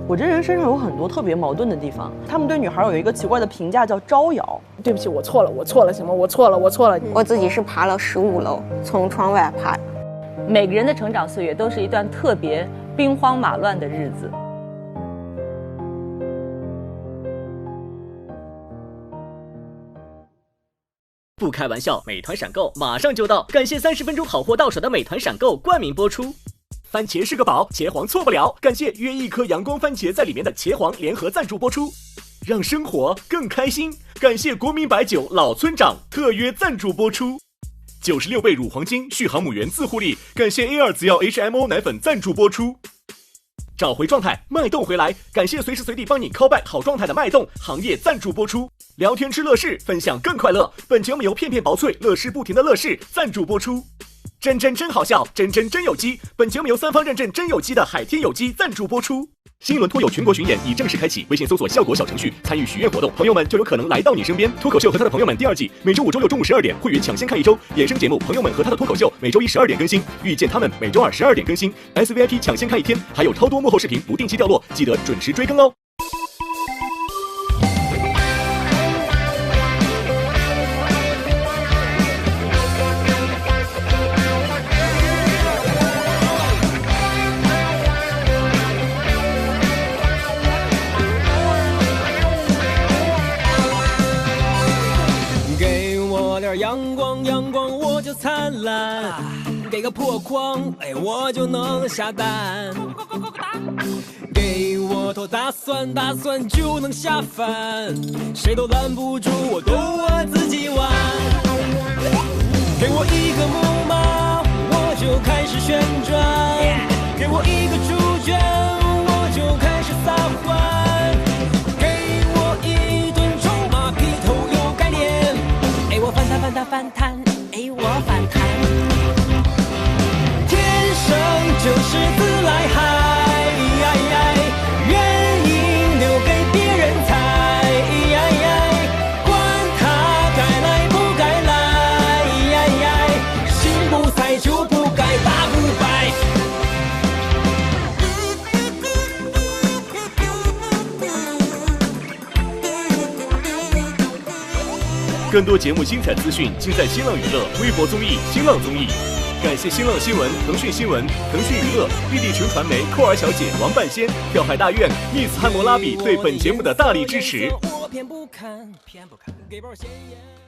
我这人身上有很多特别矛盾的地方。他们对女孩有一个奇怪的评价，叫招摇。对不起，我错了，我错了，什么？我错了，我错了。我自己是爬了15楼，从窗外爬。每个人的成长岁月都是一段特别兵荒马乱的日子。不开玩笑，美团闪购马上就到，感谢30分钟好货到手的美团闪购冠名播出。番茄是个宝，茄皇错不了，感谢约1颗阳光番茄在里面的茄皇联合赞助播出，让生活更开心。感谢国民白酒老村长特约赞助播出，96倍乳黄金续航母源自护力，感谢A2 紫药 HMO 奶粉赞助播出。找回状态，脉动回来。感谢随时随地帮你 call back 好状态的脉动行业赞助播出。聊天吃乐事，分享更快乐。本节目由片片薄脆乐事不停的乐事赞助播出。真好笑，真有机。本节目由3方认证真有机的海天有机赞助播出。新一轮脱友全国巡演已正式开启，微信搜索效果小程序参与许愿活动，朋友们就有可能来到你身边。脱口秀和他的朋友们第2季每周5、周6中午12点，会员抢先看1周。衍生节目朋友们和他的脱口秀每周1、12点更新，遇见他们每周2、12点更新。SVIP 抢先看1天，还有超多幕后视频不定期掉落，记得准时追更哦。阳光我就灿烂，给个破框，我就能下蛋。给我头大蒜就能下饭，谁都拦不住我，都我自己玩。给我一个木马，我就开始旋转；给我一个主角，我就开始撒欢。给我一顿臭马屁头有概念，我反弹，我反弹。天生就是自来嗨，原因留给别人猜。管他该来不该来，心不塞就不该打不败。更多节目精彩资讯尽在新浪娱乐微博综艺、新浪综艺。感谢新浪新闻、腾讯新闻、腾讯娱乐、丽丽纯传媒、扣儿小姐、王半仙、跳海大院、密斯汉谟拉比对本节目的大力支持。偏不看，给包鲜艳。